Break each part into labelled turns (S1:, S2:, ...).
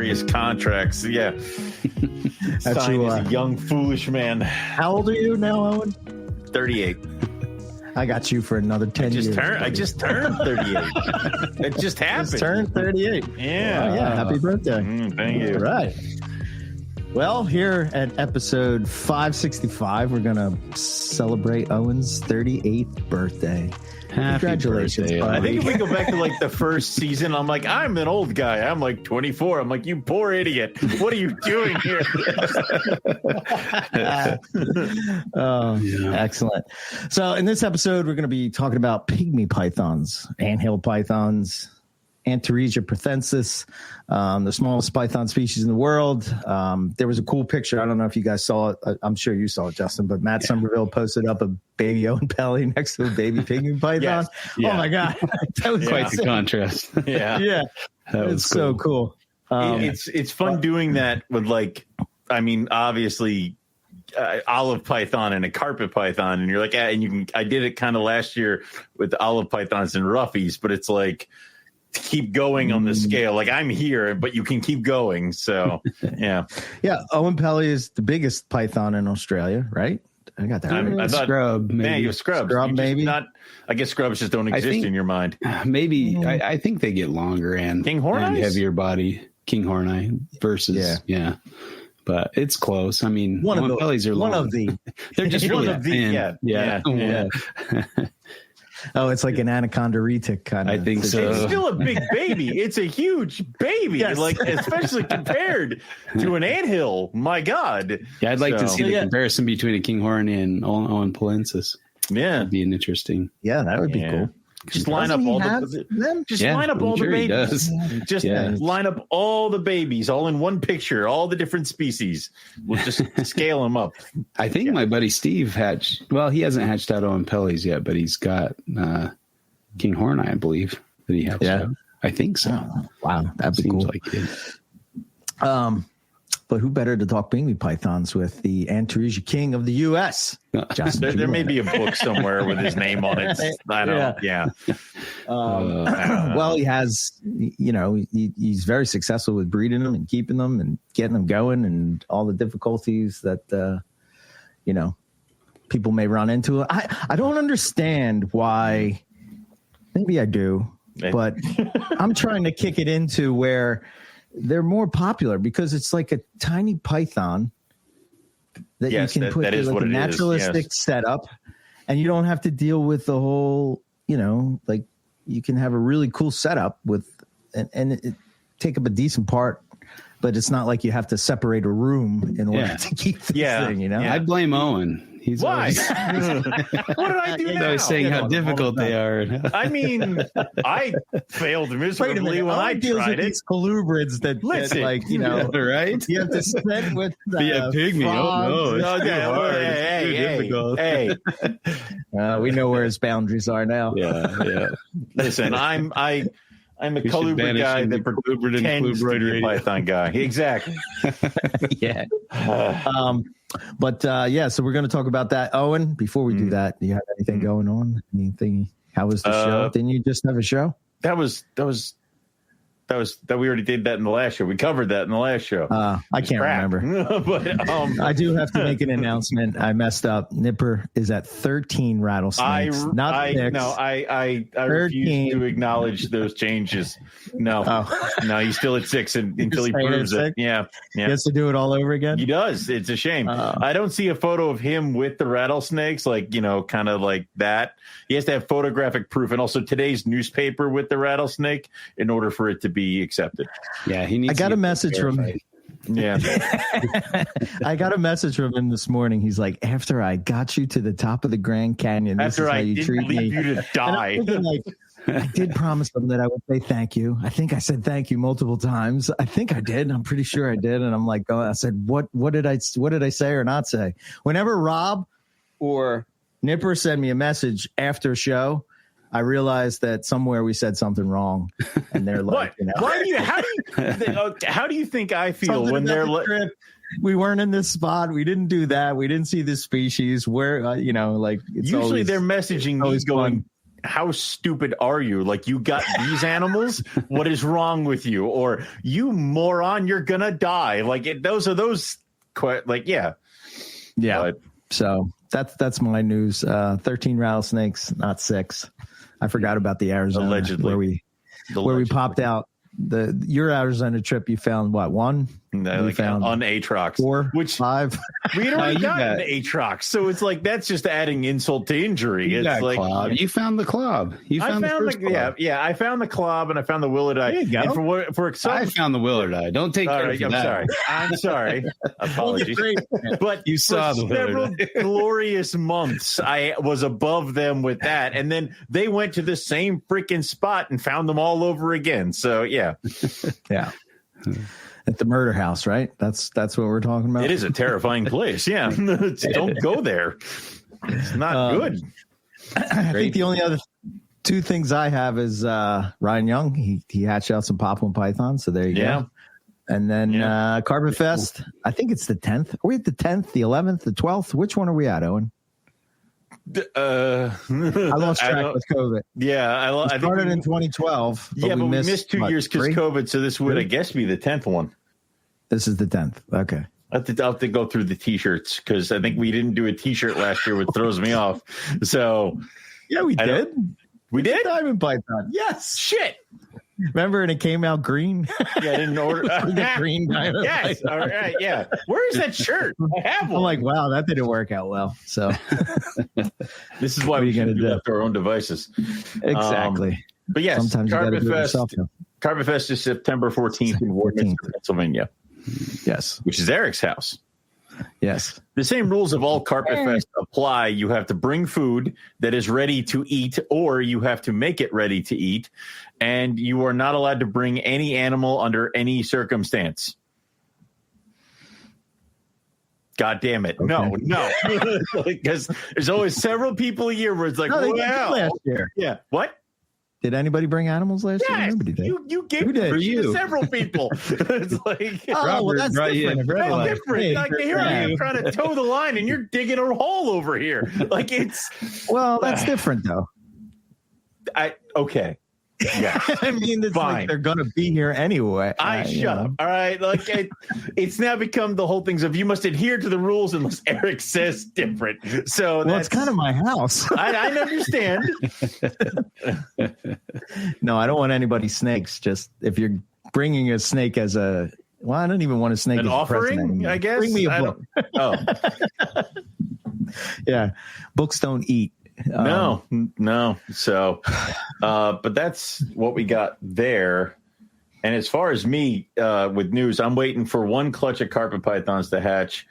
S1: various contracts. Yeah. Signed as a young, foolish man.
S2: How old are you now, Owen?
S1: 38.
S2: I got you for another 10 years.
S1: I just turned 38. It just happened.
S2: Just turned 38.
S1: Yeah.
S2: Wow, yeah. Happy birthday.
S1: Thank you.
S2: All right. Well, here at episode 565, we're going to celebrate Owen's 38th birthday. Congratulations,
S3: birthday,
S2: buddy.
S1: I think if we go back to like the first season, I'm like, I'm an old guy. I'm like 24. I'm like, you poor idiot. What are you doing here?
S2: Excellent. So in this episode, we're going to be talking about pygmy pythons, anthill pythons, Antaresia prothensis, the smallest python species in the world. There was a cool picture. I don't know if you guys saw it. I'm sure you saw it, Justin, but Matt Somerville posted up a baby Owen Pelly next to a baby pygmy python.
S1: Yes.
S2: Oh my God. That was
S3: Quite the contrast.
S2: Yeah.
S3: That was
S2: so cool.
S1: It's fun doing that with, like, I mean, obviously olive python and a carpet python, and you're like, I did it kind of last year with olive pythons and roughies, but it's like, keep going on the scale. Like, I'm here, but you can keep going. So yeah.
S2: Owen Pelly is the biggest python in Australia, right? I got that.
S1: I thought,
S3: scrub, maybe.
S1: Man, you're scrubs.
S2: Scrub, maybe.
S1: I guess scrubs just don't exist in your mind.
S3: Maybe. I think they get longer and
S1: King Horneyes?
S3: heavier body. King Horneye versus but it's close. I mean,
S2: one of the
S3: bellies are long.
S2: One of the.
S3: They're just
S1: One
S3: really
S1: of the.
S3: thin.
S1: Yeah.
S2: Oh, it's like an anaconda retic kind of.
S3: I think so.
S1: It's still a big baby. It's a huge baby, like, especially compared to an anthill. My God.
S3: Yeah, I'd like to see the comparison between a King Horneye and Owen Palensis.
S1: Yeah,
S3: that'd be an interesting.
S2: Yeah, that would be cool.
S1: Just line up all the. Just line up all the babies. Just line up all the babies, all in one picture, all the different species. We'll just scale them up.
S3: I think my buddy Steve hatched. Well, he hasn't hatched out Owen Pellies yet, but he's got King Horneye, I believe, that he hatched out. I think so.
S2: Oh, wow, that'd be cool.
S3: Like it.
S2: But who better to talk pygmy pythons with the Antaresia King of the U.S.?
S1: There may be a book somewhere with his name on it. I don't. Yeah.
S2: Well, he has. He's very successful with breeding them and keeping them and getting them going, and all the difficulties that people may run into. I don't understand why. Maybe I do, but I'm trying to kick it into where they're more popular because it's like a tiny python that you can put in like a naturalistic setup, and you don't have to deal with the whole, like you can have a really cool setup with and it take up a decent part, but it's not like you have to separate a room in order to keep this thing,
S3: I blame Owen. He's
S1: why? What did I do now?
S3: I was saying how difficult they are.
S1: I mean, I failed miserably when I tried it.
S2: These colubrids that like,
S3: right?
S2: You have to spend with the
S3: pygmy.
S2: Frogs.
S1: Hey.
S2: We know where his boundaries are now.
S3: Yeah.
S1: Listen, I'm a colubrid guy that pretends to be a python guy. Exactly.
S2: Yeah. But so we're going to talk about that. Owen, before we do that, do you have anything going on? Anything? How was the show? Didn't you just have a show?
S1: That we already did that in the last show. We covered that in the last show.
S2: I can't remember.
S1: But
S2: I do have to make an announcement. I messed up. Nipper is at 13 rattlesnakes.
S1: I refuse to acknowledge those changes. No, he's still at 6 until he proves it. Yeah.
S2: He has to do it all over again.
S1: He does. It's a shame. I don't see a photo of him with the rattlesnakes, like, kind of like that. He has to have photographic proof, and also today's newspaper with the rattlesnake in order for it to be accepted.
S3: Yeah, he needs.
S2: I got a message from him.
S1: Yeah.
S2: I got a message from him this morning. He's like, after I got you to the top of the Grand Canyon, this is how you treat me.
S1: You to die.
S2: I did promise them that I would say thank you. I think I said thank you multiple times. I think I did. I'm pretty sure I did. And I'm like, I said, what did I say or not say? Whenever Rob or Nipper send me a message after a show, I realized that somewhere we said something wrong, and they're like,
S1: how do you think I feel when they're like,
S2: we weren't in this spot, we didn't do that, we didn't see this species, where it's
S1: usually they're messaging me going, how stupid are you? Like, you got these animals? What is wrong with you? Or, you moron, you're gonna die. Like, yeah.
S2: But, so that's my news. 13 rattlesnakes, not 6. I forgot about the Arizona
S1: allegedly
S2: where we popped out. Your Arizona trip, you found what, 1?
S1: No, we found on Atrox,
S2: 4,
S1: which
S2: 5.
S1: We'd already gotten Atrox, so it's like that's just adding insult to injury. It's like
S3: you found the club. I found
S1: the club and I found the Willardite.
S2: There you go.
S3: I found the Willardite. Don't take credit for that.
S1: I'm sorry. Apologies. But
S3: you saw the
S1: several glorious months, I was above them with that, and then they went to the same freaking spot and found them all over again. So yeah.
S2: At the murder house, right? That's what we're talking about.
S1: It is a terrifying place. Yeah. Don't go there. It's not good.
S2: I think the only other 2 things I have is Ryan Young. He hatched out some Pop-One pythons. So there you go. And then Carpet Fest. I think it's the 10th. Are we at the 10th, the 11th, the 12th? Which one are we at, Owen?
S1: I
S2: lost track with COVID.
S1: Yeah, I
S2: started in 2012.
S1: But we missed 2 years because COVID. So this would, I guess, be the 10th one.
S2: This is the 10th. Okay.
S1: I'll have to go through the T-shirts because I think we didn't do a T-shirt last year, which throws me off. So
S2: yeah, we did.
S1: We did?
S2: Diamond Python. Yes.
S1: Shit.
S2: Remember, and it came out green.
S1: Yeah, I didn't order
S2: the green diamond.
S1: Yes.
S2: Python.
S1: All right. Yeah. Where is that shirt? I have one.
S2: I'm like, wow, that didn't work out well. So
S1: this is why we should do our own devices.
S2: Exactly.
S1: But yes,
S2: sometimes
S1: Carpet Fest. Carpet Fest is September 14th in Warminster, Pennsylvania.
S2: Yes.
S1: Which is Eric's house.
S2: Yes.
S1: The same rules of all Carpet Fest apply. You have to bring food that is ready to eat, or you have to make it ready to eat. And you are not allowed to bring any animal under any circumstance. God damn it. Okay. No. Because there's always several people a year where it's like,
S2: no, last year.
S1: Yeah. What?
S2: Did anybody bring animals last year? Nobody did.
S1: You gave permission to several people. It's like,
S2: that's different.
S1: That's different. Like, here I am trying to toe the line, and you're digging a hole over here. Like, it's
S2: that's different though.
S1: Okay. Yeah,
S2: I mean, it's
S1: fine.
S2: Like they're going to be here anyway.
S1: Shut up. All right. Like, it's now become the whole things of you must adhere to the rules unless Eric says different. So
S2: it's kind of my house.
S1: I understand.
S2: No, I don't want anybody's snakes. Just if you're bringing a snake as I don't even want a snake.
S1: An offering, I guess.
S2: Bring me a book. Yeah. Books don't eat.
S1: No. So, but that's what we got there. And as far as me with news, I'm waiting for one clutch of carpet pythons to hatch.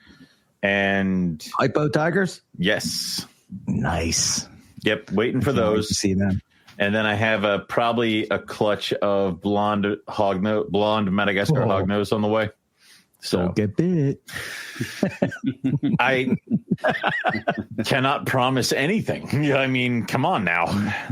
S1: And
S2: hypo tigers?
S1: Yes.
S2: Nice.
S1: Yep. Waiting for those.
S2: To see them.
S1: And then I have probably a clutch of blonde Madagascar hognose on the way. So
S2: don't get bit.
S1: I cannot promise anything. I mean, come on now.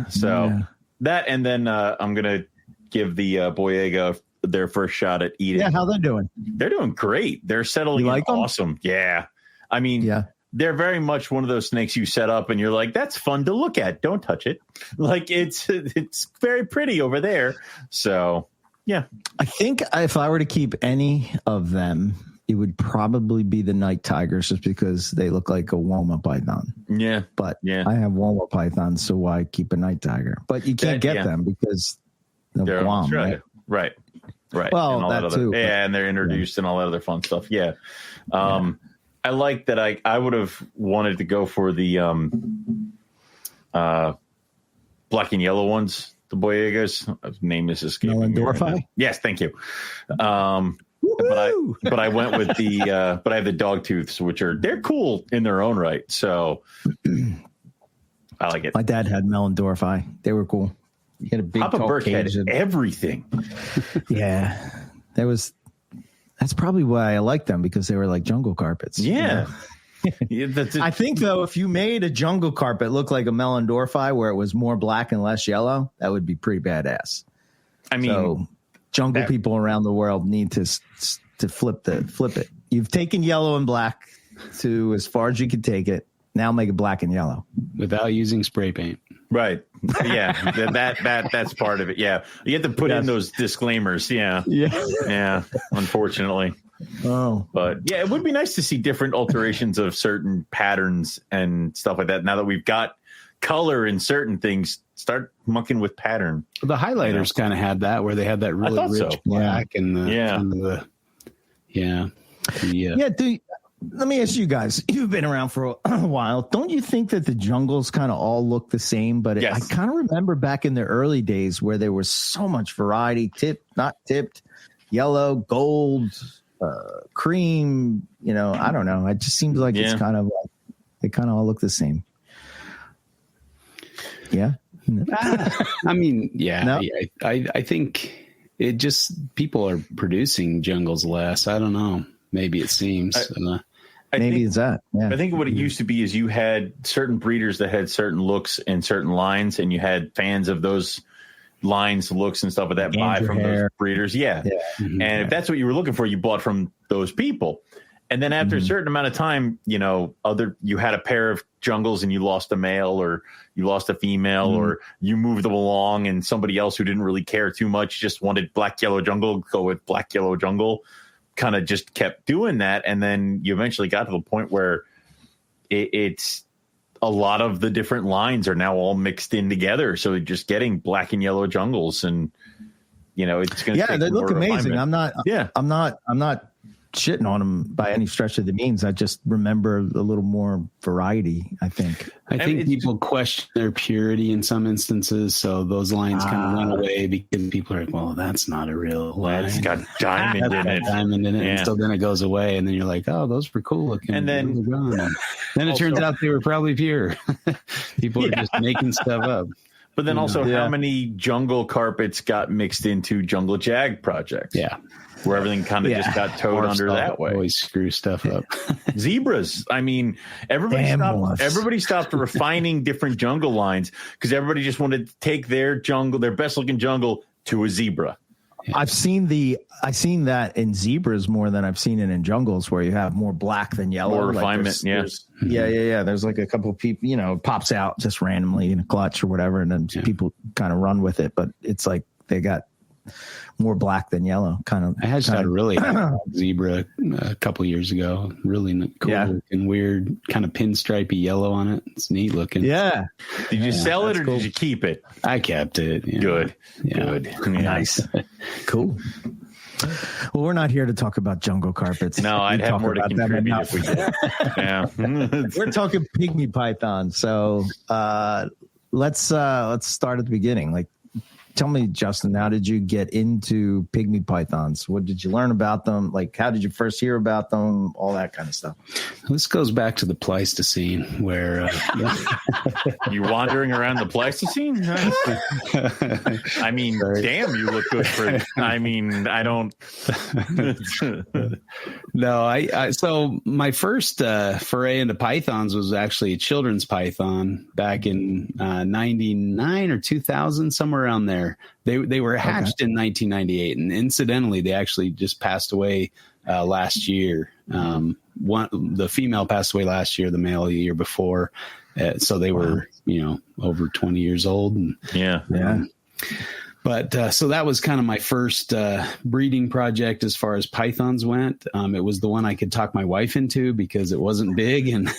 S1: So that, and then I'm gonna give the Boyega their first shot at eating.
S2: Yeah, how they doing?
S1: They're doing great. They're settling in awesome. Yeah, I mean, they're very much one of those snakes you set up and you're like, that's fun to look at. Don't touch it. Like it's very pretty over there. So. Yeah,
S2: I think if I were to keep any of them, it would probably be the night tigers, just because they look like a Woma python.
S1: Yeah,
S2: but I have Woma pythons, so why keep a night tiger? But you can't get them because they're Guam,
S1: right.
S2: Well,
S1: and
S2: that too.
S1: And they're introduced and all that other fun stuff. Yeah, I like that. I would have wanted to go for the black and yellow ones. The Boyegas, name is escaping me. Yes, thank you. But I went with the but I have the dog tooths, which they're cool in their own right. So I like it.
S2: My dad had Melendorfi. They were cool. He had a big
S1: Papa Burke had everything.
S2: Yeah, that's probably why I like them, because they were like jungle carpets.
S1: Yeah.
S2: I think, though, if you made a jungle carpet look like a Melendorfi where it was more black and less yellow, that would be pretty badass. I mean, jungle people around the world need to flip it. You've taken yellow and black to as far as you can take it. Now make it black and yellow
S3: without using spray paint.
S1: Right. Yeah. That's part of it. Yeah. You have to put in those disclaimers. Yeah. Yeah. Unfortunately.
S2: Oh,
S1: but yeah, it would be nice to see different alterations of certain patterns and stuff like that. Now that we've got color in certain things, start mucking with pattern.
S3: The highlighters kind of had that, where they had that really rich black and
S2: let me ask you guys, you've been around for a while. Don't you think that the jungles kind of all look the same? But I kind of remember back in the early days where there was so much variety, tipped, not tipped, yellow, gold, cream, I don't know. It just seems like it's kind of like they kind of all look the same. Yeah.
S3: I mean, I think it just, people are producing jungles less. I don't know. Maybe it seems.
S1: I think
S2: it's that. Yeah.
S1: I think what it used to be is you had certain breeders that had certain looks and certain lines, and you had fans of those lines, looks, and stuff like that buy from those breeders. Yeah. Mm-hmm. And if that's what you were looking for, you bought from those people. And then after a certain amount of time, you had a pair of jungles and you lost a male or you lost a female or you moved them along, and somebody else who didn't really care too much just wanted black, yellow jungle, go with black, yellow jungle, kind of just kept doing that. And then you eventually got to the point where it's a lot of the different lines are now all mixed in together. So you're just getting black and yellow jungles, and it's going to
S2: they look amazing. I'm not shitting on them by any stretch of the means. I just remember a little more variety, I think.
S3: I think people question their purity in some instances, so those lines kind of went away because people are like, well, that's not a real line.
S1: It's got diamond in it.
S3: And so then it goes away, and then you're like, oh, those were cool looking.
S1: And then
S3: it turns out they were probably pure. People are just making stuff up.
S1: But then how many jungle carpets got mixed into jungle jag projects?
S3: Yeah.
S1: Where everything kind of just got towed under that way.
S3: Always screw stuff up.
S1: Zebras. I mean, everybody stopped refining different jungle lines because everybody just wanted to take their best looking jungle to a zebra.
S2: Yeah. I've seen that in zebras more than I've seen it in jungles, where you have more black than yellow.
S1: More refinement.
S2: Yeah. There's like a couple of people, pops out just randomly in a clutch or whatever, and then people kind of run with it. But it's like they got more black than yellow, kind of.
S3: I had a really zebra a couple of years ago. Really cool and weird, kind of pinstripey yellow on it. It's neat looking.
S2: Yeah.
S1: Did you sell it or did you keep it?
S3: I kept it.
S1: Good.
S3: Yeah.
S1: Good.
S2: Nice. Cool. Well, we're not here to talk about jungle carpets.
S1: No, I'd have more to contribute if we did. Yeah.
S2: We're talking pygmy python. So let's start at the beginning. Like, tell me, Justin, how did you get into pygmy pythons? What did you learn about them? Like, how did you first hear about them? All that kind of stuff.
S3: This goes back to the Pleistocene, where
S1: you wandering around the Pleistocene. I mean, damn, you look good for. I mean, I don't.
S3: No, so my first foray into pythons was actually a children's python back in 99 or 2000, somewhere around there. They were hatched in 1998, and incidentally, they actually just passed away last year. The female passed away last year, the male the year before. So they were, over 20 years old. And, But so that was kind of my first breeding project as far as pythons went. It was the one I could talk my wife into because it wasn't big, and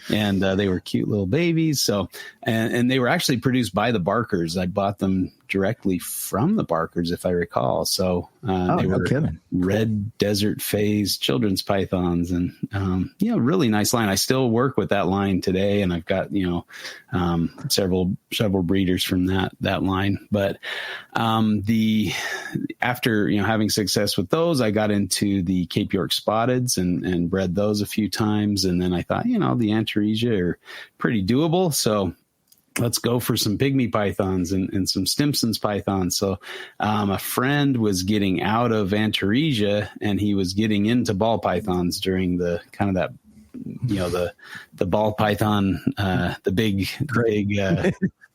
S3: and they were cute little babies. So and they were actually produced by the Barkers. I bought them directly from the Barkers, if I recall. So they were red desert phase children's pythons, and really nice line. I still work with that line today, and I've got several breeders from that line. But after having success with those, I got into the Cape York Spotteds and bred those a few times, and then I thought the Antaresia are pretty doable, so let's go for some pygmy pythons and some Stimson's pythons. So a friend was getting out of Antaresia, and he was getting into ball pythons during the kind of that the ball python, the big,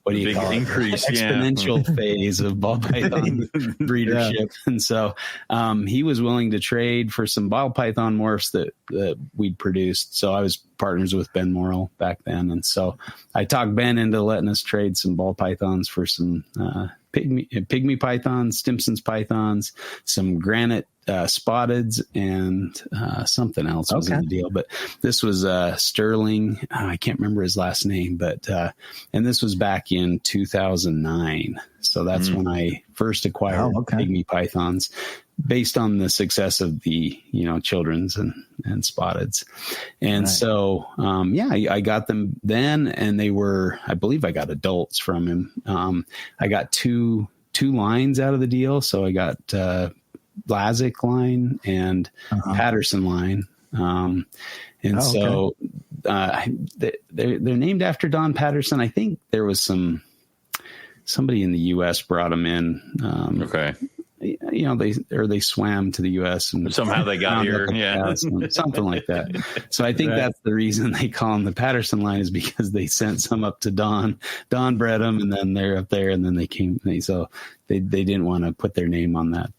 S3: what do you call
S1: increase,
S3: it? Exponential phase of ball python breedership. And so he was willing to trade for some ball python morphs that we'd produced. So I was partners with Ben Morrill back then. And so I talked Ben into letting us trade some ball pythons for some pygmy pythons, Stimson's pythons, some granite spotteds, and something else was in the deal. But this was Sterling. I can't remember his last name, but and this was back in 2009. So that's when I first acquired pygmy pythons, based on the success of the children's and spotteds. And so I got them then, and they were, I believe I got adults from him. I got two lines out of the deal. So I got Lazic line and Patterson line. So they're named after Don Patterson. I think there was somebody in the U.S. brought them in. They swam to the U.S. and
S1: somehow they got here. Yeah.
S3: Something like that. So I think that's the reason they call them the Patterson line, is because they sent some up to Don. Don bred them, and then they're up there, and then they came. So they didn't want to put their name on that.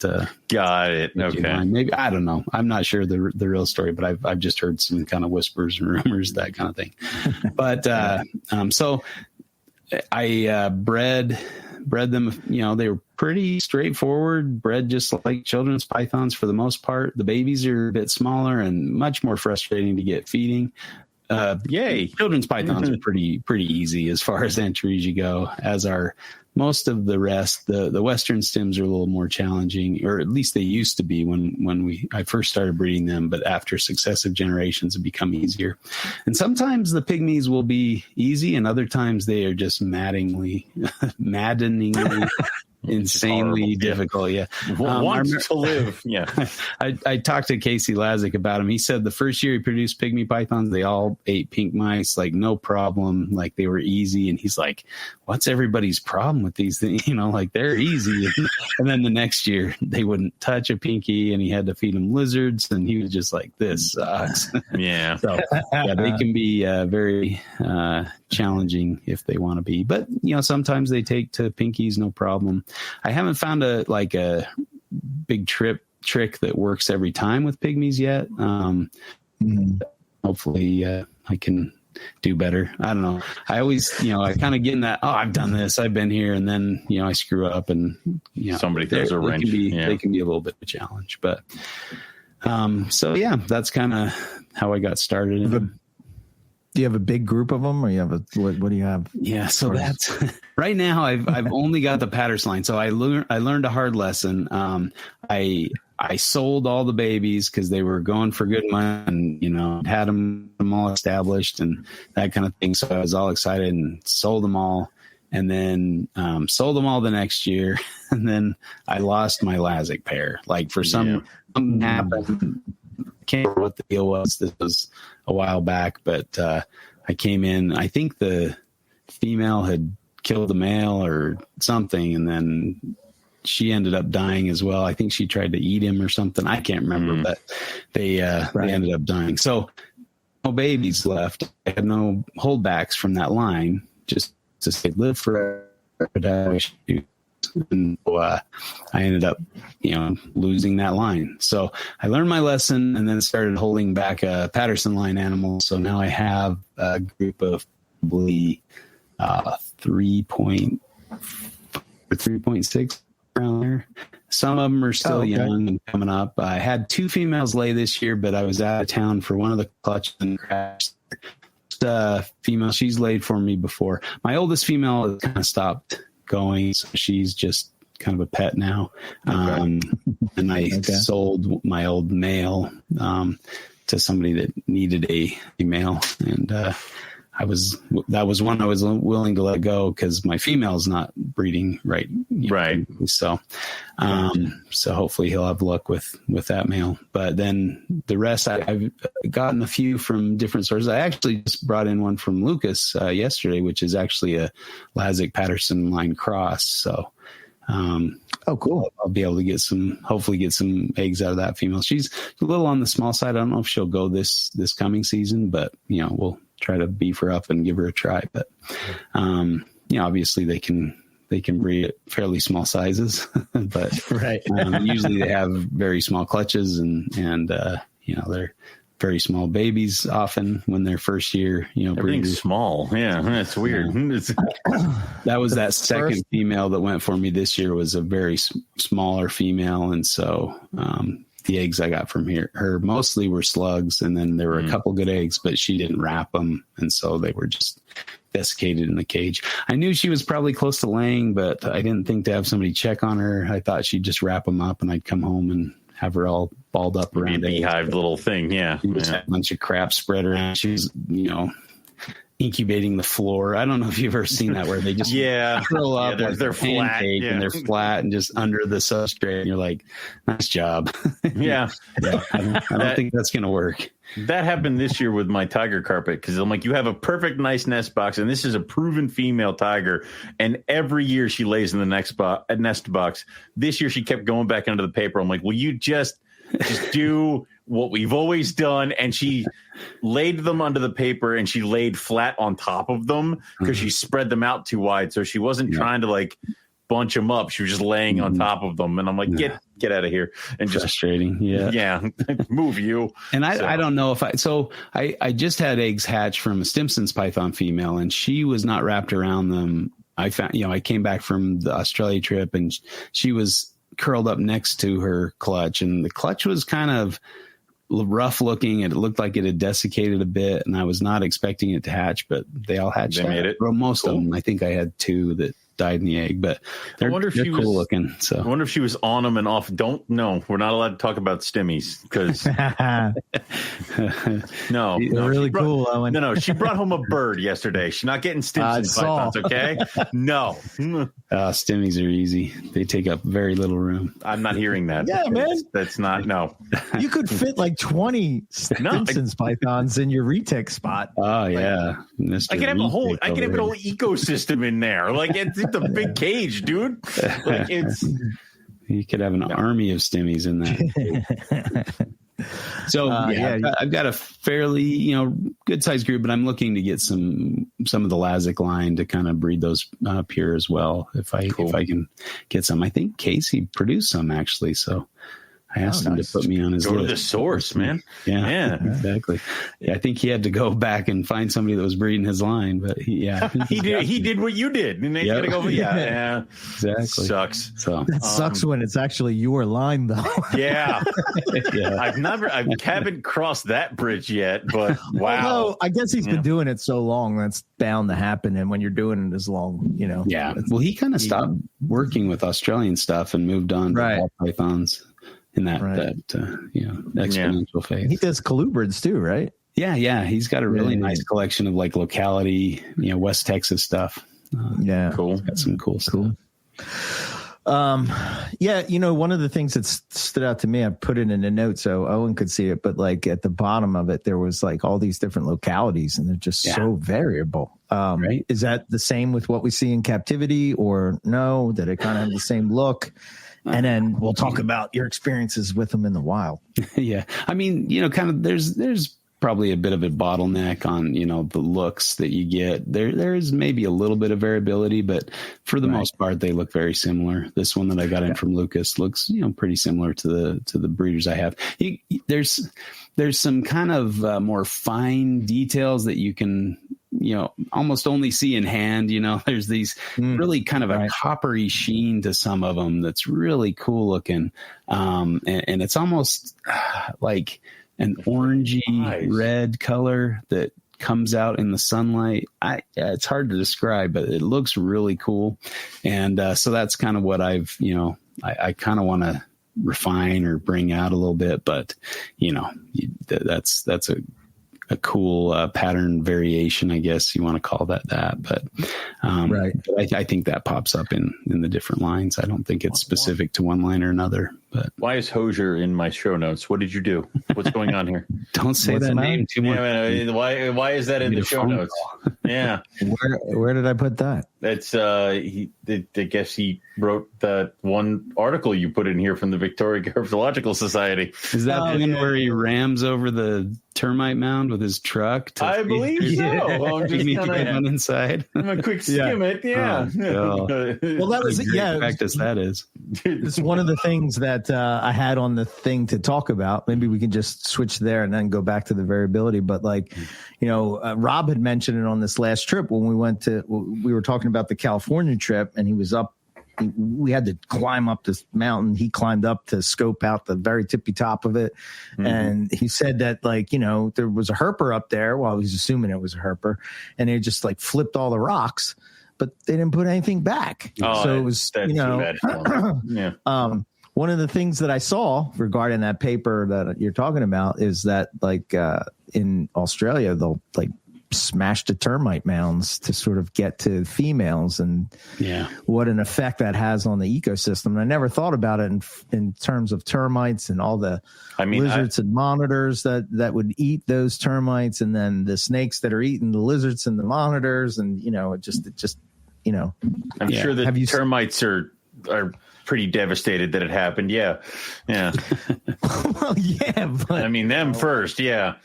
S3: Got it. Okay. Line. Maybe, I don't know. I'm not sure the real story, but I've just heard some kind of whispers and rumors, that kind of thing. But so I bred them. They were pretty straightforward, bred just like children's pythons for the most part. The babies are a bit smaller and much more frustrating to get feeding. Children's pythons are pretty easy as far as entries you go, as are most of the rest. The Western stems are a little more challenging, or at least they used to be when I first started breeding them, but after successive generations have become easier. And sometimes the pygmies will be easy, and other times they are just maddeningly insanely difficult. Yeah.
S1: Wants to live. Yeah.
S3: I talked to Casey Lazic about him. He said the first year he produced pygmy pythons, they all ate pink mice, like no problem. Like they were easy. And he's like, what's everybody's problem with these things? Like they're easy. And then the next year they wouldn't touch a pinky, and he had to feed them lizards. And he was just like, this sucks.
S1: Yeah.
S3: So they can be very challenging if they want to be, but sometimes they take to pinkies, no problem. I haven't found a big trick that works every time with pygmies yet. Hopefully I can do better. I don't know. I always, I kind of get in that, I've done this, I've been here, and then, I screw up, and,
S1: somebody throws a wrench.
S3: They can be a little bit of a challenge, but, that's kind of how I got started.
S2: Do you have a big group of them, or you have what do you have?
S3: Yeah. So that's right now I've only got the Patterson line. So I learned a hard lesson. I sold all the babies because they were going for good money, and, had them all established and that kind of thing. So I was all excited and sold them all, and then sold them all the next year. And then I lost my Lazic pair, like for something happened. Can't remember what the deal was. This was a while back, but I came in, I think the female had killed the male or something, and then she ended up dying as well. I think she tried to eat him or something. I can't remember, but they ended up dying. So no babies left. I had no holdbacks from that line, just to say live forever. And I ended up, losing that line. So I learned my lesson, and then started holding back a Patterson line animal. So now I have a group of probably 3.6 around there. Some of them are still young and coming up. I had 2 females lay this year, but I was out of town for one of the clutches and crashed. Female, she's laid for me before. My oldest female kind of stopped going, so she's just kind of a pet now. And I sold my old male to somebody that needed a female, and that was one I was willing to let go because my female's not breeding right. So so hopefully he'll have luck with that male. But then the rest, I've gotten a few from different sources. I actually just brought in one from Lucas yesterday, which is actually a Lazic Patterson line cross. So
S2: Oh, cool.
S3: I'll be able to hopefully get some eggs out of that female. She's a little on the small side. I don't know if she'll go this coming season, but we'll try to beef her up and give her a try. But obviously they can breed at fairly small sizes, but
S2: right.
S3: Usually they have very small clutches and they're very small babies often when they're first year,
S1: everything's
S3: breeders.
S1: Small. Yeah. That's weird.
S3: That was that second female that went for me this year was a very smaller female. And so, the eggs I got from her mostly were slugs. And then there were a couple good eggs, but she didn't wrap them. And so they were just desiccated in the cage. I knew she was probably close to laying, but I didn't think to have somebody check on her. I thought she'd just wrap them up and I'd come home and have her all balled up around
S1: a beehive little thing. Yeah.
S3: A bunch of crap spread around. She was, incubating the floor. I don't know if you've ever seen that where they just curl up
S1: they're flat
S3: and they're flat and just under the substrate. And you're like, nice job.
S1: Yeah.
S3: I don't think that's going to work.
S1: That happened this year with my tiger carpet because I'm like, you have a perfect, nice nest box, and this is a proven female tiger. And every year she lays in the nest box. This year she kept going back under the paper. I'm like, will you just do what we've always done? And she laid them under the paper and she laid flat on top of them because she spread them out too wide. So she wasn't trying to like bunch them up. She was just laying on top of them. And I'm like, get out of here. And just
S3: frustrating.
S1: Move you.
S3: And I don't know if I just had eggs hatch from a Stimson's python female and she was not wrapped around them. I found, I came back from the Australia trip and she was curled up next to her clutch and the clutch was kind of rough looking and it looked like it had desiccated a bit and I was not expecting it to hatch, but they all hatched.
S1: They made it.
S3: Well, most of them. I think I had 2 that died in the egg, but they're cool looking. So
S1: I wonder if she was on them and off. Don't know. We're not allowed to talk about stimmies because no,
S2: they're really cool. Owen.
S1: No, she brought home a bird yesterday. She's not getting Stimson pythons. Okay, no.
S3: Stimmies are easy. They take up very little room.
S1: I'm not hearing that.
S2: Yeah, man.
S1: That's not no.
S2: You could fit like 20 Stimson's pythons in your retic spot.
S3: Oh yeah,
S1: I can have a whole ecosystem in there. Like it's a big cage, dude. Like
S3: you could have an army of stimmies in that. So I've got a fairly good sized group, but I'm looking to get some of the Lazic line to kind of breed those up here as well. If I can get some, I think Casey produced some actually. So I asked him to put me on his list.
S1: Go to the source, man.
S3: Yeah, exactly. Yeah, I think he had to go back and find somebody that was breeding his line, but he
S1: did what you did, and then you got to go. Yeah,
S3: exactly.
S1: Sucks.
S3: So
S2: that sucks when it's actually your line, though.
S1: Yeah. I haven't crossed that bridge yet, but wow.
S2: Well, I guess he's been doing it so long that's bound to happen, and when you're doing it as long,
S3: Yeah. Well, he kind of stopped working with Australian stuff and moved on to ball pythons. In that exponential phase.
S2: He does colubrids too, right?
S3: Yeah. He's got a really nice collection of like locality, West Texas stuff.
S1: Cool.
S3: He's got some cool stuff.
S2: One of the things that stood out to me, I put it in a note so Owen could see it, but like at the bottom of it, there was like all these different localities and they're just so variable. Right. Is that the same with what we see in captivity or no? Did it kind of have the same look? And then we'll talk about your experiences with them in the wild.
S3: Yeah. I mean, kind of there's probably a bit of a bottleneck on, the looks that you get. There's maybe a little bit of variability, but for the most part, they look very similar. This one that I got in from Lucas looks, pretty similar to the breeders I have. There's some kind of more fine details that you can, almost only see in hand. There's these really kind of a coppery sheen to some of them that's really cool looking. And it's almost like an orangey red color that comes out in the sunlight. It's hard to describe, but it looks really cool. And so that's kind of what I've, I kind of want to refine or bring out a little bit, but that's a cool pattern variation, I guess you want to call that. But I think that pops up in the different lines. I don't think it's specific to one line or another. But
S1: why is Hosier in my show notes? What did you do? What's going on here?
S3: Don't say that name too much.
S1: Why is that in the show notes? Yeah.
S2: Where did I put that?
S1: That's I guess he wrote that one article you put in here from the Victoria Herpetological Society.
S3: Is that the one where he rams over the termite mound with his truck?
S1: I believe so. I'm just
S3: need to get one inside.
S1: I'm a quick skim it. Yeah.
S3: Oh,
S2: well, that was
S3: practice. That is.
S2: It's one of the things that I had on the thing to talk about. Maybe we can just switch there and then go back to the variability. But Rob had mentioned it on this last trip when we were talking about the California trip, and he was up. We had to climb up this mountain. He climbed up to scope out the very tippy top of it. Mm-hmm. And he said that there was a herper up there. Well, he was assuming it was a herper, and they just flipped all the rocks, but they didn't put anything back.
S1: Oh,
S2: so it was,
S1: yeah.
S2: One of the things that I saw regarding that paper that you're talking about is that in Australia, they'll smash the termite mounds to sort of get to females, and what an effect that has on the ecosystem. And I never thought about it in terms of termites and all the lizards and monitors that would eat those termites, and then the snakes that are eating the lizards and the monitors, and it just
S1: I'm sure the termites are pretty devastated that it happened. Yeah.
S2: Well, yeah, but
S1: them first. Yeah.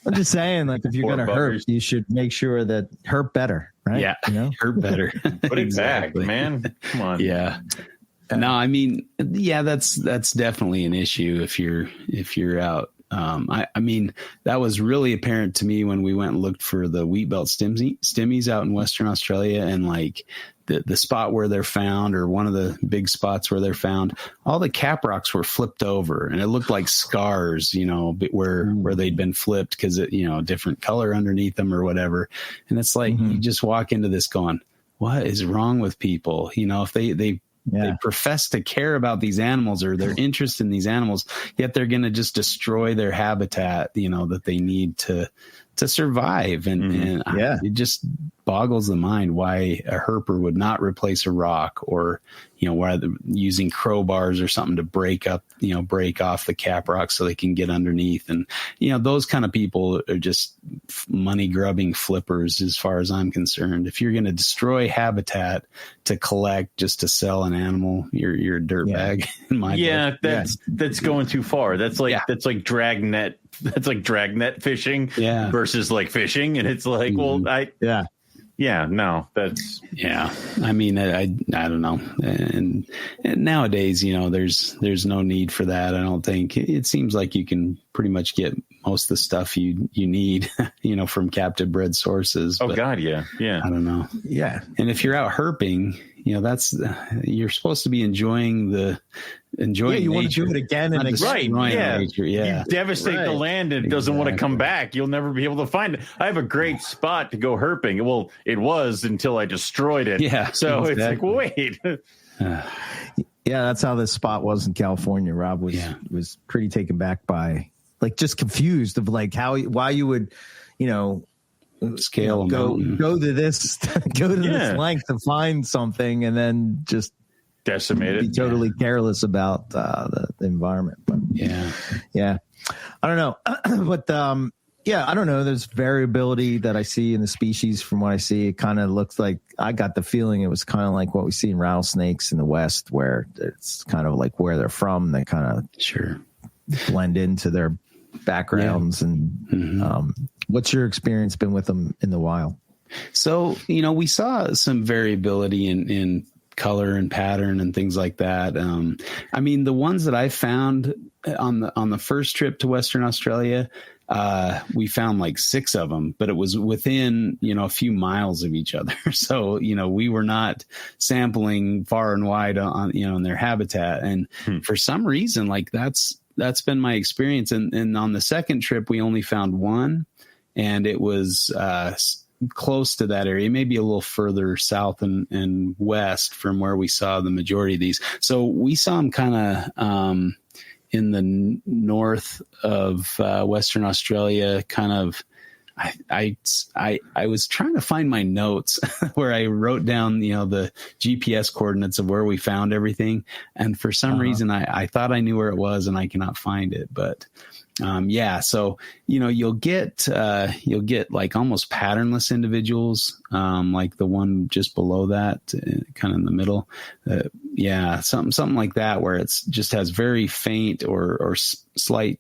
S2: I'm just saying, if you're going to herp, you should make sure that herp better, right?
S3: Yeah, herp better.
S1: Put it back, man. Come on.
S3: Yeah. No, that's definitely an issue if you're out. That was really apparent to me when we went and looked for the wheat belt stimmies out in Western Australia, and the spot where they're found, or one of the big spots where they're found, all the cap rocks were flipped over, and it looked like scars, where they'd been flipped because different color underneath them or whatever. And it's you just walk into this going, what is wrong with people? If they profess to care about these animals or their interest in these animals, yet they're going to just destroy their habitat, that they need to survive. And it just boggles the mind why a herper would not replace a rock, or why using crowbars or something to break off the cap rock so they can get underneath. And those kind of people are just money grubbing flippers, as far as I'm concerned. If you're going to destroy habitat to collect just to sell an animal, you're a dirtbag. In my book.
S1: That's going too far. That's like dragnet. That's like dragnet fishing versus fishing. And it's I don't know. And nowadays, there's no need for that. I don't think. It seems like you can pretty much get most of the stuff you need, from captive bred sources.
S2: Oh,
S1: but
S2: God. Yeah.
S1: I
S3: don't know.
S2: Yeah.
S3: And if you're out herping, you're supposed to be enjoying
S2: you want to do it again and again.
S1: Right. Yeah.
S3: Nature. Yeah.
S1: You devastate the land and it doesn't want to come back. You'll never be able to find it. I have a great spot to go herping. Well, it was until I destroyed it.
S3: Yeah.
S1: So it's wait.
S2: Yeah, that's how this spot was in California. Rob was pretty taken back by just confused of why you would,
S3: scale
S2: go to this this length to find something and then just
S1: decimate it.
S2: Be totally careless about the environment. But I don't know. But I don't know. There's variability that I see in the species. From what I see, it kind of looks like, I got the feeling it was kind of like what we see in rattlesnakes in the West, where it's kind of like where they're from. They kind of blend into their backgrounds. And what's your experience been with them in the wild?
S3: So, we saw some variability in color and pattern and things like that. The ones that I found on the first trip to Western Australia, we found 6 of them, but it was within, a few miles of each other. So, we were not sampling far and wide on, in their habitat. And for some reason, that's been my experience. And on the second trip, we only found one, and it was, close to that area, maybe a little further south and west from where we saw the majority of these. So we saw them kind of, in the north of Western Australia, kind of. I was trying to find my notes where I wrote down, the GPS coordinates of where we found everything. And for some reason, I thought I knew where it was, and I cannot find it. But So, you'll get like almost patternless individuals, like the one just below that, kind of in the middle. Something like that, where it's just has very faint or slight,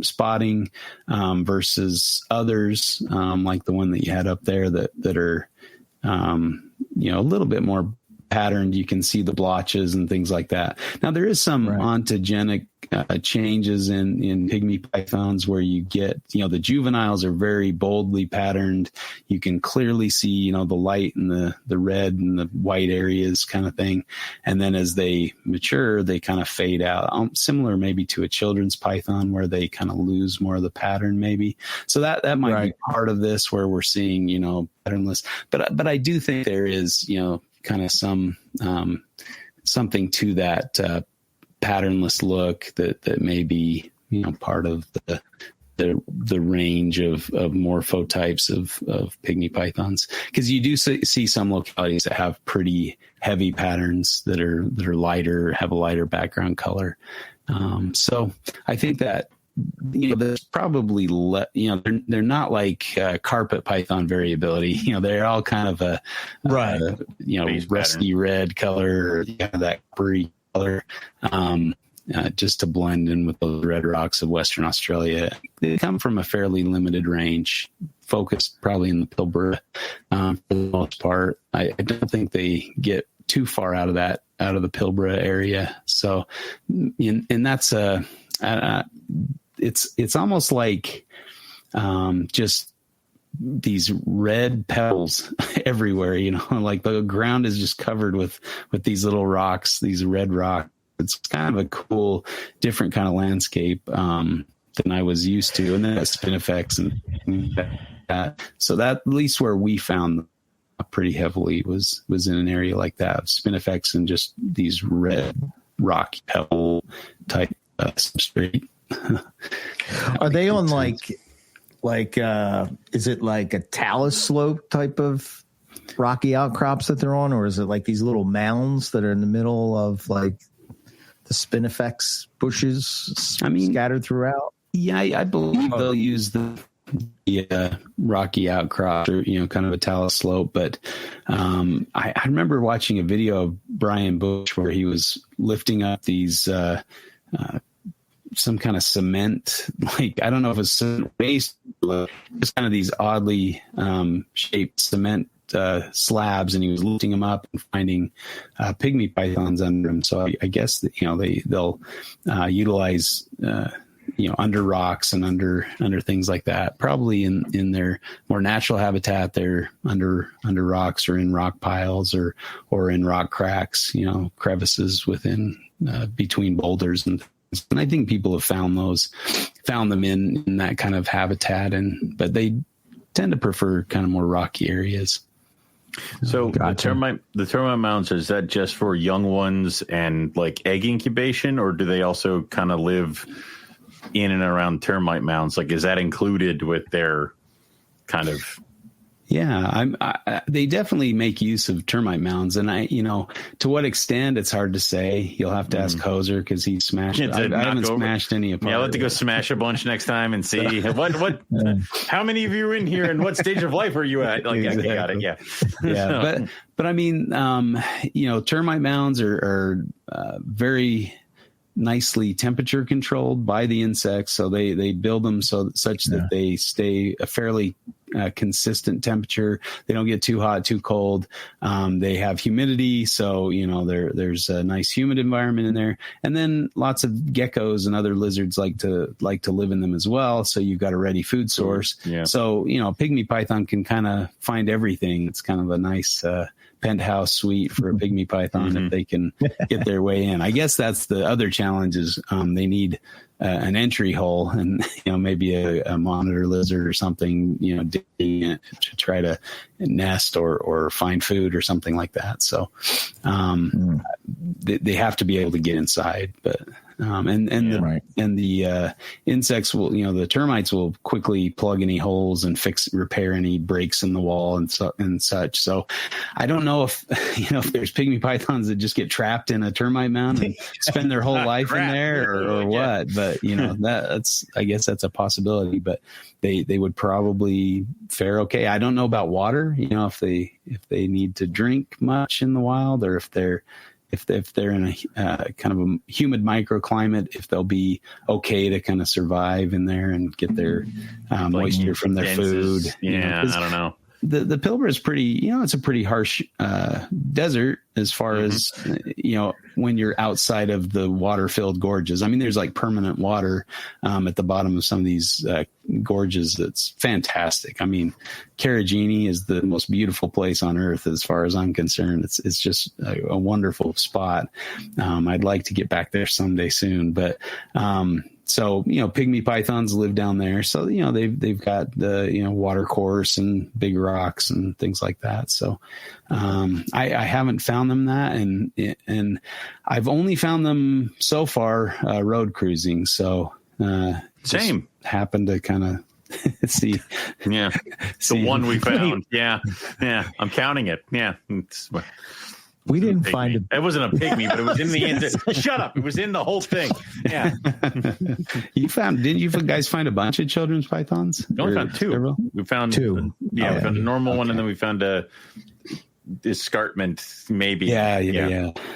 S3: spotting, versus others, like the one that you had up there that are, a little bit more patterned. You can see the blotches and things like that. Now there is some ontogenic changes in pygmy pythons where you get, the juveniles are very boldly patterned. You can clearly see, the light and the red and the white areas kind of thing. And then as they mature, they kind of fade out, similar maybe to a children's python where they kind of lose more of the pattern maybe. So that might be part of this where we're seeing, patternless, but I do think there is, kind of something to that patternless look that may be part of the range of morphotypes of pygmy pythons, because you do see some localities that have pretty heavy patterns that are lighter, have a lighter background color. So I think that there's probably they're not like carpet python variability. They're all kind of a rusty red color, or that coppery color, just to blend in with the red rocks of Western Australia. They come from a fairly limited range, focused probably in the Pilbara for the most part. I don't think they get too far out of the Pilbara area. So, and that's it's almost like just these red pebbles everywhere, like the ground is just covered with these little rocks, these red rocks. It's kind of a cool, different kind of landscape than I was used to. And then spin effects and that. So that, at least where we found pretty heavily was in an area like that, spin effects and just these red rocky pebble type substrate.
S2: Are they on like is it like a talus slope type of rocky outcrops that they're on, or is it like these little mounds that are in the middle of like the spinifex bushes scattered throughout?
S3: Yeah, I believe they'll use the rocky outcrop, or kind of a talus slope. But I remember watching a video of Brian Bush where he was lifting up these some kind of cement, like, I don't know if it's cement waste, just kind of these oddly shaped cement slabs, and he was lifting them up and finding pygmy pythons under them. So I guess that, they'll utilize under rocks and under things like that. Probably in their more natural habitat, they're under rocks or in rock piles or in rock cracks, crevices within between boulders and things. And I think people have found them in that kind of habitat, but they tend to prefer kind of more rocky areas.
S1: So gotcha. the termite mounds, is that just for young ones and like egg incubation, or do they also kind of live in and around termite mounds? Like, is that included with their kind of?
S3: Yeah, they definitely make use of termite mounds, and to what extent, it's hard to say. You'll have to ask Hoser, because he smashed. I haven't smashed any apart.
S1: Yeah, I'll have to go smash a bunch next time and see what. How many of you are in here, and what stage of life are you at? Like, exactly. I got it. Yeah.
S3: But I mean, termite mounds are very nicely temperature controlled by the insects, so they build them such that they stay a fairly consistent temperature. They don't get too hot, too cold. They have humidity, so there's a nice humid environment in there. And then lots of geckos and other lizards like to live in them as well. So you've got a ready food source. Yeah. So pygmy python can kind of find everything. It's kind of a nice penthouse suite for a pygmy python if they can get their way in. I guess that's the other challenge is they need an entry hole, and maybe a monitor lizard or something digging it to try to nest or find food or something like that. So they have to be able to get inside, but the insects will, the termites will quickly plug any holes and repair any breaks in the wall and such. So I don't know if if there's pygmy pythons that just get trapped in a termite mound and spend their whole life in there or what. But I guess that's a possibility. But they would probably fare okay. I don't know about water. If they need to drink much in the wild, or if they're in a kind of a humid microclimate, if they'll be okay to kind of survive in there and get their moisture from their food.
S1: Yeah, I don't know.
S3: The Pilbara is pretty, it's a pretty harsh desert as far as, when you're outside of the water-filled gorges. I mean, there's like permanent water at the bottom of some of these gorges. That's fantastic. I mean, Carragini is the most beautiful place on earth as far as I'm concerned. It's just a wonderful spot. I'd like to get back there someday soon, but so, pygmy pythons live down there. So, they've got the, water course and big rocks and things like that. So, I haven't found them that. And I've only found them so far, road cruising. So,
S1: same
S3: happened to kind of see.
S1: Yeah. The one we found. Yeah. Yeah. I'm counting it. Yeah.
S2: We didn't find it.
S1: It wasn't a pygmy, but it was in the shut up. It was in the whole thing. Yeah.
S3: Didn't you guys find a bunch of children's pythons?
S1: We only found two.
S3: Several?
S1: We found
S2: two.
S1: Yeah, we found a normal one, and then we found a escarpment, maybe.
S3: Yeah.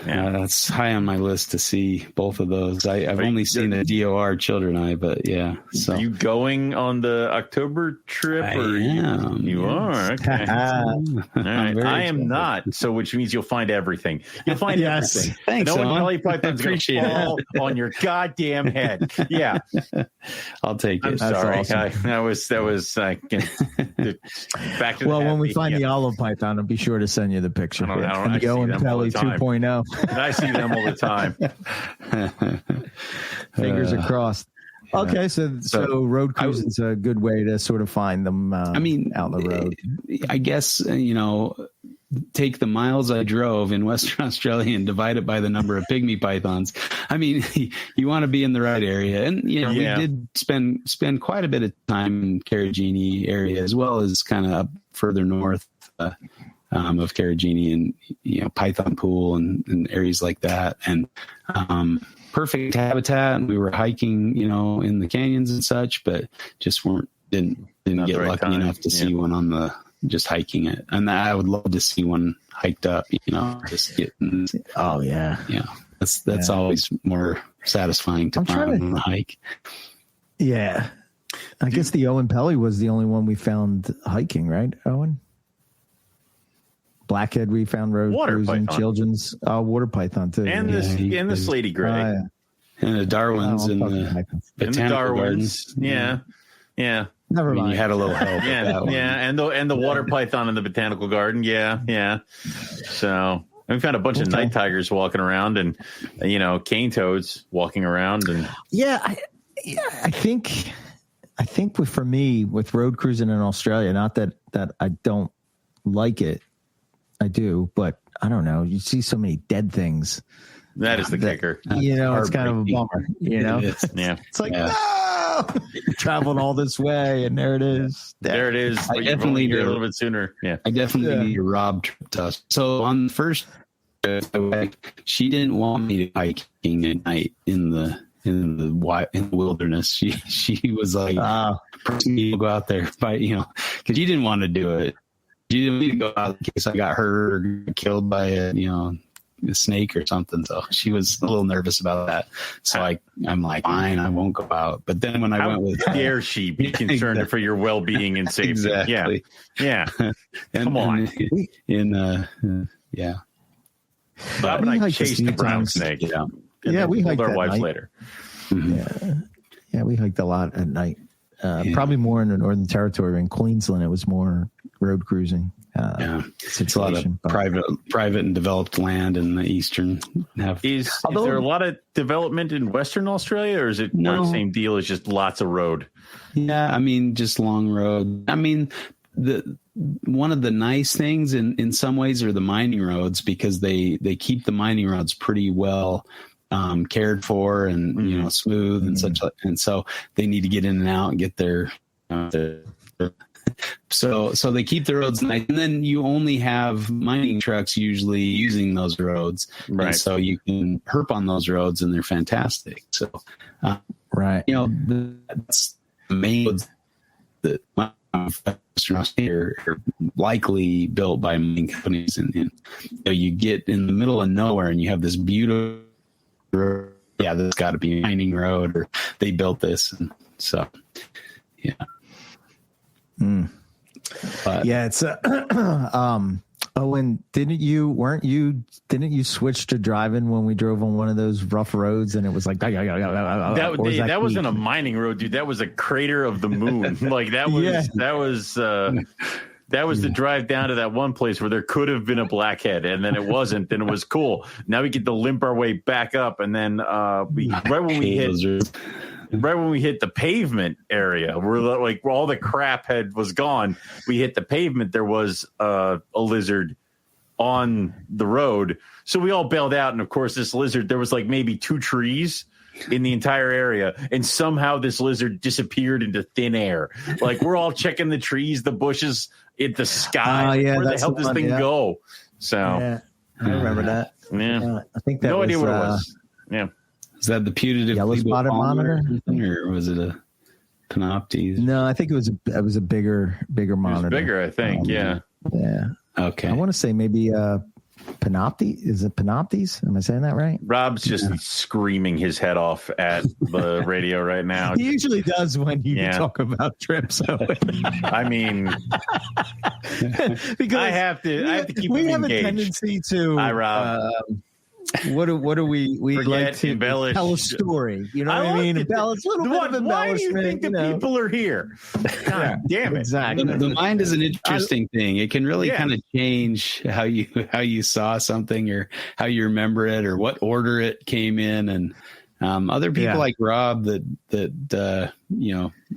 S3: That's high on my list to see both of those. I've only seen a DOR children eye, but yeah. So
S1: are you going on the October trip?
S3: I am.
S1: You are. Okay. All right. I am not. So, which means you'll find everything. You'll find everything.
S3: Thanks.
S1: No one belly python's going to fall on your goddamn head. Yeah.
S3: I'll take it.
S1: I'm sorry. Awesome. That was back to
S2: when we find the olive python, I'll be sure to send you the picture.
S1: I see
S2: and Pelly 2.0.
S1: I see them all the time.
S2: Fingers crossed. Okay, so road cruising's a good way to sort of find them. Out on the road.
S3: I guess take the miles I drove in Western Australia and divide it by the number of pygmy pythons. I mean, you want to be in the right area, and we did spend quite a bit of time in Carragini area as well as kind of up further north of Carragini and Python Pool and areas like that, and perfect habitat. And we were hiking, in the canyons and such, but just didn't get lucky enough to see one on the just hiking it. And I would love to see one hiked up, just getting.
S2: Oh yeah.
S3: Yeah. That's always more satisfying to find on the hike.
S2: Yeah. I guess the Owen Pelly was the only one we found hiking, right, Owen? Blackhead we found road cruising, children's water python too.
S1: And the slaty gray.
S3: And the Darwins and the botanical gardens.
S1: Yeah.
S2: Never mind.
S3: You had a little help.
S1: And the water python in the botanical garden. Yeah. So we found a bunch of night tigers walking around, and cane toads walking around, and
S2: I think for me with road cruising in Australia, not that I don't like it, I do, but I don't know. You see so many dead things.
S1: That is the kicker.
S2: It's kind of a bummer. It's like no, traveled all this way, and there it is.
S1: There it is.
S3: I definitely
S1: need a little bit sooner. Yeah,
S3: I definitely need a Rob trip to us. So on the first, she didn't want me to hiking at night in the wilderness. She was like, "We'll go out there," but because she didn't want to do it. She didn't need to go out in case I got hurt or got killed by a snake or something. So she was a little nervous about that. So I'm like, fine, I won't go out. But then when I went with,
S1: dare she be concerned for your well-being and safety?
S3: Exactly.
S1: Yeah.
S3: Come
S1: on. Yeah. Bob and I chased the brown snake.
S2: Yeah, we hiked
S1: our wives
S2: night.
S1: later.
S2: Mm-hmm. Yeah, we hiked a lot at night. Probably more in the Northern Territory. In Queensland, it was more road cruising.
S3: It's a lot of private and developed land in the eastern half.
S1: Is there a lot of development in Western Australia, or is it the same deal? It's just lots of road.
S3: Yeah, I mean, just long road. I mean, one of the nice things in some ways are the mining roads, because they keep the mining roads pretty well cared for and, you know, smooth and such. And so they need to get in and out and get so they keep the roads nice. And then you only have mining trucks usually using those roads.
S1: Right.
S3: And so you can herp on those roads and they're fantastic. So,
S2: right.
S3: You know, that's the main roads that are likely built by mining companies. And you know, you get in the middle of nowhere and you have this beautiful road. Yeah, that's got to be a mining road, or they built this. And so, yeah. But,
S2: yeah, it's Owen, didn't you switch to driving when we drove on one of those rough roads and it was like
S1: that wasn't a mining road, dude. That was a crater of the moon. Like that was the drive down to that one place where there could have been a blackhead, and then it wasn't. Then it was cool. Now we get to limp our way back up, and then right when we hit the pavement area, where all the crap was gone, we hit the pavement. There was a lizard on the road, so we all bailed out. And of course, this lizard, there was like maybe 2 trees in the entire area, and somehow this lizard disappeared into thin air. Like we're all checking the trees, the bushes, in the sky. Where the hell does this thing go? So
S2: I remember that.
S1: Yeah,
S2: I think that
S1: no idea what it was. Yeah.
S3: Is that the putative
S2: yellow spotted monitor,
S3: or was it a Panoptes?
S2: No, I think it was a bigger monitor.
S1: It was bigger, I think. Yeah.
S3: Okay.
S2: I want to say maybe Panoptes. Is it Panoptes? Am I saying that right?
S1: Rob's just screaming his head off at the radio right now.
S2: He usually does when you talk about trips.
S1: I mean,
S2: because
S1: I have to keep
S2: we
S1: him
S2: have
S1: engaged.
S2: a tendency to.
S1: Hi, Rob.
S2: What do we like to
S1: embellish,
S2: tell a story? You know what I mean? Embellish, a little bit of embellishment. Why do you think the
S1: people are here? God damn it!
S2: Exactly.
S3: The mind is an interesting thing. It can really kind of change how you saw something, or how you remember it, or what order it came in, and other people like Rob that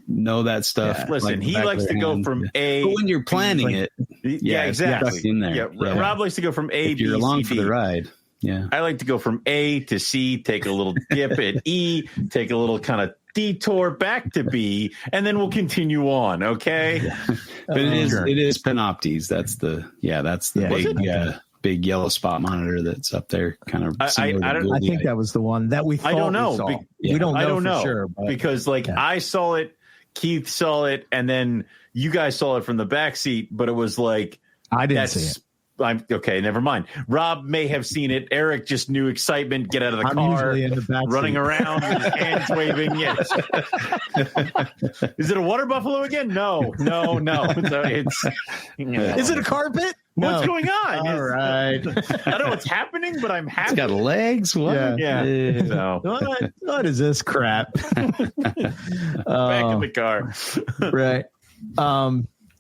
S3: know that stuff.
S1: Yeah. Listen, he likes to go from A.
S3: But when you're planning it,
S1: exactly.
S3: In there.
S1: Yeah. Rob likes to go from A.
S3: If you're along for the ride. Yeah,
S1: I like to go from A to C, take a little dip at E, take a little kind of detour back to B, and then we'll continue on. Okay,
S3: but it is Panoptes. That's the big yellow spot monitor that's up there. Kind of.
S2: I think that was the one that we thought.
S1: I don't know.
S2: We don't know. I don't know for sure
S1: because I saw it, Keith saw it, and then you guys saw it from the back seat. But it was like
S2: I didn't see it.
S1: Okay, never mind. Rob may have seen it. Eric just knew excitement. Get out of the car,
S2: in the
S1: running around, with his hands waving. Yes. Is it a water buffalo again? No. So it's.
S2: Is it a carpet?
S1: What's going on?
S2: All right.
S1: I don't know what's happening, but I'm happy.
S3: It's got legs. What?
S1: Yeah. So.
S2: What is this crap?
S1: Back in the car.
S2: Right.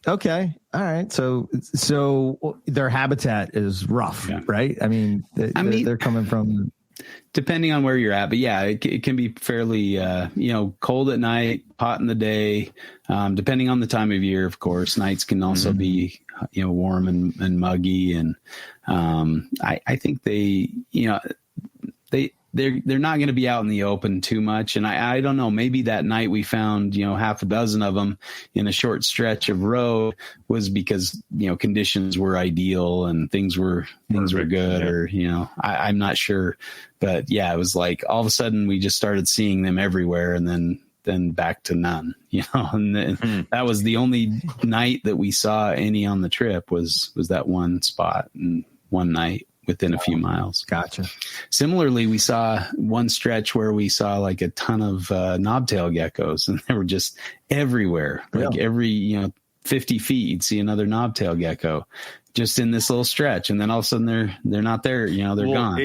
S2: Okay. All right. So their habitat is rough, right? I mean, they're coming from.
S3: Depending on where you're at, but it can be fairly, cold at night, hot in the day. Depending on the time of year, of course, nights can also be, warm and muggy. And I think they're not going to be out in the open too much. And I don't know, maybe that night we found, half a dozen of them in a short stretch of road was because, conditions were ideal and things were good, or, I'm not sure, but it was like all of a sudden we just started seeing them everywhere, and then back to none, and that was the only night that we saw any on the trip was that one spot and one night within a few miles.
S2: Gotcha.
S3: Similarly, we saw one stretch where we saw like a ton of knobtail geckos, and they were just everywhere. Like every 50 feet, you'd see another knobtail gecko just in this little stretch, and then all of a sudden they're not there. They're gone.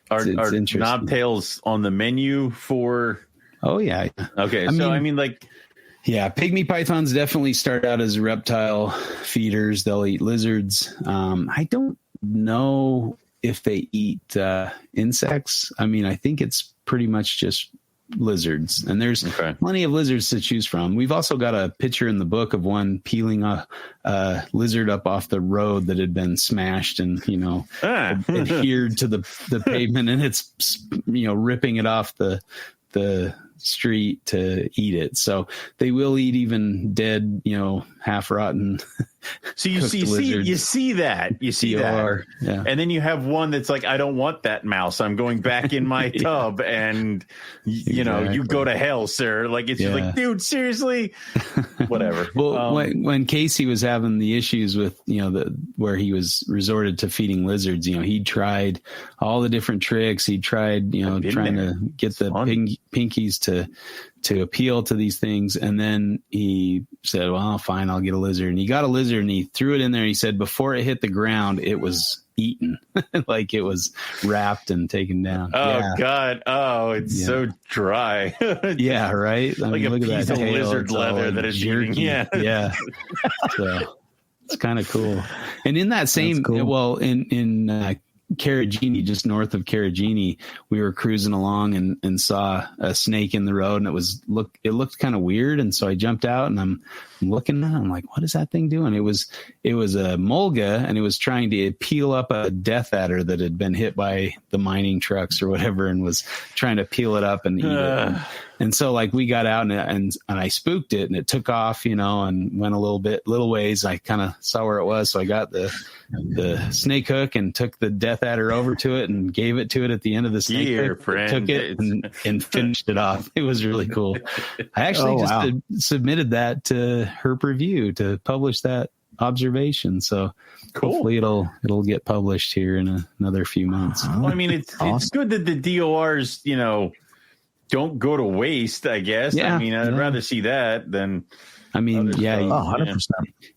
S1: Are knobtails on the menu for?
S3: Oh yeah.
S1: Okay,
S3: Pygmy pythons definitely start out as reptile feeders. They'll eat lizards. I don't know if they eat insects. I mean, I think it's pretty much just lizards, and there's plenty of lizards to choose from. We've also got a picture in the book of one peeling a lizard up off the road that had been smashed and adhered to the pavement, and it's ripping it off the street to eat it. So they will eat even dead, half rotten.
S1: So you see that,
S3: yeah.
S1: And then you have one that's like, I don't want that mouse. I'm going back in my tub, and you go to hell, sir. Like it's just like, dude, seriously, whatever.
S3: Well, when Casey was having the issues with where he was resorted to feeding lizards, he tried all the different tricks. He tried trying to get the pinkies to appeal to these things. And then he said, well, fine, I'll get a lizard. And he got a lizard and he threw it in there. And he said, before it hit the ground, it was eaten, like it was wrapped and taken down.
S1: Oh God. Oh, it's so dry.
S3: Yeah. Right.
S1: Like a piece of lizard leather that is jerky.
S3: Yeah. So it's kind of cool. And in that same, in Carragini, just north of Carragini, we were cruising along and saw a snake in the road, and it looked kind of weird. And so I jumped out and I'm looking at it. I'm like, what is that thing doing? It was a mulga, and it was trying to peel up a death adder that had been hit by the mining trucks or whatever, and was trying to peel it up and eat it. And so like we got out and I spooked it, and it took off, and went a little ways. I kind of saw where it was. So I got the snake hook and took the death adder over to it and gave it to it at the end of the snake hook. Took it and finished it off. It was really cool. I actually submitted that to Herp Review to publish that observation. So hopefully it'll get published here in another few months.
S1: Well, I mean, it's good that the DORs, don't go to waste, I guess. Yeah, I mean, I'd rather see that than.
S3: I mean, 100%.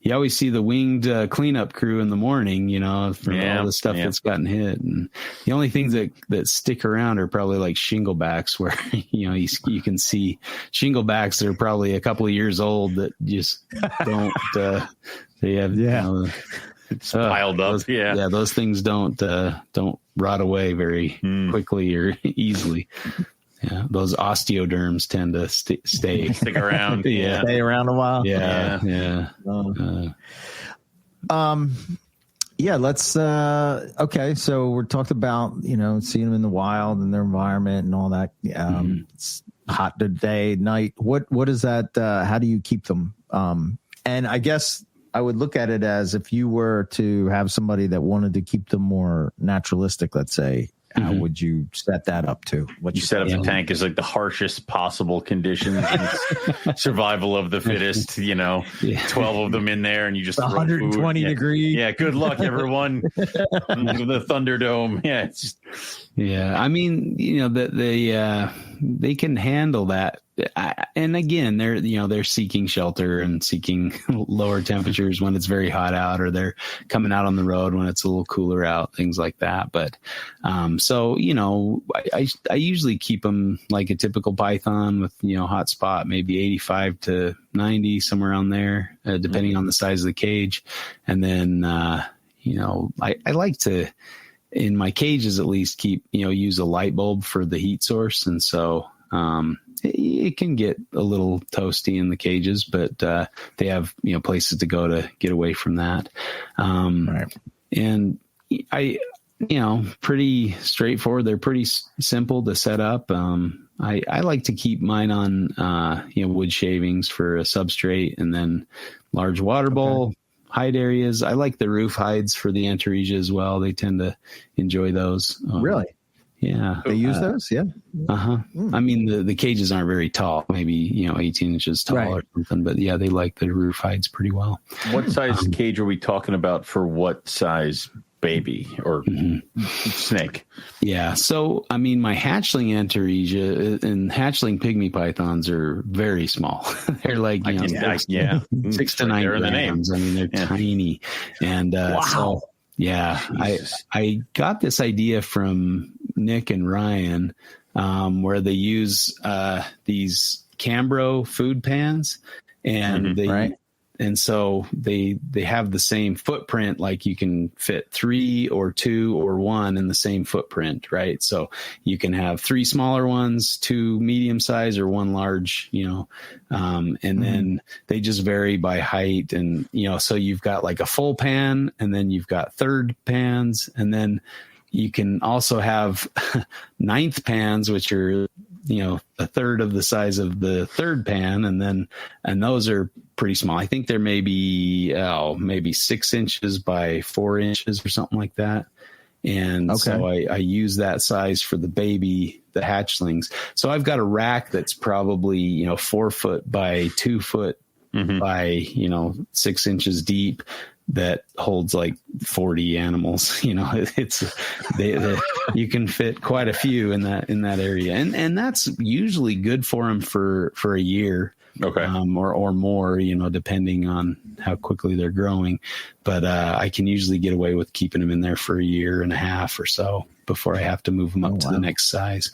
S3: You always see the winged cleanup crew in the morning, from all the stuff that's gotten hit. And the only things that stick around are probably like shinglebacks, where, you can see shinglebacks that are probably a couple of years old that just don't, they have,
S1: it's piled up.
S3: Those things don't rot away very quickly or easily. Yeah, those osteoderms tend to stick
S1: around.
S2: Stay around a while. Let's okay, so we're talked about seeing them in the wild and their environment and all that. It's hot day, night. What is that? How do you keep them? And I guess I would look at it as, if you were to have somebody that wanted to keep them more naturalistic, let's say, how would you set that up to?
S1: What you set up the tank is like the harshest possible conditions, survival of the fittest, 12 of them in there, and you just
S2: 120 degrees.
S1: Yeah. Good luck, everyone. The Thunderdome. Yeah. It's just,
S3: I mean, they can handle that. And again, they're seeking shelter and seeking lower temperatures when it's very hot out, or they're coming out on the road when it's a little cooler out, things like that. But, so, I usually keep them like a typical python with, hot spot, maybe 85 to 90, somewhere around there, depending on the size of the cage. And then, I like to, in my cages at least, use a light bulb for the heat source. And so, it can get a little toasty in the cages, but they have places to go to get away from that. And I pretty straightforward. They're pretty simple to set up. I like to keep mine on wood shavings for a substrate, and then large water bowl. Hide areas. I like the roof hides for the Antaresia as well. They tend to enjoy those.
S2: Really?
S3: Yeah.
S2: They use those? Yeah.
S3: I mean, the cages aren't very tall, maybe, 18 inches tall or something, but yeah, they like the roof hides pretty well.
S1: What size cage are we talking about for what size baby or snake? Yeah.
S3: So, I mean, my hatchling Antaresia and hatchling pygmy pythons are very small. They're like, 6 to 9 grams. I mean, they're tiny. And, wow. I got this idea from Nick and Ryan, where they use these Cambro food pans, and And so they have the same footprint, like you can fit 3 or 2 or 1 in the same footprint, right? So you can have 3 smaller ones, 2 medium size, or 1 large, and then they just vary by height. And, so you've got like a full pan, and then you've got third pans, and then you can also have 9th pans, which are, a third of the size of the third pan. And those are pretty small. I think they're maybe 6 inches by 4 inches or something like that. And so I use that size for the the hatchlings. So I've got a rack that's probably, 4 foot by 2 foot by, 6 inches deep, that holds like 40 animals. You can fit quite a few in that area, and that's usually good for them for a year, or more, depending on how quickly they're growing. But I can usually get away with keeping them in there for a year and a half or so before I have to move them up to the next size.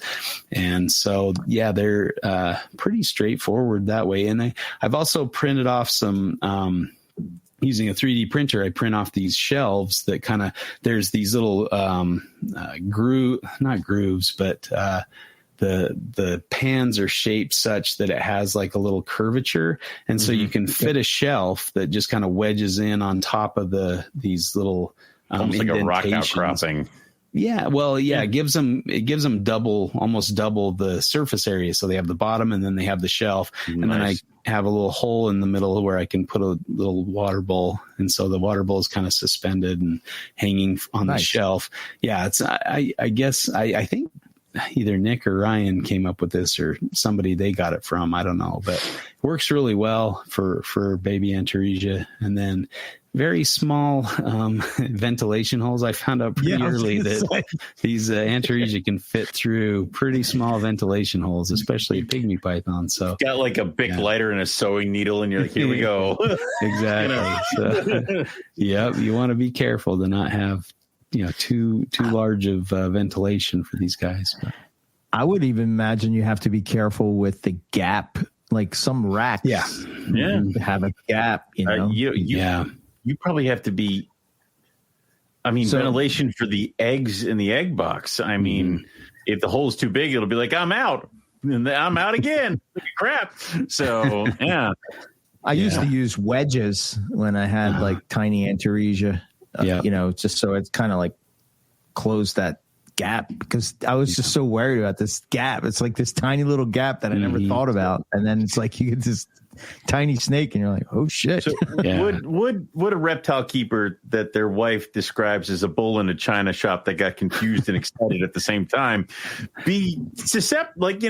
S3: And so, they're pretty straightforward that way. And I've also printed off some, using a 3D printer, I print off these shelves that there's these little not grooves, but the pans are shaped such that it has like a little curvature. And so you can fit a shelf that just kind of wedges in on top of these little
S1: almost like a rock outcropping.
S3: Yeah, well, it gives them almost double the surface area. So they have the bottom, and then they have the shelf, and then I have a little hole in the middle where I can put a little water bowl, and so the water bowl is kind of suspended and hanging on the shelf. Yeah, it's I guess I think either Nick or Ryan came up with this, or somebody they got it from. I don't know, but it works really well for baby Antaresia. And then very small ventilation holes. I found out pretty early that these Antaresia can fit through pretty small ventilation holes, especially Pygmy python. So
S1: got like a Bic lighter and a sewing needle, and you're like, here we go.
S3: Exactly. So, you want to be careful to not have too large of ventilation for these guys. But
S2: I would even imagine you have to be careful with the gap, like some racks. Have a gap.
S1: You probably have to be. I mean, ventilation for the eggs in the egg box. I mean, if the hole's too big, it'll be like, I'm out, and I'm out again. Crap. So
S2: I used to use wedges when I had like tiny Antaresia. Just so it's kind of like close that gap, because I was just so worried about this gap. It's like this tiny little gap that I never thought about. And then it's like you get this tiny snake and you're like, oh shit.
S1: So would a reptile keeper that their wife describes as a bull in a china shop that got confused and excited at the same time be susceptible? Like,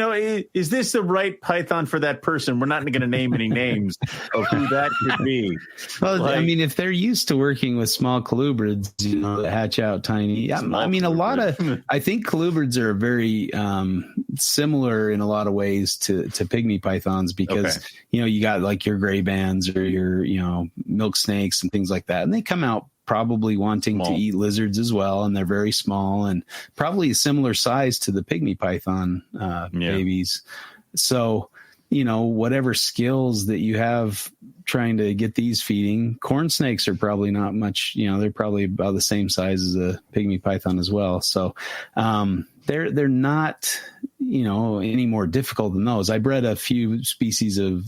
S1: is this the right python for that person? We're not going to name any names of who that could be.
S3: Well, I mean, if they're used to working with small colubrids, that hatch out tiny. I think colubrids are very similar in a lot of ways to Pygmy pythons, because you got like your gray bands or your milk snakes and things like that, and they come out probably wanting to eat lizards as well, and they're very small and probably a similar size to the Pygmy python babies. So whatever skills that you have trying to get these feeding, corn snakes are probably not much, they're probably about the same size as a Pygmy python as well. So they're not any more difficult than those. I bred a few species of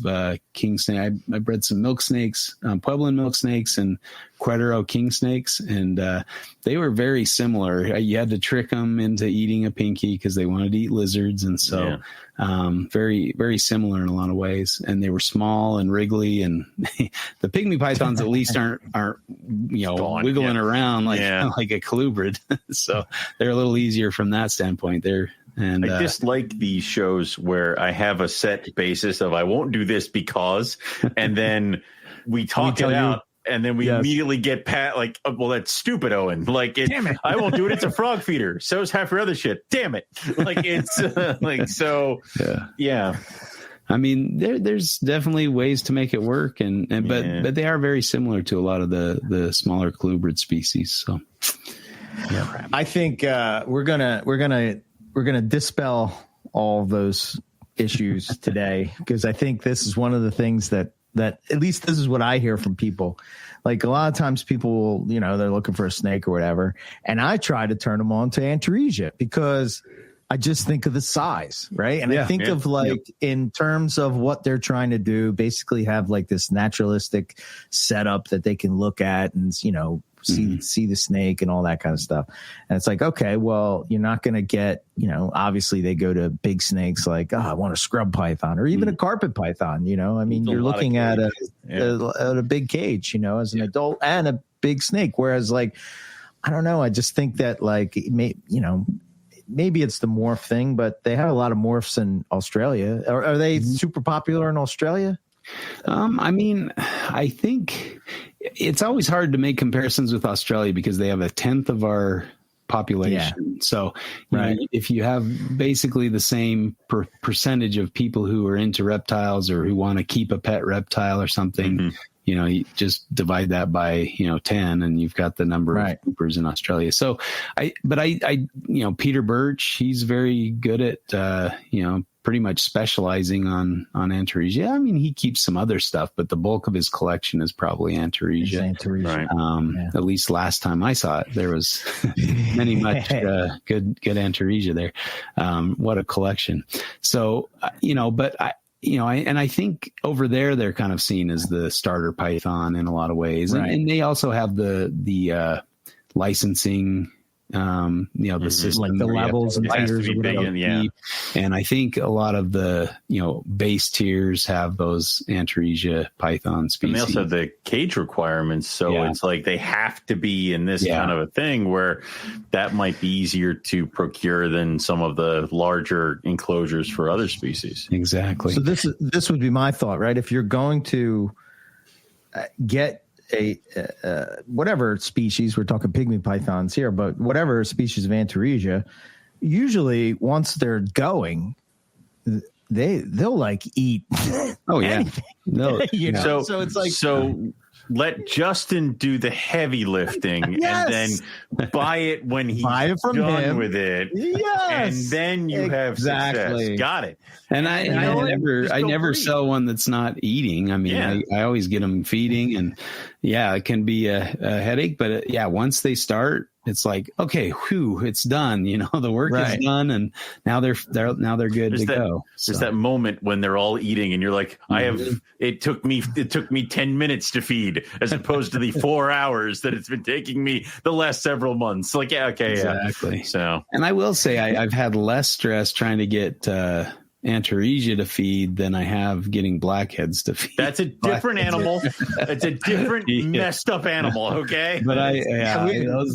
S3: king snake. I bred some milk snakes, Pueblan milk snakes, and Querétaro king snakes, and they were very similar. You had to trick them into eating a pinky because they wanted to eat lizards, and so very, very similar in a lot of ways. And they were small and wriggly, and the Pygmy pythons at least aren't wiggling around like a colubrid, so they're a little easier from that standpoint. I
S1: dislike these shows where I have a set basis of I won't do this because, and then we talk it out, and then we immediately get like, oh, well, that's stupid, Owen. Like, damn it, I won't do it. It's a frog feeder. So is half your other shit. Damn it. Like, it's like, so, yeah.
S3: I mean, there's definitely ways to make it work, but they are very similar to a lot of the smaller colubrid species. So,
S2: I think we're gonna dispel all those issues today, because I think this is one of the things that that at least this is what I hear from people. Like a lot of times people will, they're looking for a snake or whatever. And I try to turn them on to Antaresia because I just think of the size, right? And I think of in terms of what they're trying to do, basically have like this naturalistic setup that they can look at and, see the snake and all that kind of stuff. And it's like, okay, well, you're not going to get, obviously they go to big snakes like, I want a scrub python or even a carpet python, I mean, you're looking at a big cage, as an adult and a big snake. Whereas like, I don't know. I just think that like, maybe it's the morph thing, but they have a lot of morphs in Australia. Are they super popular in Australia?
S3: I mean, I think it's always hard to make comparisons with Australia because they have 1/10 of our population. Yeah. So if you have basically the same percentage of people who are into reptiles or who want to keep a pet reptile or something, you just divide that by, 10 and you've got the number of keepers in Australia. So I Peter Birch, he's very good at, pretty much specializing on Antaresia. I mean, he keeps some other stuff, but the bulk of his collection is probably Antaresia. At least last time I saw it, there was much good Antaresia there. What a collection. So, but I think over there they're kind of seen as the starter python in a lot of ways, and they also have the licensing, the system,
S2: like the levels and tiers,
S3: and I think a lot of the base tiers have those Antaresia python species.
S1: And they also have the cage requirements, so it's like they have to be in this kind of a thing where that might be easier to procure than some of the larger enclosures for other species.
S3: Exactly.
S2: So this would be my thought, right? If you're going to get a whatever species, we're talking pygmy pythons here, but whatever species of Antaresia, usually once they're going, they'll like eat.
S3: Oh yeah,
S2: no, so it's like
S1: let Justin do the heavy lifting and then buy it when he's done with it.
S2: Yes.
S1: And then you have success. Got it.
S3: And I never sell one that's not eating. I mean, I always get them feeding, and it can be a headache, but once they start, it's like, okay, it's done. The work is done, and now they're good to go.
S1: There's that moment when they're all eating, and you're like, it took me 10 minutes to feed, as opposed to the 4 hours that it's been taking me the last several months. Like,
S3: exactly.
S1: So,
S3: and I will say, I've had less stress trying to get Antaresia to feed than I have getting blackheads to feed.
S1: That's a different animal. It's a different messed up animal. Okay,
S3: but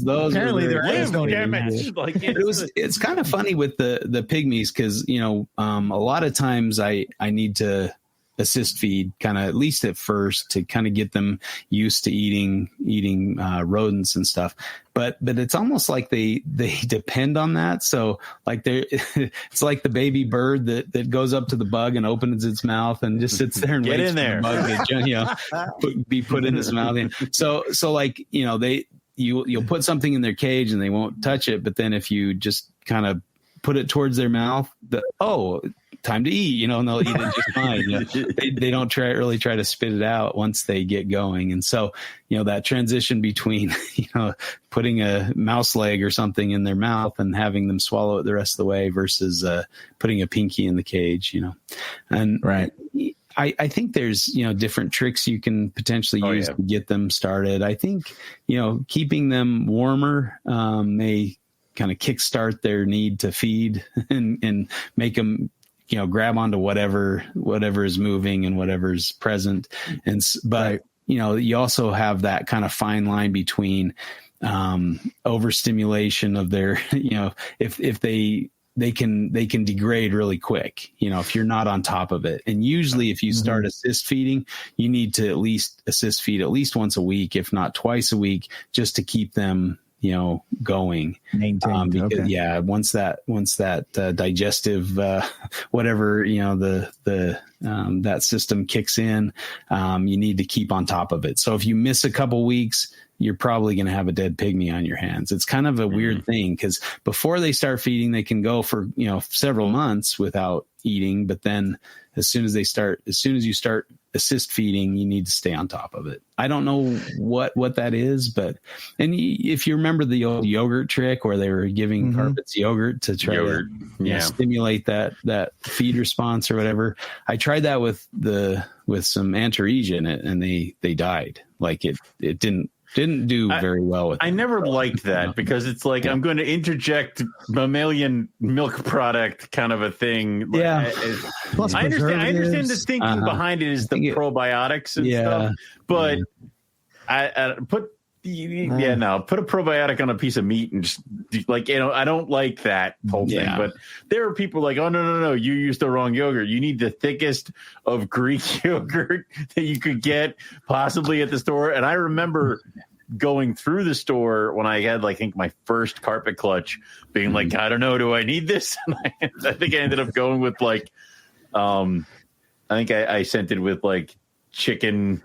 S3: those
S2: apparently they're
S1: damaged. Like
S3: it's kind of funny with the pygmies because a lot of times I need to assist feed kind of at least at first to kind of get them used to eating rodents and stuff. But it's almost like they depend on that. So like it's like the baby bird that goes up to the bug and opens its mouth and just sits there and waits for the bug to be put in its mouth. So like, you'll put something in their cage and they won't touch it. But then if you just kind of put it towards their mouth, time to eat, and they'll eat it just fine. They don't really try to spit it out once they get going. And so, that transition between, putting a mouse leg or something in their mouth and having them swallow it the rest of the way versus putting a pinky in the cage, and I think there's, different tricks you can potentially use to get them started. I think, keeping them warmer may kind of kickstart their need to feed and make them, grab onto whatever is moving and whatever's present. But you also have that kind of fine line between overstimulation of their, if they can degrade really quick, if you're not on top of it. And usually if you start assist feeding, you need to at least assist feed at least once a week, if not twice a week, just to keep them going.
S2: Maintained.
S3: Because, once that digestive, whatever, that system kicks in, you need to keep on top of it. So if you miss a couple weeks, you're probably going to have a dead pygmy on your hands. It's kind of a weird thing because before they start feeding, they can go for, several months without eating. But then as soon as you start assist feeding, you need to stay on top of it. I don't know what that is, but if you remember the old yogurt trick where they were giving carpets yogurt to try to stimulate that feed response or whatever, I tried that with some Antaresia in it, and they died. Like it didn't do very well with
S1: I never liked that because it's like I'm going to interject mammalian milk product kind of a thing.
S3: Yeah.
S2: Plus
S1: I understand the thinking behind it is the probiotics and stuff, but I put a probiotic on a piece of meat and just like, I don't like that whole thing. But there are people like, oh no, you used the wrong yogurt. You need the thickest of Greek yogurt that you could get possibly at the store. And I remember going through the store when I had, I think, my first carpet clutch, being like, I don't know, do I need this? And I think I ended up going with I think I sent it with chicken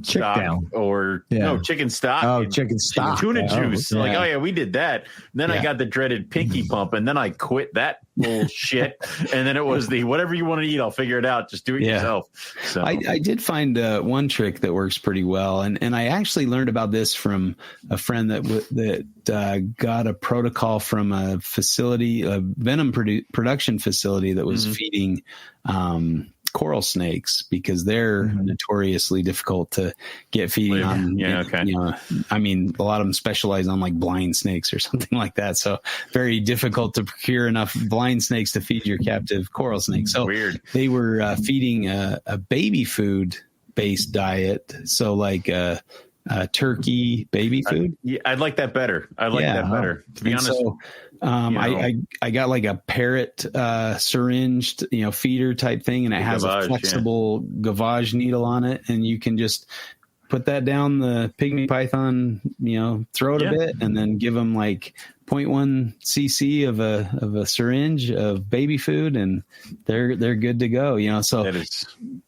S1: stock or chicken stock.
S2: Oh, chicken stock.
S1: Tuna juice. We did that. And then I got the dreaded pinky pump, and then I quit that bullshit. And then it was the whatever you want to eat, I'll figure it out. Just do it yourself. So
S3: I did find one trick that works pretty well, and I actually learned about this from a friend that got a protocol from a facility, a venom production facility that was feeding coral snakes, because they're notoriously difficult to get feeding on. I mean, a lot of them specialize on blind snakes or something like that. So very difficult to procure enough blind snakes to feed your captive coral snake. So they were feeding a baby food based diet. So turkey baby food.
S1: I'd like that better. I like that better, to be honest.
S3: So, I got a parrot syringed, feeder type thing, and it has a flexible gavage needle on it, and you can just put that down the pygmy python, throw it a bit, and then give them 0.1 cc of a syringe of baby food, and they're good to go. So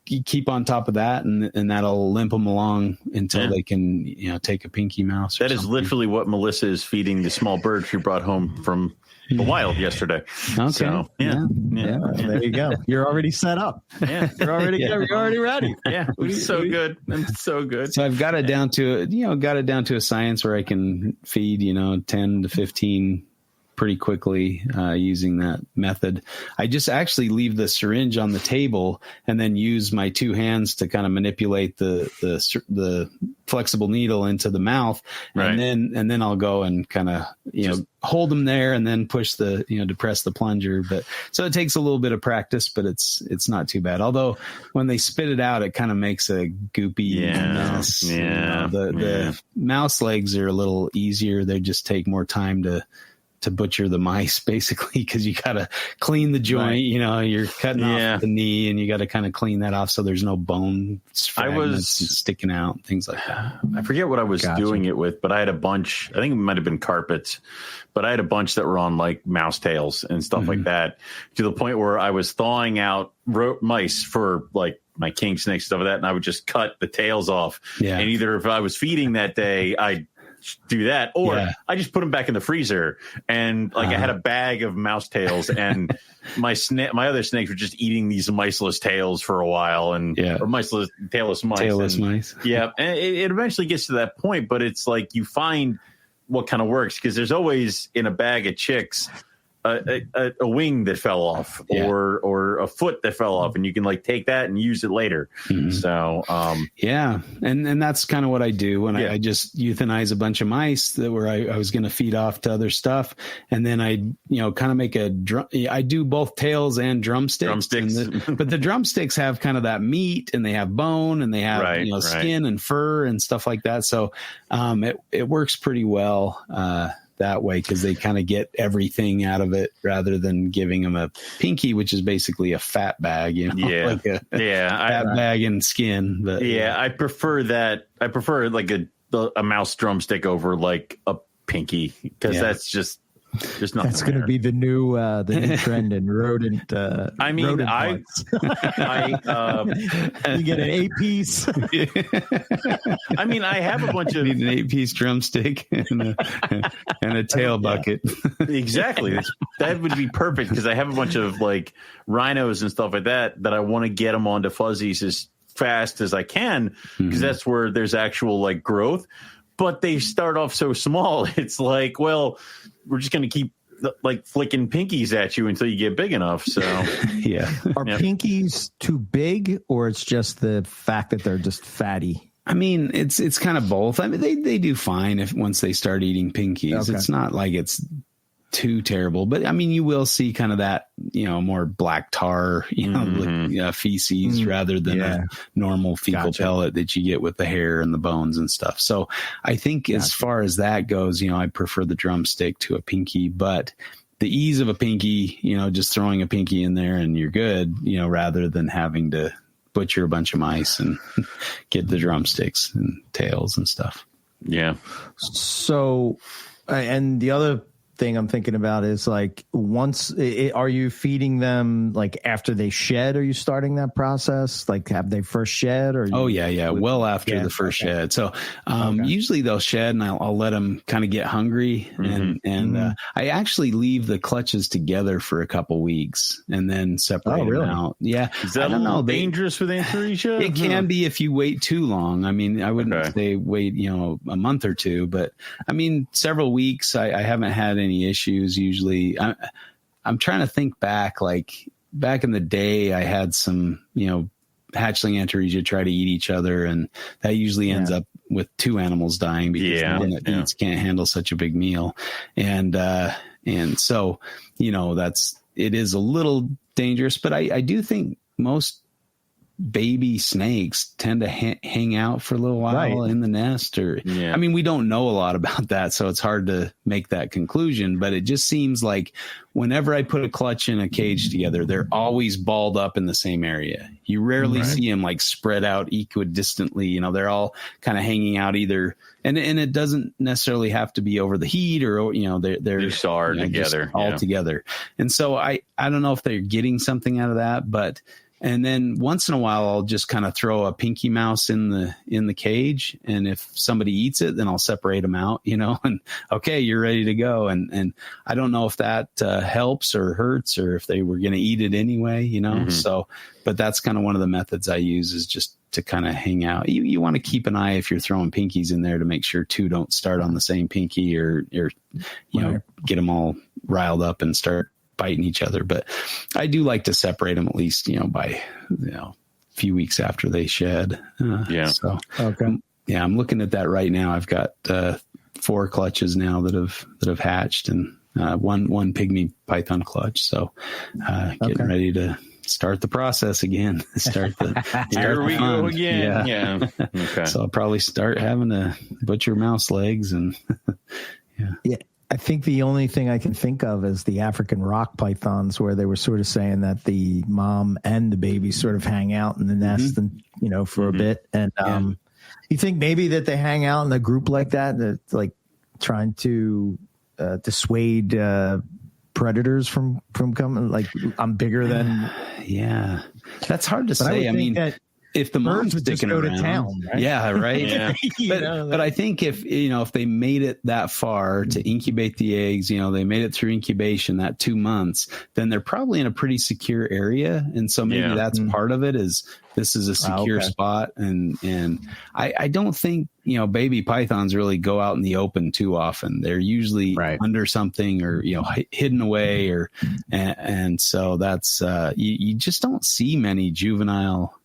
S3: you keep on top of that, and that'll limp them along until they can take a pinky mouse.
S1: That is literally what Melissa is feeding the small bird she brought home from the wild yesterday.
S3: Okay.
S1: So,
S2: there you go. You're already set up.
S1: Yeah.
S2: You're already ready.
S1: Yeah. It's so good. It's so good.
S3: So I've got it down to a science where I can feed, 10 to 15 pretty quickly using that method. I just actually leave the syringe on the table and then use my two hands to kind of manipulate the flexible needle into the mouth, and then I'll go and kind of hold them there and then push depress the plunger. But so it takes a little bit of practice, but it's not too bad. Although when they spit it out, it kind of makes a goopy mess. The mouse legs are a little easier. They just take more time to butcher the mice, basically, because you got to clean the joint. You're cutting off the knee, and you got to kind of clean that off so there's no bone fragments sticking out, things like that.
S1: I forget what I was doing it with, but I had a bunch. I think it might have been carpets, but I had a bunch that were on mouse tails and stuff like that, to the point where I was thawing out mice for my king snakes, stuff like that, and I would just cut the tails off. Yeah. And either if I was feeding that day, I'd do that, or I just put them back in the freezer, and I had a bag of mouse tails, and my other snakes were just eating these miceless tails for a while, and or tailless mice. Yeah, and it eventually gets to that point, but it's you find what kind of works, because there's always in a bag of chicks a wing that fell off, or a foot that fell off, and you can take that and use it later. So
S3: and that's kind of what I do when I just euthanize a bunch of mice that were I was going to feed off to other stuff, and then I kind of make I do both tails and drumsticks. But the drumsticks have kind of that meat, and they have bone, and they have skin and fur and stuff like that. So it works pretty well that way, because they kind of get everything out of it, rather than giving them a pinky, which is basically a fat bag, fat bag and skin. But
S1: I prefer that. I prefer a mouse drumstick over a pinky, because that's just there's nothing.
S2: That's going to be the new trend in rodent.
S1: I mean, rodent
S2: you get an 8-piece.
S1: I mean, I have a bunch of
S3: an 8-piece drumstick and a tail bucket.
S1: Exactly, that would be perfect, because I have a bunch of rhinos and stuff like that I want to get them onto fuzzies as fast as I can because that's where there's actual like growth. But they start off so small. It's like, well, we're just going to keep like flicking pinkies at you until you get big enough. So
S3: yeah.
S2: Are pinkies too big, or it's just the fact that they're just fatty?
S3: I mean, it's kind of both. I mean, they do fine once they start eating pinkies. Okay. It's not like it's too terrible, but I mean, you will see kind of that, more black tar, feces rather than a normal fecal pellet that you get with the hair and the bones and stuff. So I think as far as that goes, I prefer the drumstick to a pinky, but the ease of a pinky, just throwing a pinky in there and you're good, rather than having to butcher a bunch of mice and get the drumsticks and tails and stuff.
S1: Yeah.
S2: So, and the other thing I'm thinking about is like are you feeding them like after they shed? Are you starting that process? Like have they first shed? Or
S3: well after the first shed. So usually they'll shed and I'll let them kind of get hungry and I actually leave the clutches together for a couple weeks and then separate them out. Yeah,
S1: is that dangerous with Antaresia?
S3: It can be if you wait too long. I mean, I wouldn't say wait a month or two, but I mean several weeks. I haven't had any issues. Usually I'm trying to think back, like back in the day I had some hatchling Antaresia try to eat each other, and that usually ends up with two animals dying because the one that eats can't handle such a big meal, and so it is a little dangerous, but I do think most baby snakes tend to hang out for a little while in the nest, I mean, we don't know a lot about that, so it's hard to make that conclusion, but it just seems like whenever I put a clutch and a cage together, they're always balled up in the same area. You rarely see them like spread out equidistantly. They're all kind of hanging out either, and it doesn't necessarily have to be over the heat or they're
S1: just together
S3: all together. And so I don't know if they're getting something out of that, but. And then once in a while, I'll just kind of throw a pinky mouse in the cage. And if somebody eats it, then I'll separate them out, and okay, you're ready to go. And I don't know if that helps or hurts or if they were going to eat it anyway, So, but that's kind of one of the methods I use is just to kind of hang out. You want to keep an eye if you're throwing pinkies in there to make sure two don't start on the same pinky or get them all riled up and start biting each other. But I do like to separate them at least, by a few weeks after they shed. So I'm looking at that right now. I've got 4 clutches now that have hatched, and one Pygmy python clutch. So getting ready to start the process again.
S1: Here we go again. Yeah. Okay.
S3: So I'll probably start having to butcher mouse legs and
S2: yeah. I think the only thing I can think of is the African rock pythons, where they were sort of saying that the mom and the baby sort of hang out in the nest and, for a bit. And you think maybe that they hang out in a group like that, like trying to dissuade predators from coming, like I'm bigger than.
S3: Yeah, that's hard to say. I mean, if the mom's sticking around, to town, right? Yeah, right. Yeah. But I think if they made it that far to incubate the eggs, they made it through incubation that 2 months, then they're probably in a pretty secure area, and so maybe that's part of it. Is this is a secure spot, and I don't think baby pythons really go out in the open too often. They're usually under something or hidden away, or and so that's you just don't see many juvenile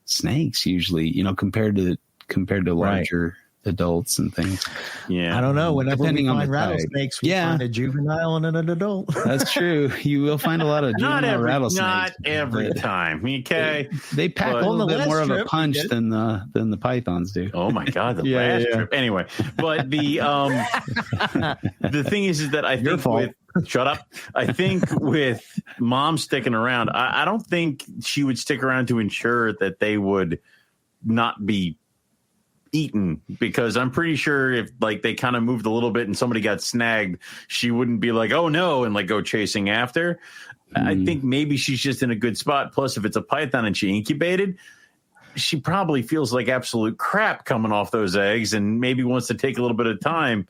S3: snakes usually, compared to larger adults and things.
S2: Yeah, I don't know. Whenever we find rattlesnakes, we find a juvenile and an adult.
S3: That's true. You will find a lot of juvenile rattlesnakes.
S1: Not every time. Okay,
S3: they pack a little bit more of a punch than the pythons do.
S1: Oh my god, the last trip. Anyway, but the thing is that I think shut up. I think with mom sticking around, I don't think she would stick around to ensure that they would not be eaten, because I'm pretty sure if like they kind of moved a little bit and somebody got snagged, she wouldn't be like, oh no, and like go chasing after. I think maybe she's just in a good spot. Plus, if it's a python and she incubated, she probably feels like absolute crap coming off those eggs and maybe wants to take a little bit of time.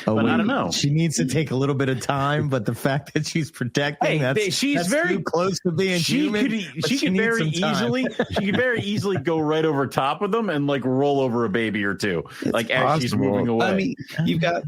S1: But I don't know.
S2: She needs to take a little bit of time, but the fact that she's protecting,
S1: she's very
S2: too close to being human.
S1: She could very easily go right over top of them and like roll over a baby or two, as she's moving away.
S3: I mean,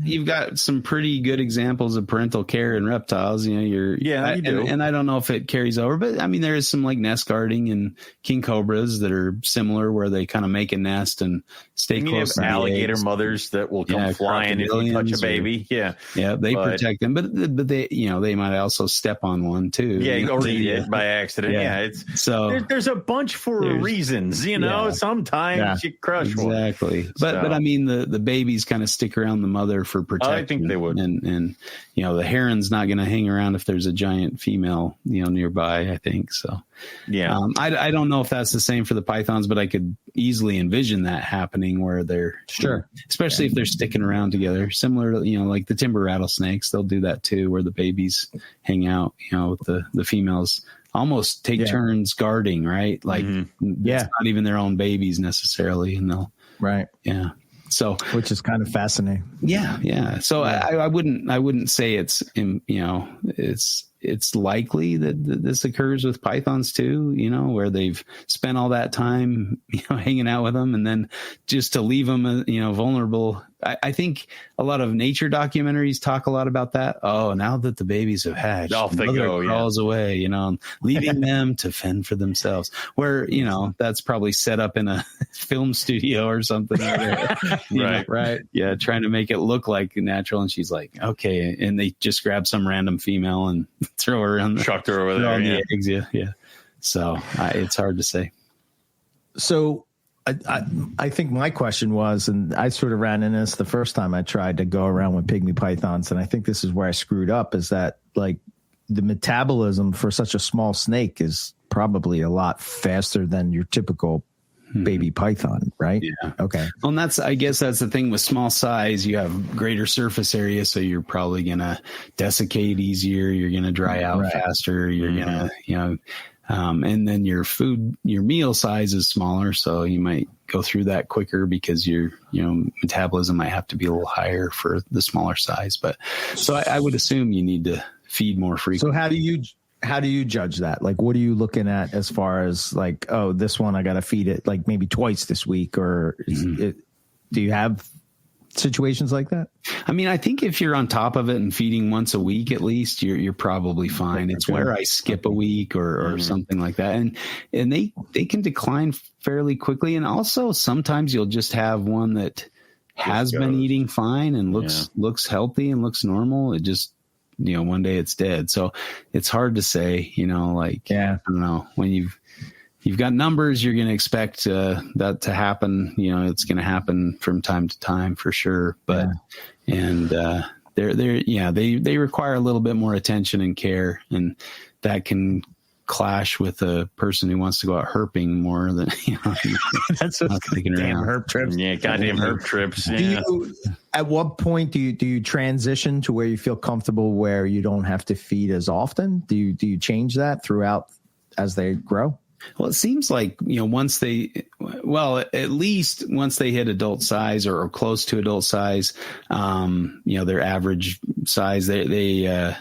S3: you've got some pretty good examples of parental care in reptiles. You know, you do. And I don't know if it carries over, but I mean, there is some like nest guarding and king cobras that are similar, where they kind of make a nest and stay close.
S1: To alligator mothers that will come flying if you touch a baby.
S3: They protect them, but they, you know, they might also step on one too.
S1: Or eat it by accident. It's so there's a bunch for reasons. You know, sometimes you crush one.
S3: Exactly. But I mean, the babies kind of stick around the mother for protection.
S1: I think they would.
S3: And you know, the heron's not going to hang around if there's a giant female, you know, nearby. I think so. Yeah. I don't know if that's the same for the pythons, but I could easily envision that happening where they're especially if they're sticking around together, similar to, you know, like the timber rattlesnakes. They'll do that too, where the babies hang out, you know, with the females almost take turns guarding, right? Like, it's not even their own babies necessarily. And they'll, So,
S2: which is kind of fascinating.
S3: Yeah. So I wouldn't say it's, you know, it's likely that this occurs with pythons too, you know, where they've spent all that time, you know, hanging out with them, and then just to leave them, you know, vulnerable. I think a lot of nature documentaries talk a lot about that. Oh, now that the babies have hatched,
S1: off they go,
S3: crawls away, you know, leaving them to fend for themselves. Where, you know, that's probably set up in a film studio or something. Right. Yeah, trying to make it look like natural. And she's like, okay, and they just grab some random female and throw her on
S1: chucked her over there.
S3: The eggs, yeah. So it's hard to say.
S2: So I think my question was, and I sort of ran into this the first time I tried to go around with pygmy pythons, and I think this is where I screwed up, is that like the metabolism for such a small snake is probably a lot faster than your typical baby python, right?
S3: Yeah.
S2: Okay.
S3: Well, and I guess that's the thing with small size. You have greater surface area, so you're probably going to desiccate easier. You're going to dry out faster. You're going to, you know, and then your meal size is smaller, so you might go through that quicker because your, you know, metabolism might have to be a little higher for the smaller size. But so I would assume you need to feed more frequently.
S2: So how do you judge that? Like, what are you looking at as far as like, oh, this one I got to feed it like maybe twice this week, or do you have situations like that?
S3: I mean, I think if you're on top of it and feeding once a week at least, you're probably fine. It's where I skip a week or something like that, and they can decline fairly quickly. And also sometimes you'll just have one that has been eating fine and looks healthy and looks normal. It just, you know, one day it's dead. So it's hard to say, you know, like, I don't know, when you've got numbers, you're going to expect that to happen. You know, it's going to happen from time to time for sure. But, they require a little bit more attention and care, and that can clash with a person who wants to go out herping more than, you know,
S2: that's what
S3: thinking
S2: damn herp trips.
S1: Yeah, goddamn herp trips. Yeah.
S2: At what point do you transition to where you feel comfortable where you don't have to feed as often? Do you change that throughout as they grow?
S3: Well, it seems like, you know, at least once they hit adult size or close to adult size, you know, their average size, they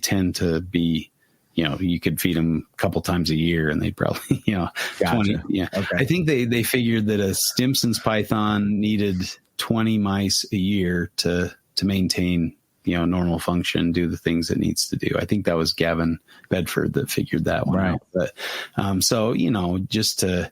S3: tend to be, you know, you could feed them a couple times a year and they probably, you know, 20. Yeah. Okay. I think they figured that a Stimson's python needed 20 mice a year to maintain, you know, normal function, do the things it needs to do. I think that was Gavin Bedford that figured that one out. But, so, you know, just to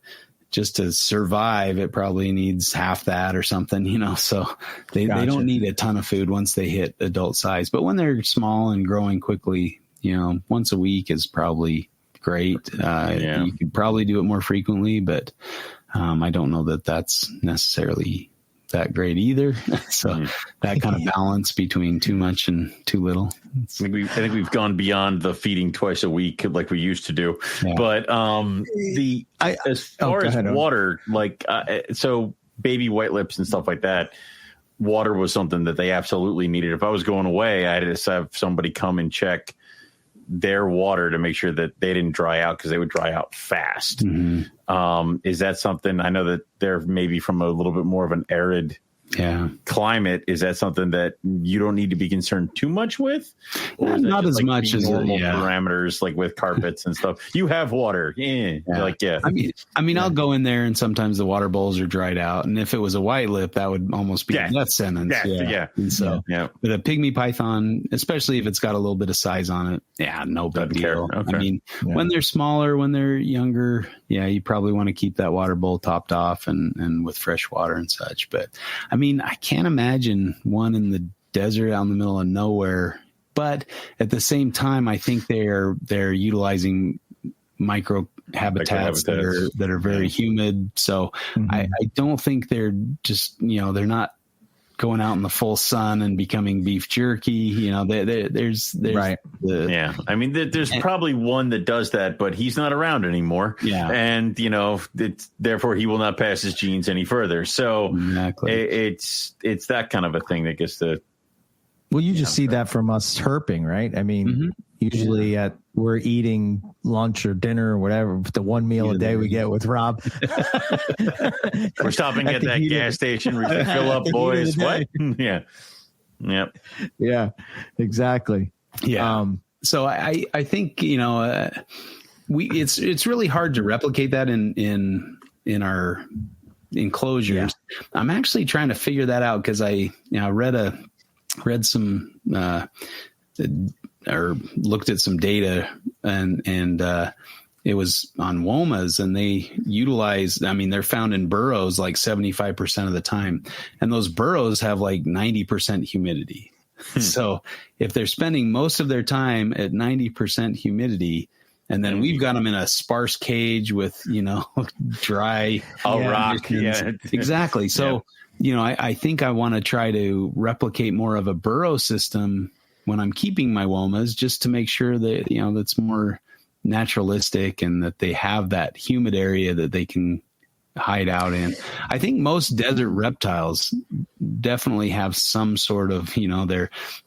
S3: survive, it probably needs half that or something, you know, so they don't need a ton of food once they hit adult size. But when they're small and growing quickly, you know, once a week is probably great. You could probably do it more frequently, but I don't know that that's necessarily that great either. So that kind of balance between too much and too little.
S1: I think we've gone beyond the feeding twice a week like we used to do. Yeah. But as far as water, like so baby white lips and stuff like that, water was something that they absolutely needed. If I was going away, I had to have somebody come and check their water to make sure that they didn't dry out, because they would dry out fast. Is that something? I know that they're maybe from a little bit more of an arid climate, is that something that you don't need to be concerned too much with? Or
S3: not as much as
S1: normal parameters, like with carpets and stuff? You have water. I mean, I'll go in there and sometimes the water bowls are dried out. And if it was a white lip, that would almost be a death sentence. And so, but a pygmy python, especially if it's got a little bit of size on it, no big deal. Okay. I mean, when they're smaller, when they're younger, you probably want to keep that water bowl topped off and with fresh water and such. But I mean, I can't imagine one in the desert out in the middle of nowhere. But at the same time, I think they're utilizing micro habitats that are very humid. So I don't think they're just, they're not going out in the full sun and becoming beef jerky. There's right. I mean, there's probably one that does that, but he's not around anymore. And therefore he will not pass his genes any further. So it's that kind of a thing that gets to.
S2: Well, you just see that from us herping, right? I mean, usually we're eating lunch or dinner or whatever, the one meal a day we get with Rob.
S1: We're stopping at that gas station. We can fill up, boys. What?
S2: Yeah, exactly.
S3: Yeah. So I think, it's really hard to replicate that in our enclosures. I'm actually trying to figure that out because I read some or looked at some data and it was on womas, and they they're found in burrows like 75% of the time. And those burrows have like 90% humidity. So if they're spending most of their time at 90% humidity, and then we've got them in a sparse cage with, dry
S1: rock. Yeah,
S3: exactly. So, I think I want to try to replicate more of a burrow system when I'm keeping my womas, just to make sure that, that's more naturalistic and that they have that humid area that they can hide out in. I think most desert reptiles definitely have some sort of,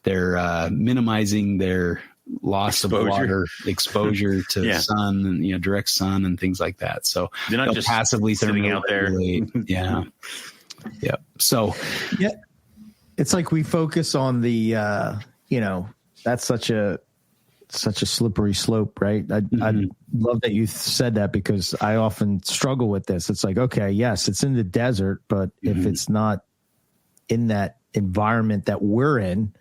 S3: they're minimizing their loss of water exposure to sun and, direct sun and things like that. So
S1: they're not just
S3: passively
S1: sitting out there.
S3: Yeah. So
S2: it's like we focus on the, that's such a slippery slope, right? I love that you said that, because I often struggle with this. It's like, okay, yes, it's in the desert, but if it's not in that environment that we're in,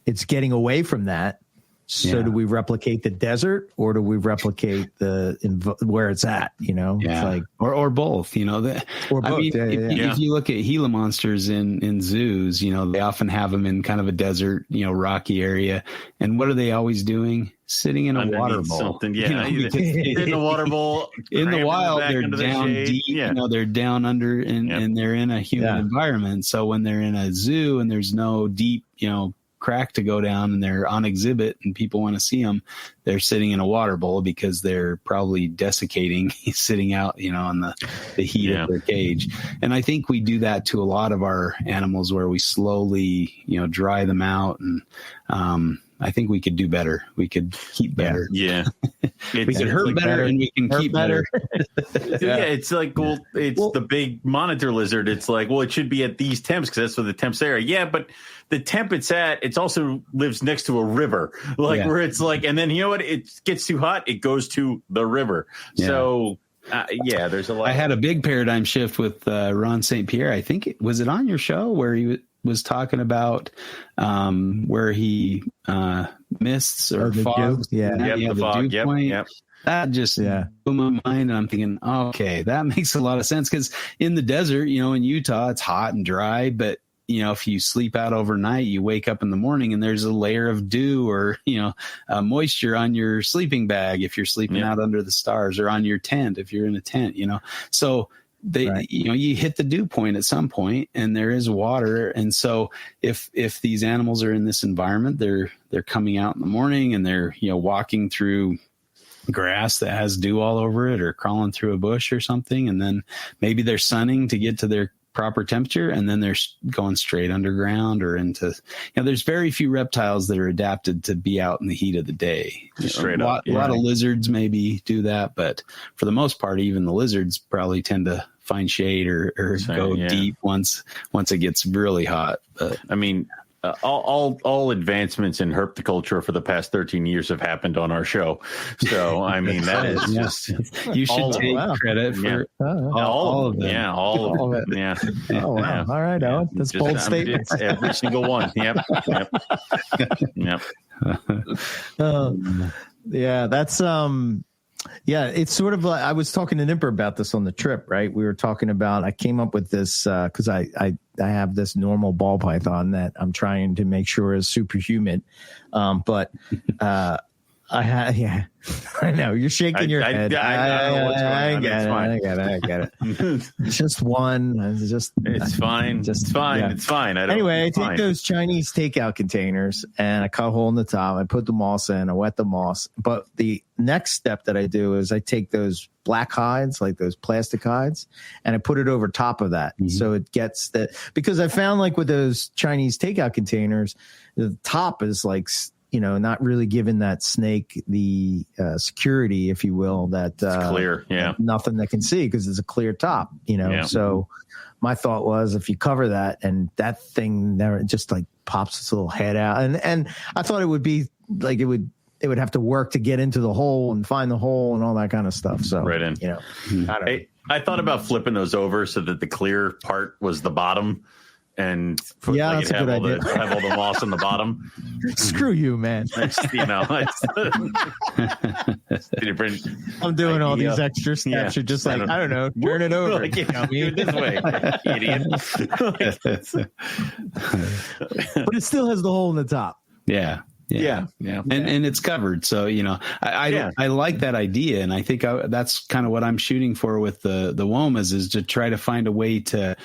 S2: it's getting away from that. So do we replicate the desert, or do we replicate where it's at? It's like,
S3: or both. Or both. I mean, if you look at Gila monsters in zoos, they often have them in kind of a desert, rocky area. And what are they always doing? Sitting in a water bowl.
S1: Something, in the water bowl.
S3: In the wild, they're down deep. They're down under, and they're in a humid environment. So when they're in a zoo and there's no deep, crack to go down, and they're on exhibit and people want to see them, they're sitting in a water bowl because they're probably desiccating, sitting out, in the heat of their cage. And I think we do that to a lot of our animals, where we slowly, dry them out. And I think we could do better. We could keep better.
S1: Yeah.
S3: We can hurt better and we can keep better.
S1: It's like, it's the big monitor lizard. It's like, it should be at these temps because that's what the temps are. Yeah, but the temp it's at, it also lives next to a river, where it's like, and then it gets too hot, it goes to the river. So there's a lot.
S3: I had a big paradigm shift with Ron St. Pierre. I think was it on your show where he was talking about where he mists or fogs.
S1: The fog. Yep.
S3: That just blew my mind, and I'm thinking, okay, that makes a lot of sense, because in the desert, in Utah, it's hot and dry, but if you sleep out overnight, you wake up in the morning and there's a layer of dew or, moisture on your sleeping bag if you're sleeping out under the stars, or on your tent if you're in a tent, So you hit the dew point at some point, and there is water. And so if these animals are in this environment, they're coming out in the morning and they're, walking through grass that has dew all over it, or crawling through a bush or something. And then maybe they're sunning to get to their proper temperature, and then they're going straight underground or into, there's very few reptiles that are adapted to be out in the heat of the day.
S1: Straight
S3: a
S1: up.
S3: lot of lizards maybe do that, but for the most part, even the lizards probably tend to find shade or go deep once it gets really hot. But,
S1: I mean, all advancements in herpetoculture for the past 13 years have happened on our show. So, I mean, that is just
S3: you should take credit for all of them.
S1: Yeah, all of it. Yeah.
S2: Oh, wow.
S1: Yeah.
S2: All right, Owen. That's bold statement.
S1: It's every single one. Yep.
S2: Yeah, that's it's sort of like I was talking to Nipper about this on the trip, right? We were talking about I came up with this because I have this normal ball python that I'm trying to make sure is superhuman, but I know you're shaking your head. I get it. It's just one.
S1: It's fine. It's fine.
S2: Anyway, I take those Chinese takeout containers and I cut a hole in the top. I put the moss in. I wet the moss. But the next step that I do is I take those black hides, like those plastic hides, and I put it over top of that. Mm-hmm. So it gets that, because I found like with those Chinese takeout containers, the top is like, not really giving that snake the security, if you will, that
S1: it's clear,
S2: nothing that can see because it's a clear top, So my thought was if you cover that and that thing there just like pops its little head out, and I thought it would be like it would have to work to get into the hole and find the hole and all that kind of stuff. So
S1: right in, I thought about flipping those over so that the clear part was the bottom. And
S2: that's a good idea.
S1: Have all the moss on the bottom.
S2: Screw you, man. I'm doing all these extra steps. You're just like, I don't know, turn it over.
S1: Like, do it this way, idiot.
S2: But it still has the hole in the top.
S3: Yeah. And it's covered. So, I like that idea. And I think that's kind of what I'm shooting for with the WOMAs, is to try to find a way to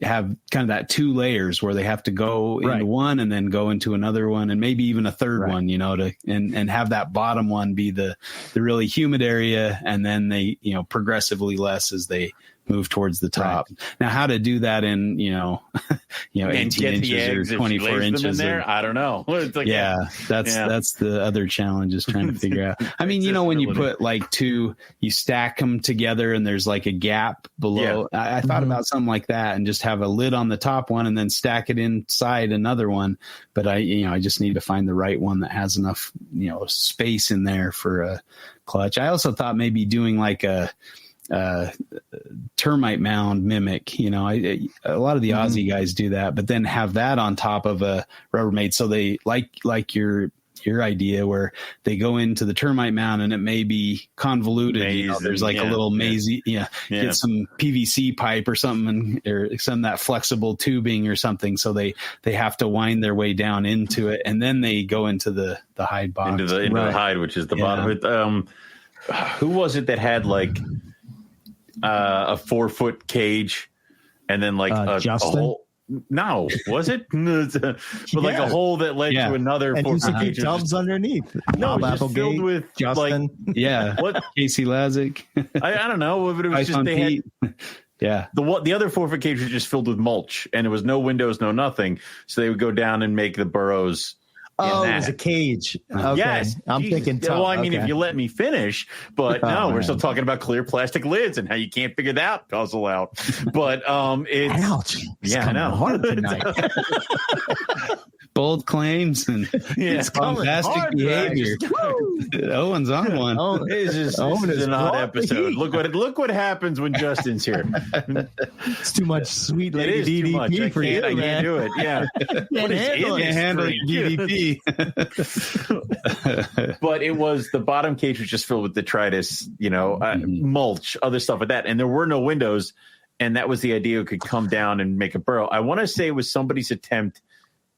S3: have kind of that 2 layers where they have to go into one and then go into another one and maybe even a third one, and have that bottom one be the really humid area. And then they, progressively less as they move towards the top. Right. Now, how to do that in, 18 inches or 24 inches in
S1: there? I don't know.
S3: It's like, that's the other challenge, is trying to figure out. I mean, when you put like 2, you stack them together and there's like a gap below. Yeah. I thought about something like that and just have a lid on the top one and then stack it inside another one. But I just need to find the right one that has enough, space in there for a clutch. I also thought maybe doing like a termite mound mimic, a lot of the Aussie guys do that, but then have that on top of a Rubbermaid. So they like your idea where they go into the termite mound and it may be convoluted. There's like a little mazy, get some PVC pipe or something, or some of that flexible tubing or something. So they have to wind their way down into it. And then they go into the hide box,
S1: into the hide, which is the bottom. Who was it that had like a 4-foot cage and then like a hole? No, was it? But like a hole that led to another 4-foot cage.
S2: Tubs underneath.
S1: No, it was just filled with
S2: Justin.
S1: What?
S3: Casey Lazick.
S1: I don't know, but it was just they had.
S3: Yeah.
S1: The other 4-foot cage was just filled with mulch, and there was no windows, no nothing. So they would go down and make the burrows.
S2: Oh, it was a cage. Okay.
S1: Yes.
S2: I'm thinking tub.
S1: Well, I mean, if you let me finish, but we're still talking about clear plastic lids and how you can't figure that puzzle out. But it's
S2: ouch.
S1: Yeah, I know.
S2: Hard tonight.
S3: Bold claims and bombastic behavior. Owen's on one.
S1: This is an odd episode. Look what happens when Justin's here.
S2: It's too much sweet lady DDP for you.
S1: I can't do it. Yeah.
S3: Can't handle DDP.
S1: But it was, the bottom cage was just filled with detritus, mulch, other stuff like that. And there were no windows. And that was the idea. It could come down and make a burrow. I want to say it was somebody's attempt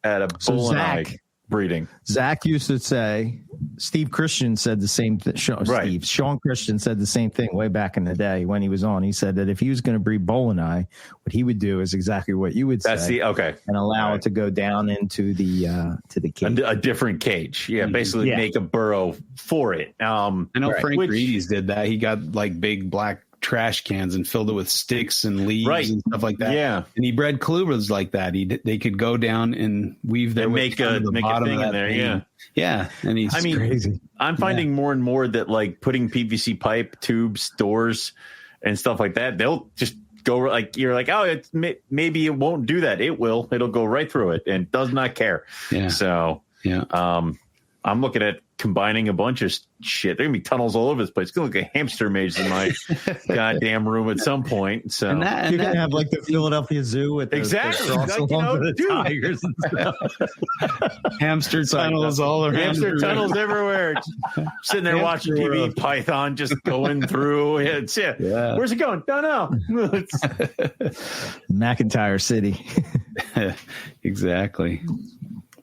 S1: at a bull and eye breeding.
S2: Zach used to say, Steve Christian said the same thing. Sean Christian said the same thing way back in the day when he was on. He said that if he was going to breed bull and eye, what he would do is exactly what you would say. And allow it to go down into the cage.
S1: A different cage. Yeah, basically make a burrow for it.
S3: I know Frank Reedy's did that. He got like big black trash cans and filled it with sticks and leaves and stuff like that.
S1: Yeah,
S3: and he bred Clubers like that. They could go down and weave their way to the bottom
S1: thing in there.
S3: Thing. Yeah. And he's
S2: crazy.
S1: I'm finding more and more that like putting PVC pipe, tubes, doors, and stuff like that, they'll just go like you're like, oh, maybe it won't do that. It will. It'll go right through it and does not care.
S3: Yeah.
S1: So I'm looking at combining a bunch of shit. There are gonna be tunnels all over this place. It's gonna look like a hamster maze in my goddamn room at some point. So
S2: you're gonna have like the Philadelphia Zoo with
S1: exactly
S2: the tigers and stuff.
S3: Hamster tunnels all around.
S1: Hamster tunnels everywhere. Sitting there watching TV, Python just going through. Where's it going? Don't know.
S2: McIntyre City.
S3: Exactly.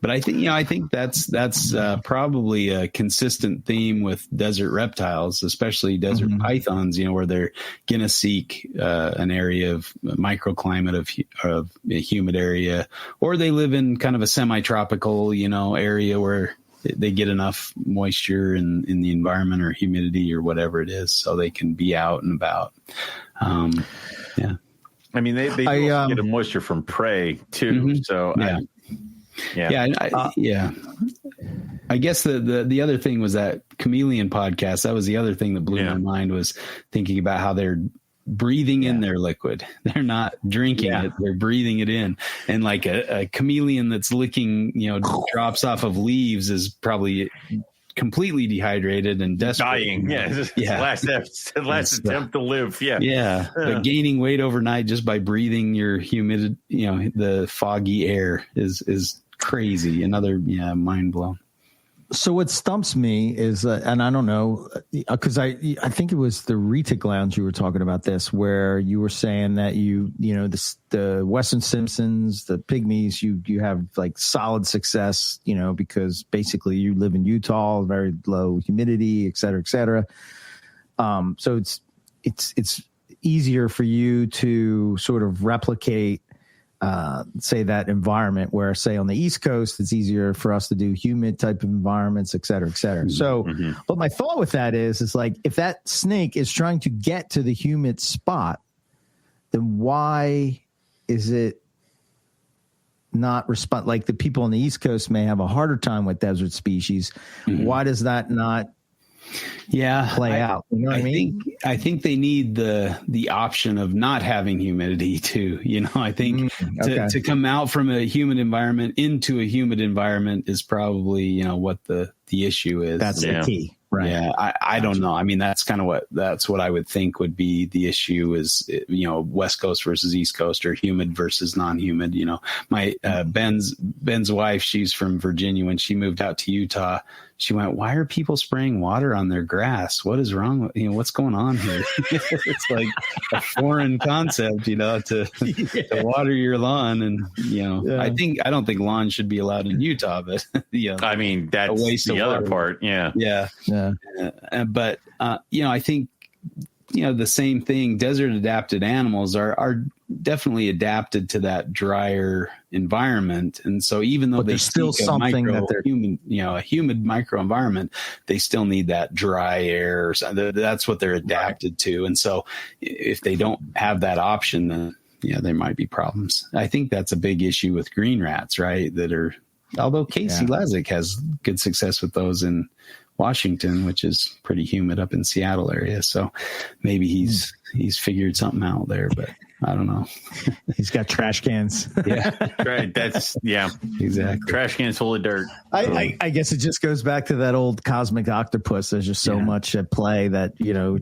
S3: But I think that's probably a consistent theme with desert reptiles, especially desert pythons. Where they're gonna seek an area of microclimate of a humid area, or they live in kind of a semi-tropical area where they get enough moisture in the environment or humidity or whatever it is, so they can be out and about. Yeah,
S1: I mean they get a moisture from prey too. So I guess the other thing was that chameleon podcast. That was the other thing that blew my mind, was thinking about how they're breathing in their liquid. They're not drinking it. They're breathing it in. And like a chameleon that's licking, drops off of leaves is probably completely dehydrated and desperate. Dying. Last attempt to live.
S3: But gaining weight overnight just by breathing your humid, the foggy air is crazy. Another mind blown.
S2: So what stumps me is, and I don't know, because I think it was the Retic Lounge you were talking about this, where you were saying that the Western Simpsons, the Pygmies, you have like solid success, because basically you live in Utah, very low humidity, et cetera, et cetera. So it's easier for you to sort of replicate say that environment, where say on the East Coast, it's easier for us to do humid type of environments, et cetera, et cetera. So, but my thought with that is like, if that snake is trying to get to the humid spot, then why is it not respond? Like the people on the East Coast may have a harder time with desert species. Why does that not play out? You know what I mean?
S3: I think they need the option of not having humidity too. I think to come out from a humid environment into a humid environment is probably, what the issue is.
S2: That's the key. Right.
S3: Yeah. I don't know. I mean, that's what I would think would be the issue is, West Coast versus East Coast, or humid versus non-humid. My Ben's wife, she's from Virginia. When she moved out to Utah, she went, "Why are people spraying water on their grass? What is wrong? What's going on here?" It's like a foreign concept, to water your lawn. And, I don't think lawns should be allowed in Utah, but,
S1: I mean, that's the other part. Yeah.
S3: But, I think, the same thing, desert adapted animals are definitely adapted to that drier environment. And so even though
S2: there's still something that they're
S3: human, a humid microenvironment, they still need that dry air. That's what they're adapted to. And so if they don't have that option, then there might be problems. I think that's a big issue with green rats, right? Although Casey Lazick has good success with those in Washington, which is pretty humid up in Seattle area. So maybe he's figured something out there, but I don't know.
S2: He's got trash cans.
S1: Yeah. Right. That's
S3: exactly.
S1: Trash cans full of dirt.
S2: I guess it just goes back to that old cosmic octopus. There's just so much at play that,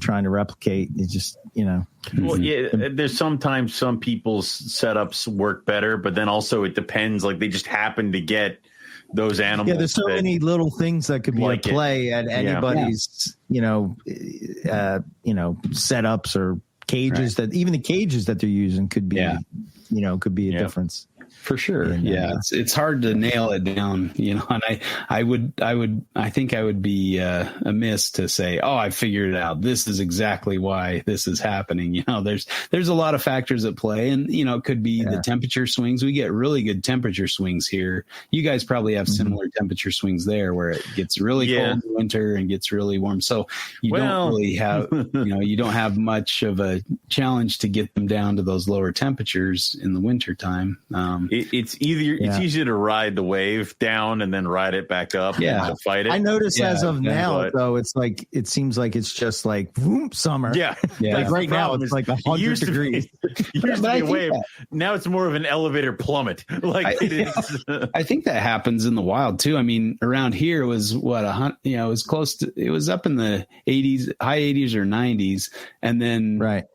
S2: trying to replicate. It's just,
S1: Well, there's sometimes some people's setups work better, but then also it depends. Like they just happen to get those animals.
S2: Yeah, there's so many little things that could be at play at anybody's, setups or cages, that even the cages that they're using could be, could be a difference.
S3: For sure. It's hard to nail it down, and I think I would be amiss to say, oh, I figured it out. This is exactly why this is happening. There's a lot of factors at play, and, it could be the temperature swings. We get really good temperature swings here. You guys probably have similar temperature swings there, where it gets really cold in winter and gets really warm. So you don't really have, you don't have much of a challenge to get them down to those lower temperatures in the winter time.
S1: It's easier to ride the wave down and then ride it back up and to fight it.
S2: I notice as of now, though, it's like it seems like it's just like boom, summer.
S1: Yeah.
S2: Like right now, it's like 100 degrees.
S1: It used to be a wave. Now it's more of an elevator plummet. Like it is.
S3: I think that happens in the wild too. I mean, around here it was it was close to, it was up in the 80s, high 80s or 90s, and then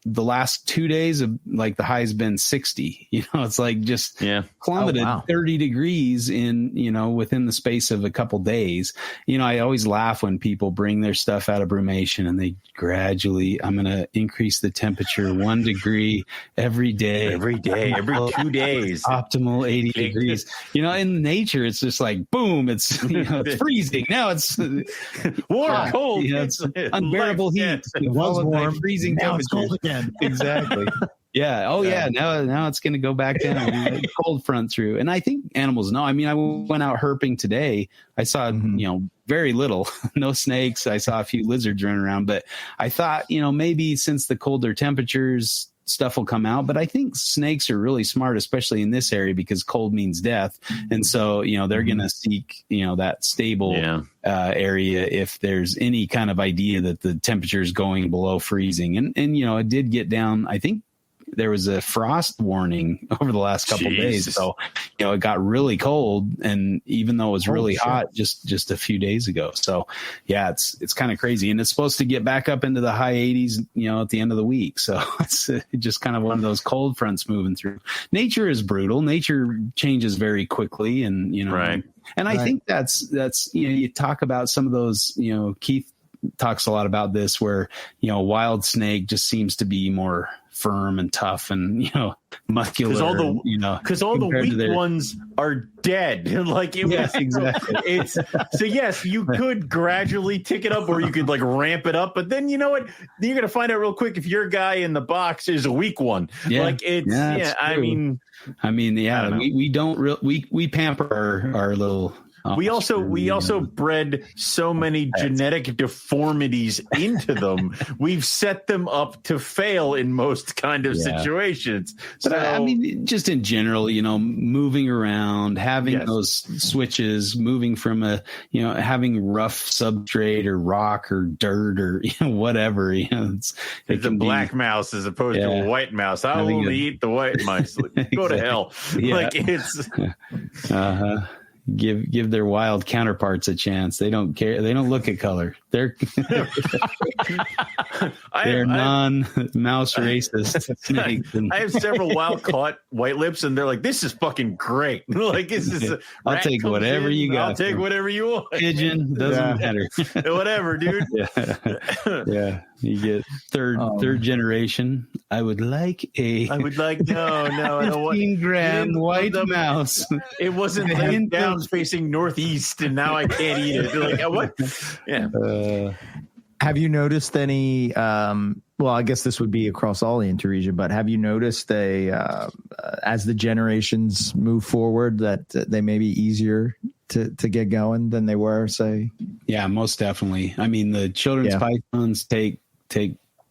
S3: the last 2 days of like the high's been 60. It's like just plummeted 30 degrees in within the space of a couple days. I always laugh when people bring their stuff out of brumation and they gradually, I'm going to increase the temperature 1 degree every day, every
S1: 2 days,
S3: optimal 80 degrees. In nature, it's just like, boom, it's, it's freezing. Now it's
S1: warm, cold.
S3: It's unbearable heat.
S2: It was warm.
S3: Freezing
S2: now it's cold again.
S3: Exactly. Yeah. Oh, yeah. Now it's going to go back down. Cold front through. And I think animals know. I mean, I went out herping today. I saw, very little, no snakes. I saw a few lizards running around, but I thought, maybe since the colder temperatures, stuff will come out. But I think snakes are really smart, especially in this area, because cold means death. And so, they're going to seek, that stable area if there's any kind of idea that the temperature is going below freezing. And it did get down. I think there was a frost warning over the last couple of days. So, it got really cold. And even though it was really hot just a few days ago. So yeah, it's kind of crazy. And it's supposed to get back up into the high 80s, at the end of the week. So it's just kind of one of those cold fronts moving through. Nature is brutal. Nature changes very quickly. And, and I think that's, you talk about some of those, Keith talks a lot about this where, wild snake just seems to be more firm and tough and muscular,
S1: because all the weak ones are dead. Like it was exactly. So yes, you could gradually tick it up or you could like ramp it up, but then you know what, you're gonna find out real quick if your guy in the box is a weak one. Like it's
S3: we don't we pamper our little.
S1: We also bred so many genetic deformities into them. We've set them up to fail in most kind of situations.
S3: But I mean, just in general, moving around, having those switches, moving from having rough substrate or rock or dirt or whatever. It's
S1: a black mouse as opposed to a white mouse. I will only eat the white mice. Go to hell. Like it's.
S3: Give their wild counterparts a chance. They don't care. They don't look at color. They're non-mouse racist snakes.
S1: I have several wild caught white lips, and they're like, "This is fucking great." Like, this is.
S3: I'll take whatever you got.
S1: I'll take whatever you want.
S3: Pigeon doesn't matter.
S1: Whatever, dude.
S3: Yeah. You get third generation. I would like no, I don't want 15-gram white mouse.
S1: It wasn't like down facing northeast, and now I can't eat it. They're like, what? Yeah.
S2: Have you noticed any? Well, I guess this would be across all the interregion, but have you noticed as the generations move forward that they may be easier to get going than they were, say?
S3: Yeah, most definitely. I mean, the children's pythons take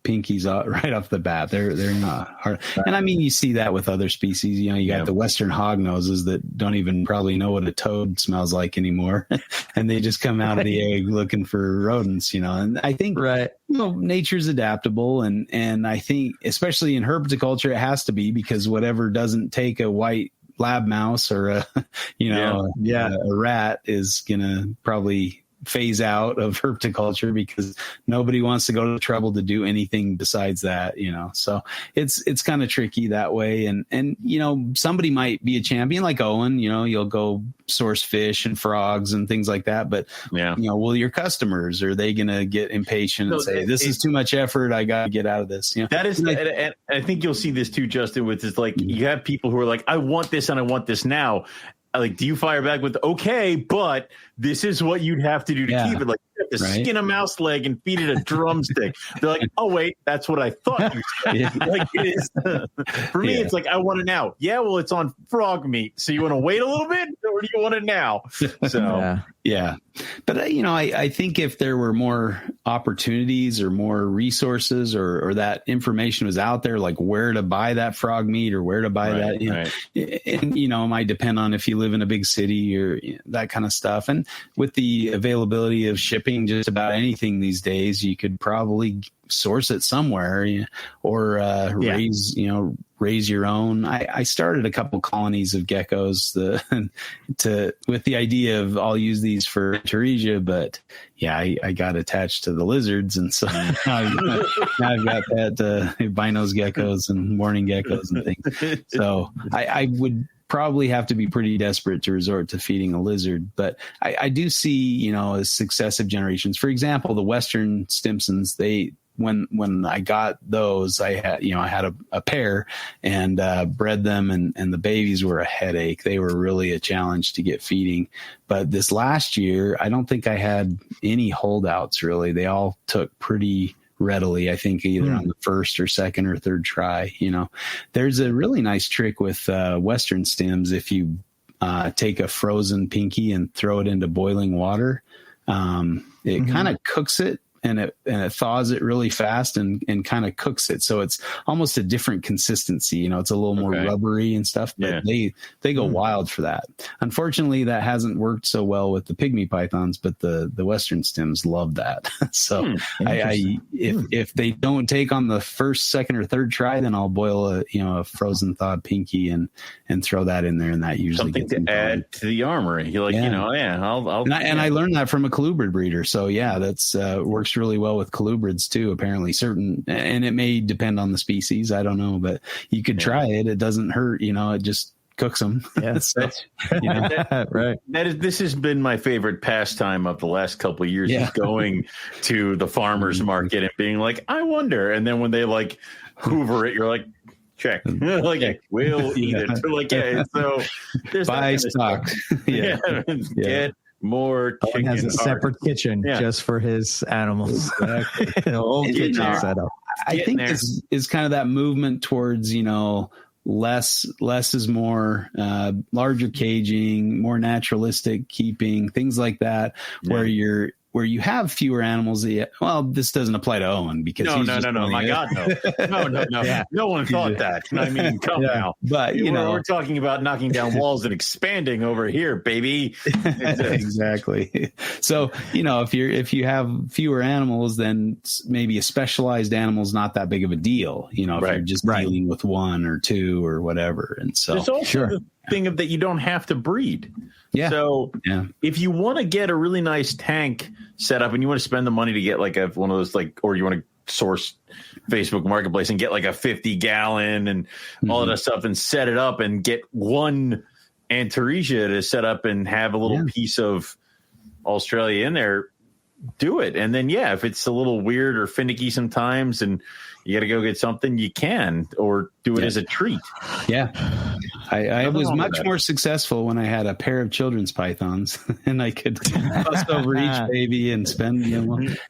S3: pinkies right off the bat. They're not hard. And I mean, you see that with other species. You got the Western hognoses that don't even probably know what a toad smells like anymore. And they just come out of the egg looking for rodents, and I think, nature's adaptable. And I think, especially in herpetoculture, it has to be, because whatever doesn't take a white lab mouse or a rat is going to probably phase out of herpetoculture, because nobody wants to go to the trouble to do anything besides that, so it's kind of tricky that way. And somebody might be a champion like Owen, you'll go source fish and frogs and things like that, but will your customers, are they going to get impatient and say, this is too much effort, I got to get out of this?
S1: That is, and I think you'll see this too, Justin, with this, like, you have people who are like, I want this and I want this now. Like, do you fire back with, okay, but this is what you'd have to do to keep it? Like, you have to skin a mouse leg and feed it a drumstick. They're like, oh, wait, that's what I thought you said. Like, it is. For me, it's like, I want it now. Yeah, well, it's on frog meat. So you want to wait a little bit, or do you want it now? So,
S3: But, I think if there were more opportunities or more resources or that information was out there, like where to buy that frog meat or where to buy that, and, it might depend on if you live in a big city or that kind of stuff. And with the availability of shipping just about anything these days, you could probably source it somewhere or raise your own. I started a couple colonies of geckos with the idea of I'll use these for Teresia, but I got attached to the lizards, and so now I've got that binos geckos and morning geckos and things. So I would probably have to be pretty desperate to resort to feeding a lizard, but I do see as successive generations. For example, the Western Stimsons, when I got those, I had a pair and bred them, and the babies were a headache. They were really a challenge to get feeding. But this last year, I don't think I had any holdouts really. They all took pretty readily, I think, either on the first or second or third try. There's a really nice trick with Western Stems. If you take a frozen pinky and throw it into boiling water, it kind of cooks it. And it thaws it really fast and kind of cooks it. So it's almost a different consistency. It's a little more rubbery and stuff, but they go wild for that. Unfortunately, that hasn't worked so well with the pygmy pythons, but the Western Stems love that. So if they don't take on the first, second, or third try, then I'll boil a frozen thawed pinky and throw that in there. And that usually
S1: something to add to the armory. You're like, I'll
S3: I learned that from a colubrid breeder. So that's works really well with colubrids too, apparently. And it may depend on the species, I don't know, but you could try it. It doesn't hurt, it just cooks them. So,
S1: right. This has been my favorite pastime of the last couple of years, is going to the farmer's market and being like, I wonder. And then when they like hoover it, you're like, check. We'll eat it. So there's
S3: buy stock.
S1: Get more chicken.
S2: Has a separate kitchen just for his animals.
S3: Exactly.
S2: Whole kitchen setup.
S3: I think this is kind of that movement towards, less is more, larger caging, more naturalistic keeping, things like that, where you have fewer animals. This doesn't apply to Owen because
S1: no. My God, no. No one thought that. I mean, come now.
S3: But
S1: we're talking about knocking down walls and expanding over here, baby.
S3: Exactly. So if you have fewer animals, then maybe a specialized animal is not that big of a deal. If you're just dealing with one or two or whatever. And so
S1: there's also the thing of that you don't have to breed.
S3: Yeah.
S1: So if you want to get a really nice tank set up and you want to spend the money to get like one of those, or you want to source Facebook Marketplace and get like a 50-gallon and all of that stuff and set it up and get one Antaresia to set up and have a little piece of Australia in there, do it. And then, if it's a little weird or finicky sometimes and you got to go get something, you can, or do it as a treat. Yeah.
S3: I was much more successful when I had a pair of children's pythons and I could bust over each baby and spend,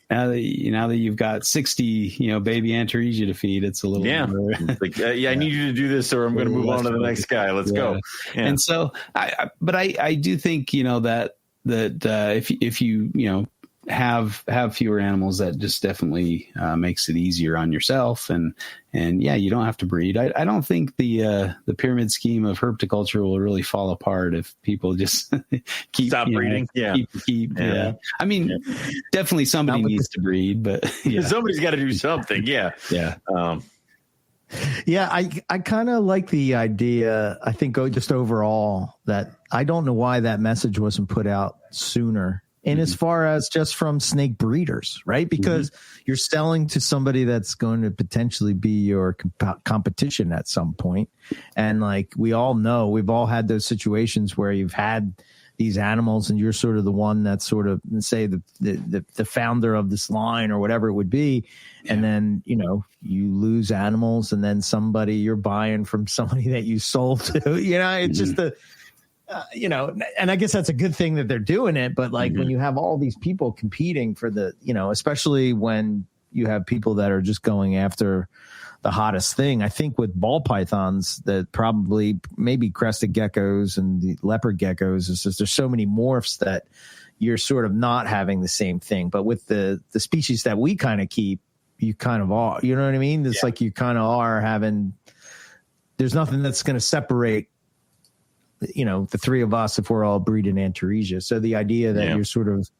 S3: now that you've got 60, baby Antaresia to feed, it's a little more,
S1: I need you to do this or I'm going to move on to the next guy. Let's go. Yeah.
S3: And so I do think, that if you, have fewer animals, that just definitely makes it easier on yourself, and you don't have to breed. I don't think the pyramid scheme of herpetoculture will really fall apart if people just
S1: stop breeding.
S3: Keep. I mean, definitely somebody needs to breed, but
S1: somebody's got to do something.
S2: I kind of like the idea. I think just overall that I don't know why that message wasn't put out sooner. And as far as just from snake breeders, right? Because you're selling to somebody that's going to potentially be your competition at some point. And like we all know, we've all had those situations where you've had these animals and you're sort of the one that's sort of, say, the founder of this line or whatever it would be. And then, you lose animals and then you're buying from somebody that you sold to, it's just and I guess that's a good thing that they're doing it. But like when you have all these people competing for especially when you have people that are just going after the hottest thing, I think with ball pythons that probably maybe crested geckos and the leopard geckos is just there's so many morphs that, you're sort of not having the same thing. But with the species that we kind of keep, you kind of are, you know what I mean? It's like you kind of are having, there's nothing that's going to separate, the three of us if we're all breeding Antaresia. So the idea that you're sort of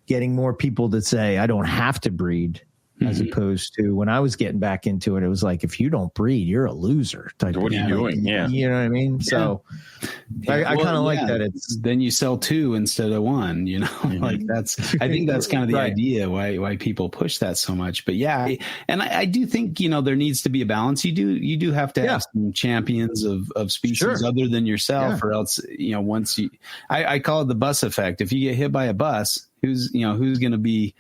S2: getting more people that say, I don't have to breed, as opposed to when I was getting back into it, it was like, if you don't breed, you're a loser.
S1: What are you doing? Yeah.
S2: You know what I mean? So I kind of like that. It's
S3: then you sell 2 instead of 1, like I think that's kind of the idea why people push that so much. But I do think, there needs to be a balance. You do have to have some champions of species other than yourself, or else, once I call it the bus effect. If you get hit by a bus, who's going to be,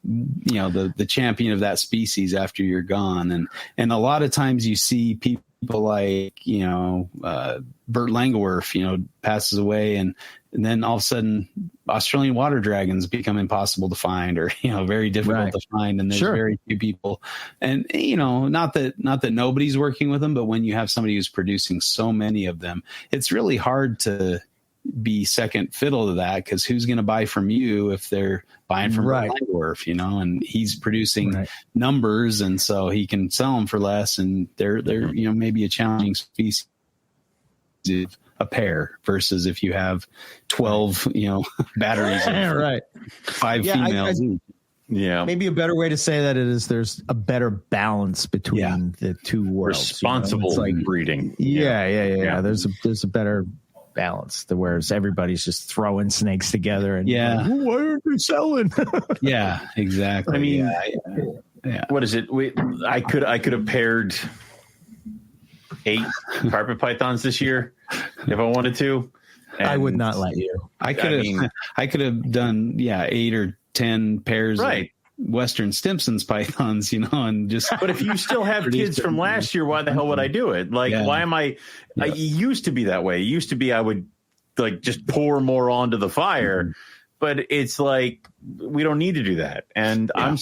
S3: the champion of that species after you're gone. And a lot of times you see people like, Bert Langewerf, passes away and then all of a sudden Australian water dragons become impossible to find, or, very difficult to find. And there's very few people. And, not that nobody's working with them, but when you have somebody who's producing so many of them, it's really hard to be second fiddle to that, because who's going to buy from you if they're buying from Langworth, and he's producing numbers, and so he can sell them for less, and they're maybe a challenging species of a pair versus if you have 12 batteries, 5 females.
S2: Maybe a better way to say that is there's a better balance between the two worlds.
S1: Responsible breeding.
S2: Yeah. There's a better balance, whereas everybody's just throwing snakes together and why aren't they selling?
S3: Yeah, exactly.
S1: I mean, what is it? I could have paired 8 carpet pythons this year if I wanted to. And
S2: I would not let you.
S3: I could have done 8 or 10 pairs of Western Stimson's pythons, and just.
S1: But if you still have kids from last year, why the hell would I do it? Like, why am I? It used to be that way. It used to be I would just pour more onto the fire, but it's like we don't need to do that. And I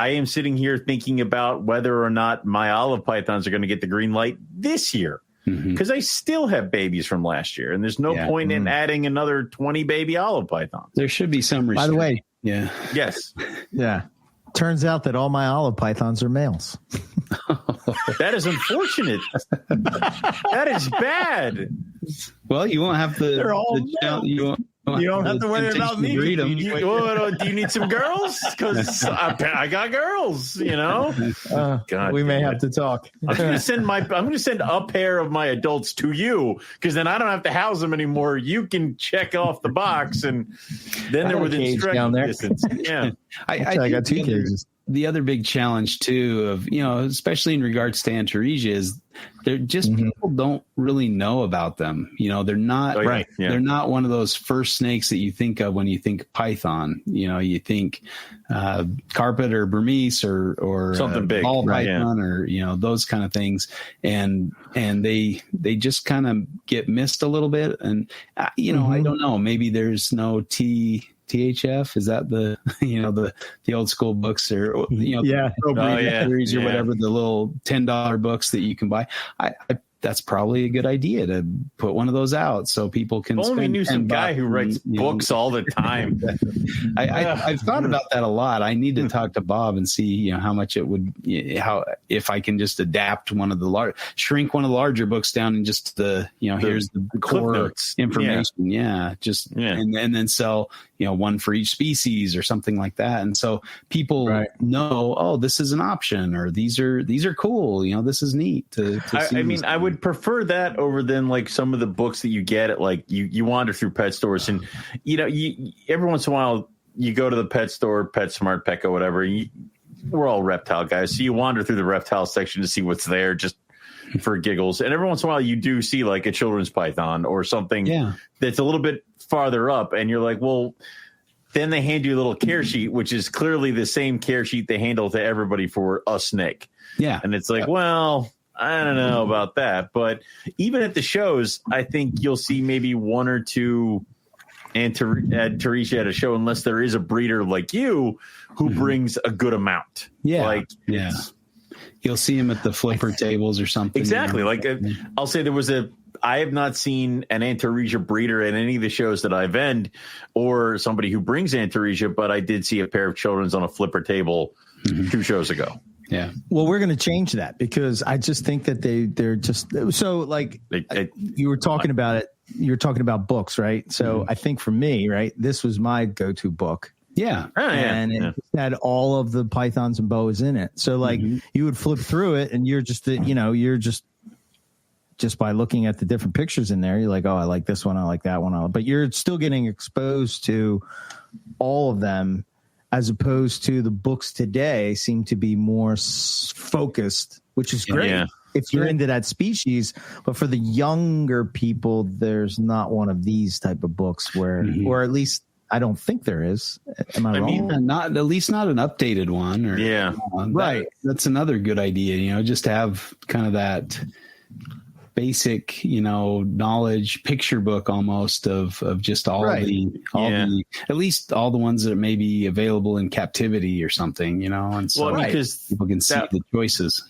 S1: am sitting here thinking about whether or not my olive pythons are going to get the green light this year. Because I still have babies from last year, and there's no point in adding another 20 baby olive pythons.
S3: There should be some
S2: By the way,
S1: yes.
S2: Turns out that all my olive pythons are males.
S1: That is unfortunate. That is bad.
S3: Well, you won't have to.
S2: They're all you don't have to worry about me.
S1: Do you need some girls? Because I got girls. God,
S2: we may have to talk.
S1: I'm going to send a pair of my adults to you, because then I don't have to house them anymore. You can check off the box, and then they're within striking distance. Yeah,
S2: I got 2 cages.
S3: The other big challenge too of, especially in regards to Antaresia, is they're just people don't really know about them. They're not They're not one of those first snakes that you think of when you think python. You think carpet or Burmese or
S1: something big,
S3: ball python or those kind of things, and they just kind of get missed a little bit. And I don't know. Maybe there's no THF, is that the the old school books, or series or whatever, the little $10 books that you can buy. I that's probably a good idea to put one of those out so people can.
S1: Only knew some guy who writes books all the time.
S3: I've thought about that a lot. I need to talk to Bob and see how much it would, if I can just adapt one of the shrink one of the larger books down and just here's the core
S1: notes
S3: information. And then sell one for each species or something like that. And so people know, oh, this is an option, or these are cool. This is neat to see.
S1: I mean, I would prefer that over than like some of the books that you get at you wander through pet stores, and every once in a while you go to the pet store, PetSmart, Petco, whatever. We're all reptile guys, so you wander through the reptile section to see what's there, just for giggles. And every once in a while you do see like a children's python or something that's a little bit farther up, and you're like, well, then they hand you a little care sheet, which is clearly the same care sheet they handle to everybody for a snake.
S3: Yeah.
S1: And it's like, well, I don't know about that. But even at the shows, I think you'll see maybe 1 or 2 Antaresia at a show, unless there is a breeder like you who brings a good amount.
S3: Yeah. You'll see him at the flipper tables or something.
S1: Exactly. I'll say there was I have not seen an Antaresia breeder in any of the shows that I've ended or somebody who brings Antaresia, but I did see a pair of children's on a flipper table 2 shows ago.
S3: Yeah.
S2: Well, we're going to change that because I just think that they're just so like you were talking about it. You're talking about books, right? So I think for me, right, this was my go-to book.
S3: Yeah.
S2: And it had all of the pythons and boas in it. So like you would flip through it and you're just, you're just by looking at the different pictures in there, you're like, oh, I like this one. I like that one. But you're still getting exposed to all of them, as opposed to the books today seem to be more focused, which is great. Yeah. If you're into that species, but for the younger people, there's not one of these type of books where, or at least I don't think there is. Am I wrong?
S3: Mean, not at least not an updated one. Or,
S2: right.
S3: That's another good idea. Just to have kind of that basic, knowledge picture book almost of just all the at least all the ones that may be available in captivity or something, and so
S1: because
S3: people can see the choices.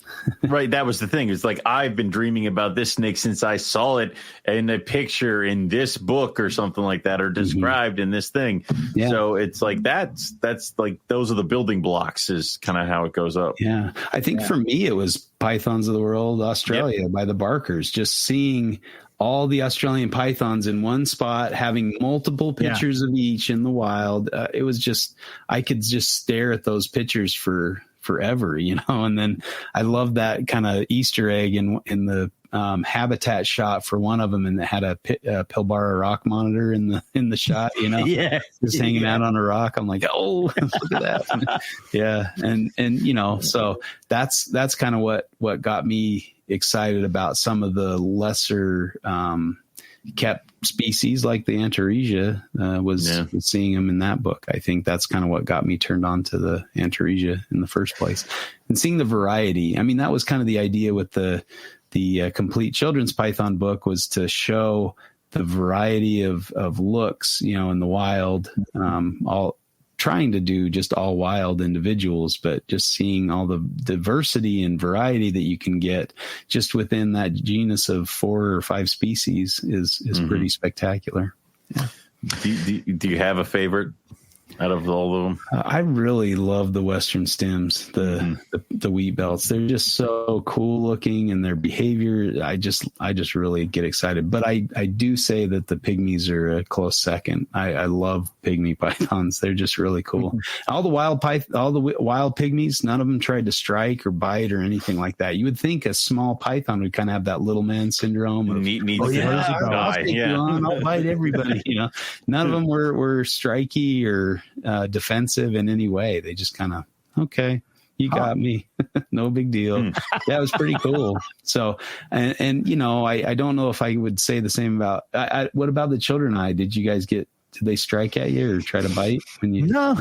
S1: Right. That was the thing. It's like, I've been dreaming about this snake since I saw it in a picture in this book or something like that, or described in this thing. Yeah. So it's like, that's like, those are the building blocks is kind of how it goes up.
S3: Yeah. I think for me, it was Pythons of the World, Australia by the Barkers, just seeing all the Australian pythons in one spot, having multiple pictures of each in the wild. It was just, I could just stare at those pictures for forever, and then I love that kind of Easter egg in the habitat shot for one of them, and it had a Pilbara rock monitor in the shot, just hanging out on a rock. I'm like, oh, look at that. And so that's kind of what got me excited about some of the lesser kept species like the Antaresia was seeing them in that book. I think that's kind of what got me turned on to the Antaresia in the first place, and seeing the variety. I mean, that was kind of the idea with the complete children's python book, was to show the variety of looks, in the wild, all trying to do just all wild individuals, but just seeing all the diversity and variety that you can get just within that genus of 4 or 5 species is pretty spectacular. Yeah.
S1: Do you have a favorite out of all of them?
S3: I really love the Western stems, the wheat belts. They're just so cool looking, and their behavior, I just really get excited. But I do say that the pygmies are a close second. I love pygmy pythons. They're just really cool. All the wild pygmies, none of them tried to strike or bite or anything like that. You would think a small python would kind of have that little man syndrome. I'll bite everybody. None of them were striky or defensive in any way. They just kind of, okay, you got me. No big deal. That was pretty cool. So, and I don't know if I would say the same about, what about the children eye? Did they strike at you or try to bite when you?
S2: No.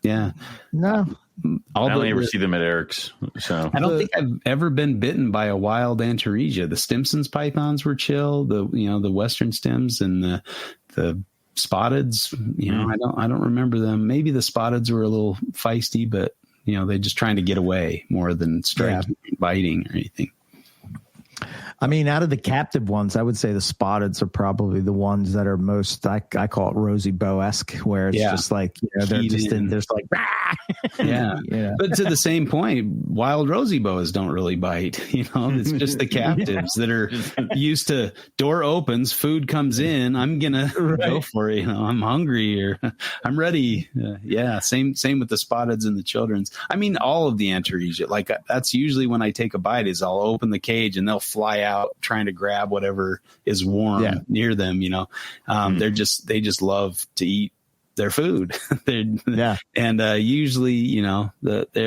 S3: Yeah.
S2: No.
S1: I only ever see them at Eric's. So
S3: I don't think I've ever been bitten by a wild Antaresia. The Stimson's pythons were chill. The Western stems and the spotteds, I don't remember them. Maybe the spotteds were a little feisty, but they're just trying to get away more than striking, biting or anything.
S2: I mean, out of the captive ones, I would say the spotteds are probably the ones that are most, I call it Rosie Bow-esque, where it's just like, they're just there's like,
S3: yeah. But to the same point, wild Rosie boas don't really bite. It's just the captives that are used to door opens, food comes in. I'm going to go for it. I'm hungry or I'm ready. Same with the spotteds and the children's. I mean, all of the Antaresia, like that's usually when I take a bite is I'll open the cage and they'll fly out trying to grab whatever is warm near them. They just love to eat their food. And usually,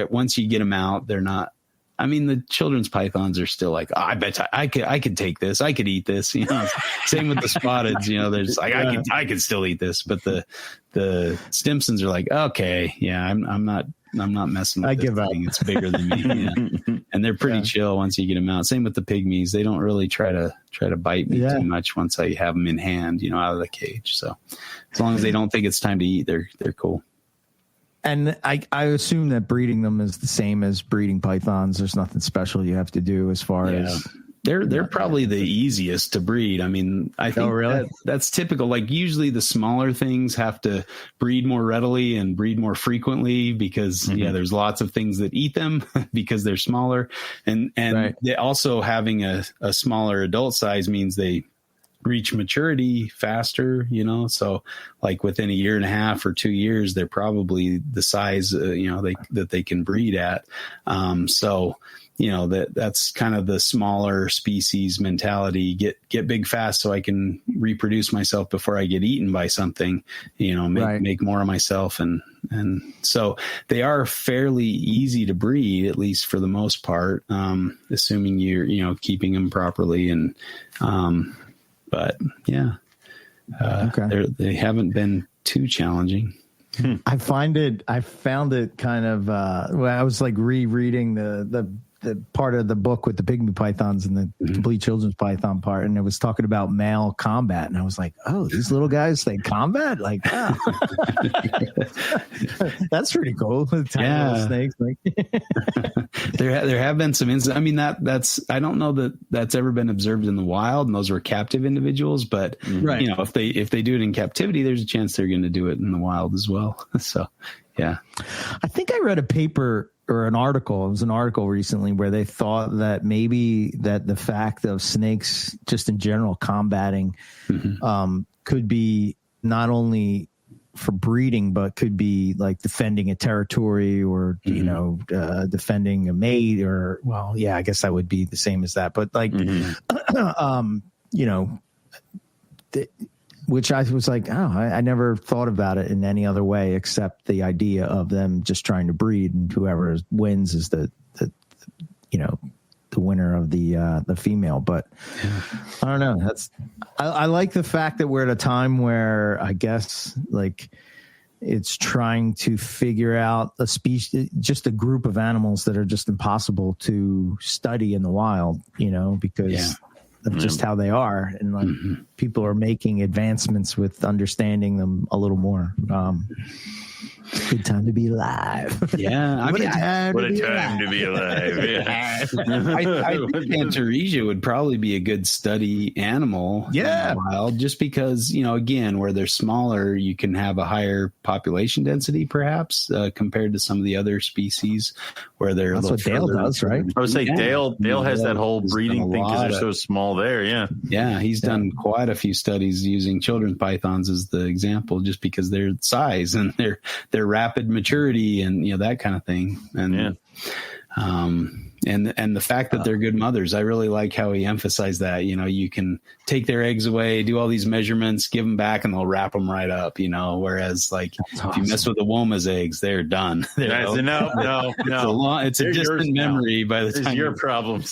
S3: once you get them out, they're not. I mean, the children's pythons are still like, I bet I could take this. I could eat this. Same with the spotteds. They're just like, I could still eat this. But the Stimsons are like, okay, I'm not messing with this thing. It's bigger than me. And they're pretty chill once you get them out. Same with the pygmies. They don't really try to bite me too much once I have them in hand, out of the cage. So as long as they don't think it's time to eat, they're cool.
S2: And I assume that breeding them is the same as breeding pythons. There's nothing special you have to do as far as
S3: They're probably the easiest to breed. I mean, I think that's typical. Like usually the smaller things have to breed more readily and breed more frequently because there's lots of things that eat them because they're smaller. And they also having a smaller adult size means they reach maturity faster, so like within a year and a half or 2 years, they're probably the size, that they can breed at. That's kind of the smaller species mentality, get big fast so I can reproduce myself before I get eaten by something, make more of myself. And so they are fairly easy to breed, at least for the most part, assuming you're, keeping them properly. And, but yeah, they haven't been too challenging.
S2: I found it kind of, I was like rereading the part of the book with the pygmy pythons and the complete children's python part. And it was talking about male combat. And I was like, oh, these little guys, they combat? Like, wow. That's pretty cool. Tiny little snakes. Like.
S3: There have been some instances. I mean, I don't know that that's ever been observed in the wild, and those were captive individuals, but if they do it in captivity, there's a chance they're going to do it in the wild as well. So, yeah.
S2: I think I read a paper or an article. It was an article recently where they thought that maybe that the fact of snakes just in general combating could be not only for breeding, but could be like defending a territory or, defending a mate or, I guess that would be the same as that. But like, which I was like, I never thought about it in any other way except the idea of them just trying to breed, and whoever wins is the winner of the female. But I don't know. I like the fact that we're at a time where I guess like it's trying to figure out a species, just a group of animals that are just impossible to study in the wild, because of just how they are, and like people are making advancements with understanding them a little more. Good time to be alive.
S3: Yeah,
S1: what a time to be alive.
S3: Yeah. I think Pantaresia would probably be a good study animal.
S2: Yeah,
S3: in the wild, just because again, where they're smaller, you can have a higher population density, perhaps compared to some of the other species where they're.
S2: That's what Dale does, right?
S1: I would say Dale has that whole breeding thing because they're so small there.
S3: Yeah, he's done quite a few studies using children's pythons as the example, just because their size and their rapid maturity and that kind of thing. And and the fact that they're good mothers, I really like how he emphasized that. You can take their eggs away, do all these measurements, give them back, and they'll wrap them right up. Whereas like if you mess with the woma's eggs, they're done.
S1: No.
S3: It's a distant memory by the time.
S1: It's your problem.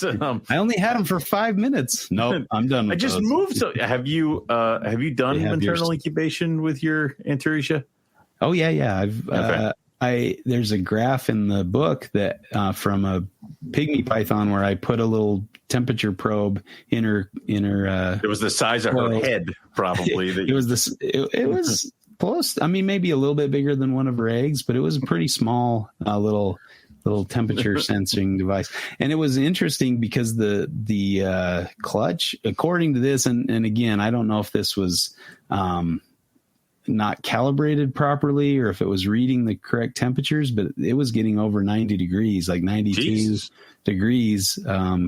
S3: I only had them for 5 minutes. Nope, I'm done. With
S1: I just
S3: those.
S1: moved. So have you done maternal incubation with your Antaresia?
S3: Oh yeah. There's a graph in the book that from a pygmy python where I put a little temperature probe in her.
S1: It was the size of her head, probably.
S3: It was close. I mean, maybe a little bit bigger than one of her eggs, but it was a pretty small little temperature sensing device. And it was interesting because the clutch, according to this, and again, I don't know if this was not calibrated properly or if it was reading the correct temperatures, but it was getting over 90 degrees, like 92 degrees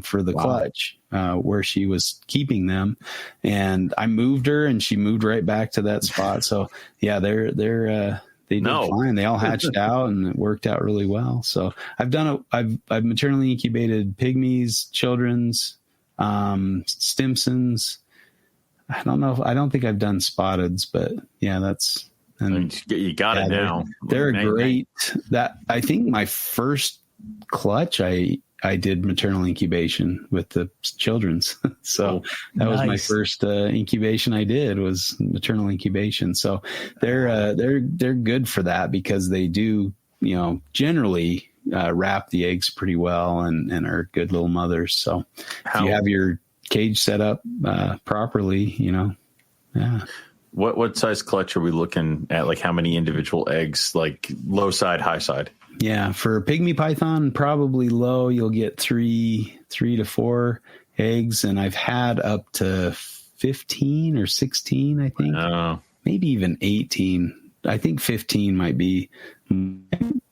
S3: for the clutch where she was keeping them. And I moved her and she moved right back to that spot. So yeah, they did fine. They all hatched out and it worked out really well. So I've maternally incubated pygmies, children's, Stimsons. I don't know. I don't think I've done spotteds, but yeah,
S1: you got it now.
S3: They're great. That I think my first clutch, I did maternal incubation with the children's. So that was my first incubation I did was maternal incubation. So they're good for that because they do, generally wrap the eggs pretty well and are good little mothers. So if you have your cage set up properly,
S1: What size clutch are we looking at? Like how many individual eggs, like low side, high side?
S3: Yeah, for pygmy python, probably low. You'll get three to four, eggs, and I've had up to 15 or 16, I think. Maybe even 18. I think 15 might be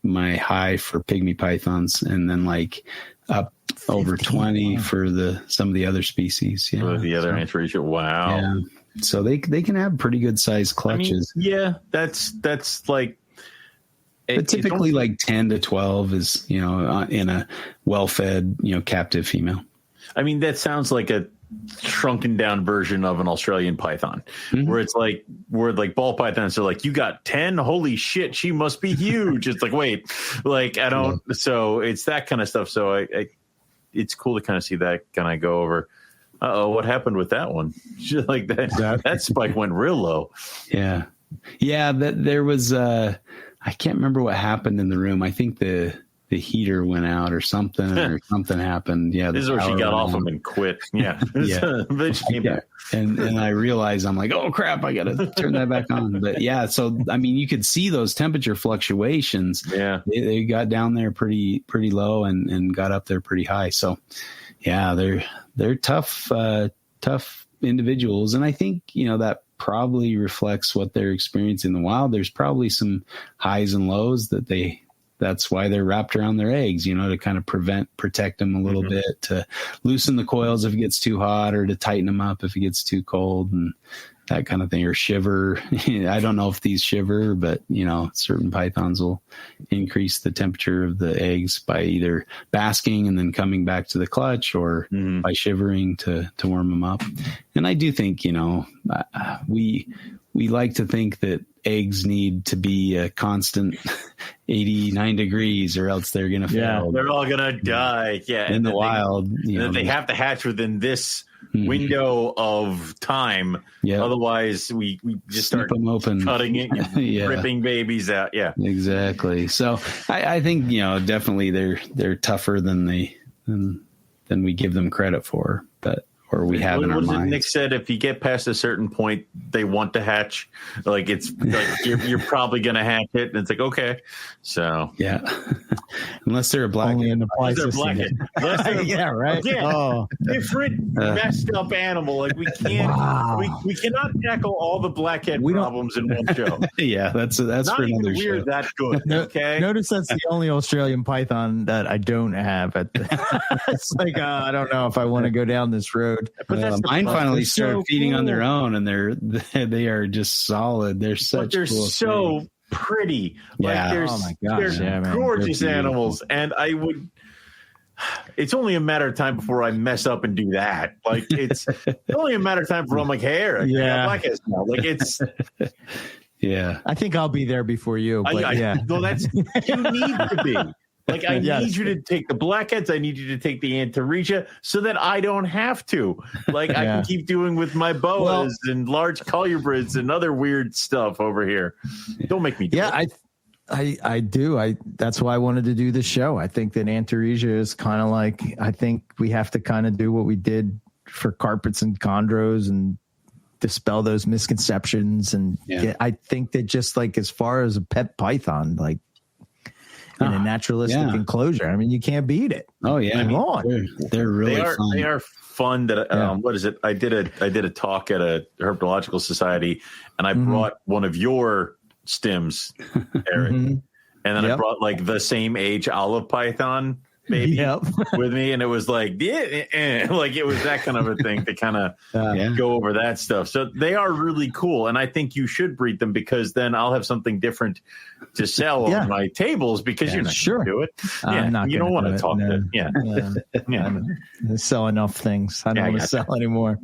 S3: my high for pygmy pythons, and then like up 15, over 20 for some of the other species. Yeah,
S1: for the other Antaresia. Wow.
S3: Yeah. So they can have pretty good sized clutches.
S1: I mean, that's like.
S3: But typically, like 10 to 12 is, in a well-fed, captive female.
S1: I mean, that sounds like a shrunken down version of an Australian python, where it's like, ball pythons are like, you got 10? Holy shit, she must be huge. It's like, wait, like, I don't, so it's that kind of stuff. So it's cool to kind of see that kind of go over. What happened with that one? Like that spike went real low.
S3: Yeah. Yeah. There was, I can't remember what happened in the room. I think the heater went out or something, or something happened. Yeah.
S1: This is where she got off him and quit. Yeah.
S3: But she came back. And I realized, I'm like, oh crap, I got to turn that back on. But yeah, so, I mean, you could see those temperature fluctuations.
S1: Yeah.
S3: They got down there pretty low and got up there pretty high. So yeah, they're tough individuals. And I think, that probably reflects what they're experiencing in the wild. There's probably some highs and lows that's why they're wrapped around their eggs, to kind of protect them a little bit, to loosen the coils if it gets too hot, or to tighten them up if it gets too cold, and that kind of thing, or shiver. I don't know if these shiver, but certain pythons will increase the temperature of the eggs by either basking and then coming back to the clutch, or by shivering to warm them up. And I do think, we like to think that eggs need to be a constant 89 degrees, or else they're going to fail.
S1: Yeah, they're all going to die. Yeah,
S3: in the wild.
S1: They have to hatch within this window of time. Yeah. Otherwise, we just start
S3: them open,
S1: cutting it, ripping babies out. Yeah,
S3: exactly. So I think definitely they're tougher than we give them credit for, or we have in our minds.
S1: Nick said if you get past a certain point, they want to hatch. Like it's like you're probably going to hatch it, and it's like okay. So
S3: yeah, unless they're a black,
S2: only in the
S1: yeah, right. Yeah, different messed up animal. Like we can't, we cannot tackle all the blackhead problems in one show.
S3: Yeah, that's
S1: not
S3: for
S1: even
S3: another
S1: we're
S3: show.
S1: that good. Okay,
S2: notice that's the only Australian python that I don't have. It's like I don't know if I want to go down this road.
S1: But
S3: mine finally started feeding on their own, and they are just solid. They're
S1: they're
S3: cool
S1: so
S3: things.
S1: pretty.
S2: Yeah.
S1: Like they're gorgeous animals, and it's only a matter of time before I mess up and do that. Like it's only a matter of time before I'm like, hair, blackheads now. Like it's.
S3: Yeah,
S2: I think I'll be there before you. But
S1: well, that's you need to be. Like, I need you to take the blackheads. I need you to take the Antaresia so that I don't have to. Like, I can keep doing with my boas and large colubrids and other weird stuff over here. Don't make me do it.
S2: I do. That's why I wanted to do this show. I think that Antaresia is kind of like, I think we have to kind of do what we did for carpets and chondros and dispel those misconceptions. And I think that just like as far as a pet python, like, in a naturalistic enclosure. I mean, you can't beat it.
S3: Oh yeah, they're really fun.
S1: They are fun. That what is it? I did a talk at a herpetological society, and I brought one of your stems, Eric, and then I brought like the same age olive python baby with me, and it was like like it was that kind of a thing to kind of go over that stuff. So they are really cool, and I think you should breed them, because then I'll have something different to sell on my tables, because you're not going to do it. You don't want to talk that.
S2: I sell enough things. I don't want to sell anymore.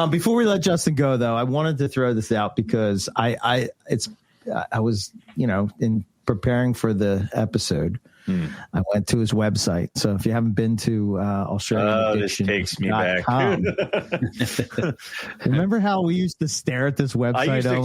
S2: Before we let Justin go, though, I wanted to throw this out because I was in preparing for the episode. I went to his website. So if you haven't been to Australian
S1: this takes me back.
S2: Remember how we used to stare at this website?
S1: I used to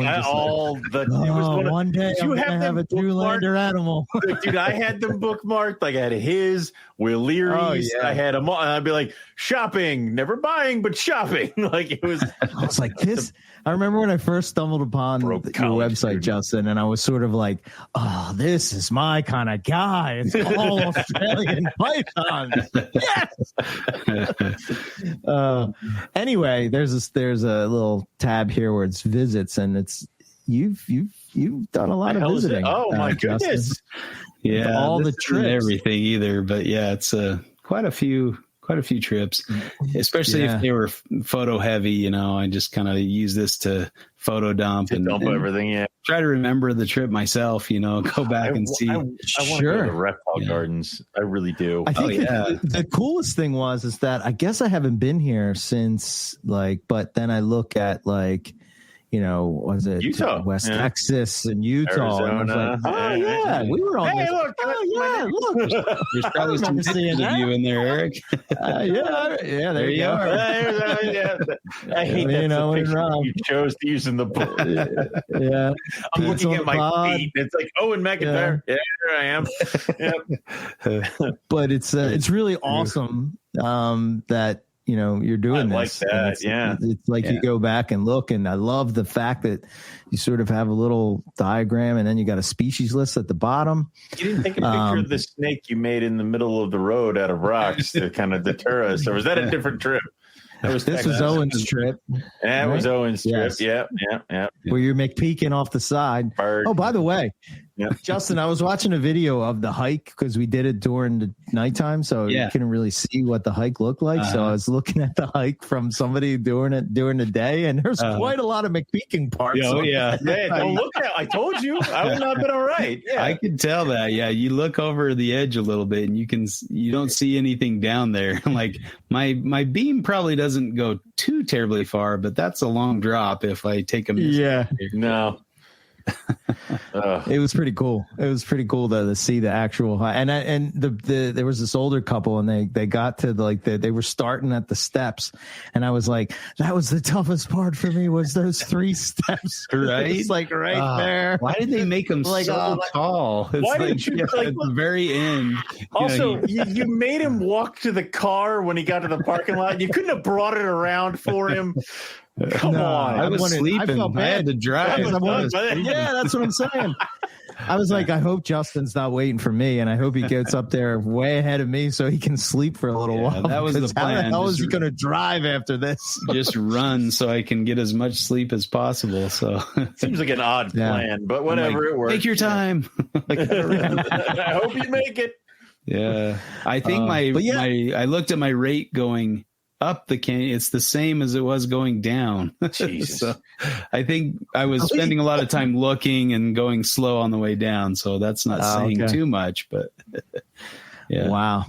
S2: one day I'm going to have a Julander animal.
S1: Dude, I had them bookmarked. Like I had his, Will Leary's. I had them all. And I'd be like, shopping, never buying, but shopping. Like it was.
S2: I was like, this. I remember when I first stumbled upon your website, student. Justin, and I was sort of like, "Oh, this is my kind of guy. It's all Australian pythons." Yes. Anyway, there's a little tab here where it's visits, and it's you've done a lot of visiting.
S1: Oh my goodness!
S3: Justin. Yeah,
S2: all the trips,
S3: everything either, but yeah, it's quite a few trips, especially if they were photo heavy. I just kind of use this to photo dump and dump
S1: everything. Yeah,
S3: try to remember the trip myself. Go back and see.
S1: I want to go to the reptile gardens. I really do.
S2: I think the coolest thing is that I guess I haven't been here since but then I look at was it
S1: Utah,
S2: West Texas and Utah?
S1: Arizona.
S2: And we were on this.
S1: Look.
S3: There's probably some pictures of you in there, Eric.
S2: There you are.
S1: I hate that picture you chose to use in the book. I'm looking at my feet. It's like, and McIntyre. Yeah, here I am. Yep.
S2: But it's really awesome that you're doing this.
S1: Like that.
S2: It's like you go back and look, and I love the fact that you sort of have a little diagram, and then you got a species list at the bottom.
S1: You didn't take a picture of the snake you made in the middle of the road out of rocks to kind of deter us, or was that a different trip?
S2: This was Owen's trip.
S1: That was Owen's trip. Yeah.
S2: Where you're McPeaking off the side.
S1: Bird.
S2: Oh, by the way, Justin, I was watching a video of the hike because we did it during the nighttime, so you couldn't really see what the hike looked like. So I was looking at the hike from somebody doing it during the day, and there's quite a lot of McPeaking parts.
S1: Don't look at. I told you, I would not have been all right. Yeah,
S3: I could tell that. Yeah, you look over the edge a little bit, and you don't see anything down there. Like my beam probably doesn't go too terribly far, but that's a long drop if I take a miss.
S2: Yeah,
S1: no.
S2: It was pretty cool. It was pretty cool to see the actual high. And there was this older couple, and they got to they were starting at the steps, and I was like, that was the toughest part for me, was those 3 steps.
S3: Right,
S2: it's like there.
S3: Why did they make them so tall? It's
S1: why did you
S3: at the very end?
S1: Also, you made him walk to the car when he got to the parking lot. You couldn't have brought it around for him. Come on.
S3: I was sleeping. I had to drive.
S2: Yeah, that's what I'm saying. I was like, I hope Justin's not waiting for me, and I hope he gets up there way ahead of me so he can sleep for a little while.
S3: That was the plan.
S2: How the hell is he going to drive after this?
S3: Just run so I can get as much sleep as possible. So
S1: seems like an odd plan, but whatever, it works.
S3: Take your time.
S1: I hope you make it.
S3: Yeah, I think I looked at my rate going up the canyon. It's the same as it was going down.
S1: Jesus.
S3: So I think I was spending a lot of time looking and going slow on the way down. So that's not saying too much, but yeah.
S2: Wow.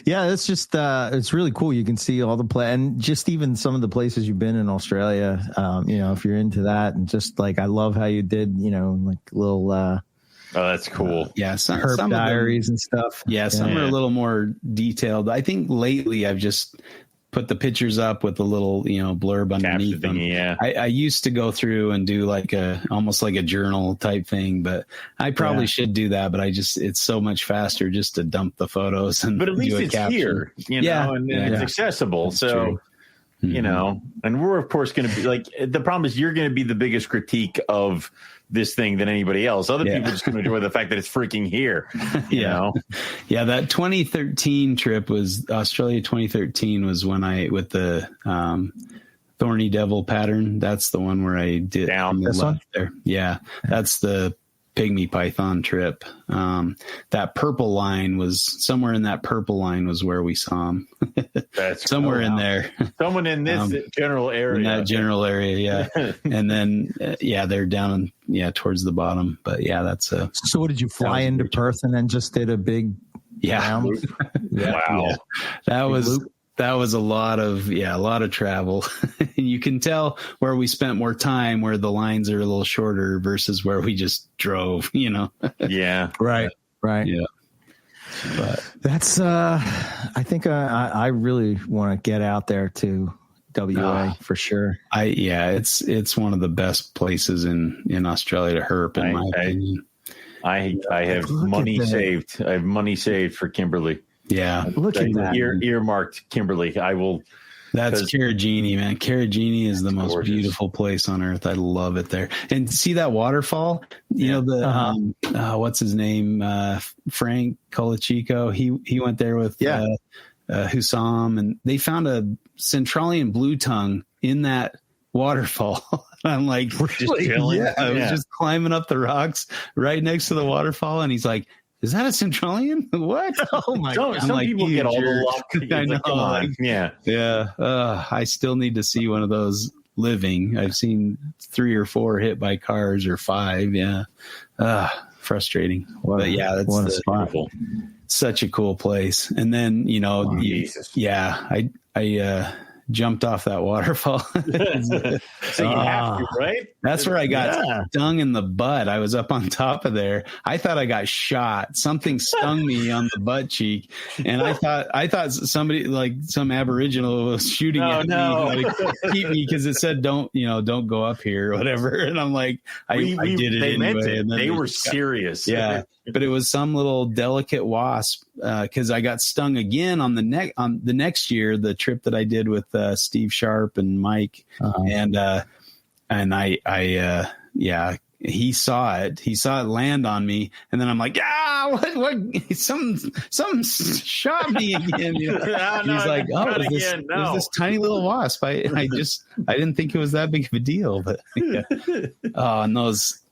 S2: Yeah, it's just it's really cool. You can see all the and just even some of the places you've been in Australia. If you're into that, and just I love how you did, little.
S1: Oh, that's cool.
S3: Yeah, some
S2: diaries and stuff.
S3: Yeah, some are a little more detailed. I think lately I've just put the pictures up with a little, blurb underneath them.
S1: Yeah.
S3: I used to go through and do almost like a journal type thing, but I probably should do that. But it's so much faster just to dump the photos and.
S1: But at least it's here, and it's accessible. That's so. True. And we're of course going to be the problem is you're going to be the biggest critique of this thing than anybody else. Other people are just going to enjoy the fact that it's freaking here. You know?
S3: Yeah. That 2013 trip was Australia. 2013 was when with the Thorny Devil pattern. That's the one where I did
S1: down
S3: this one there. Yeah. That's the Pygmy python trip. That purple line was somewhere in that purple line was where we saw him.
S1: That's
S3: somewhere in there.
S1: Someone in this general area.
S3: In that general area, yeah. And then they're down towards the bottom. But that's a.
S2: So what did you fly into Perth and then just did a big round?
S1: Wow.
S3: Yeah. That was a lot of travel. You can tell where we spent more time, where the lines are a little shorter versus where we just drove,
S1: Yeah.
S2: Right.
S3: Yeah.
S2: But that's, I think I really want to get out there to WA for sure.
S3: It's one of the best places in Australia to herp, in my opinion.
S1: I have money saved. I have money saved for Kimberley.
S3: Yeah,
S2: look at that.
S1: Earmarked Kimberley. I will
S3: That's Carragini, man. Carragini is the most beautiful place on earth. I love it there. And see that waterfall? You know, what's his name? Frank Colachico. He went there with Hussam, and they found a Centralian blue tongue in that waterfall. I'm like,
S1: just chilling.
S3: I was just climbing up the rocks right next to the waterfall, and he's like, "Is that a Centralian? What?"
S2: Oh my God!
S1: Some people get all the luck.
S3: I know.
S1: Come on.
S3: Yeah. I still need to see one of those living. I've seen 3 or 4 hit by cars, or 5. Yeah. Frustrating. But yeah, that's
S2: what a spot.
S3: Such a cool place. And then, you know, I jumped off that waterfall.
S1: So you have to, right?
S3: That's where I got stung in the butt. I was up on top of there. I thought I got shot. Something stung me on the butt cheek, and I thought somebody, like some Aboriginal, was shooting at me to keep me, because it said don't go up here or whatever. And I'm like, I did it
S1: they
S3: anyway.
S1: Meant it.
S3: And then
S1: they were serious.
S3: Yeah, but it was some little delicate wasp, because I got stung again on the next year, the trip that I did with Steve Sharp and Mike, and I he saw it land on me, and then I'm like, what some shot me again. You know? He's like, it was this tiny little wasp. I didn't think it was that big of a deal, but and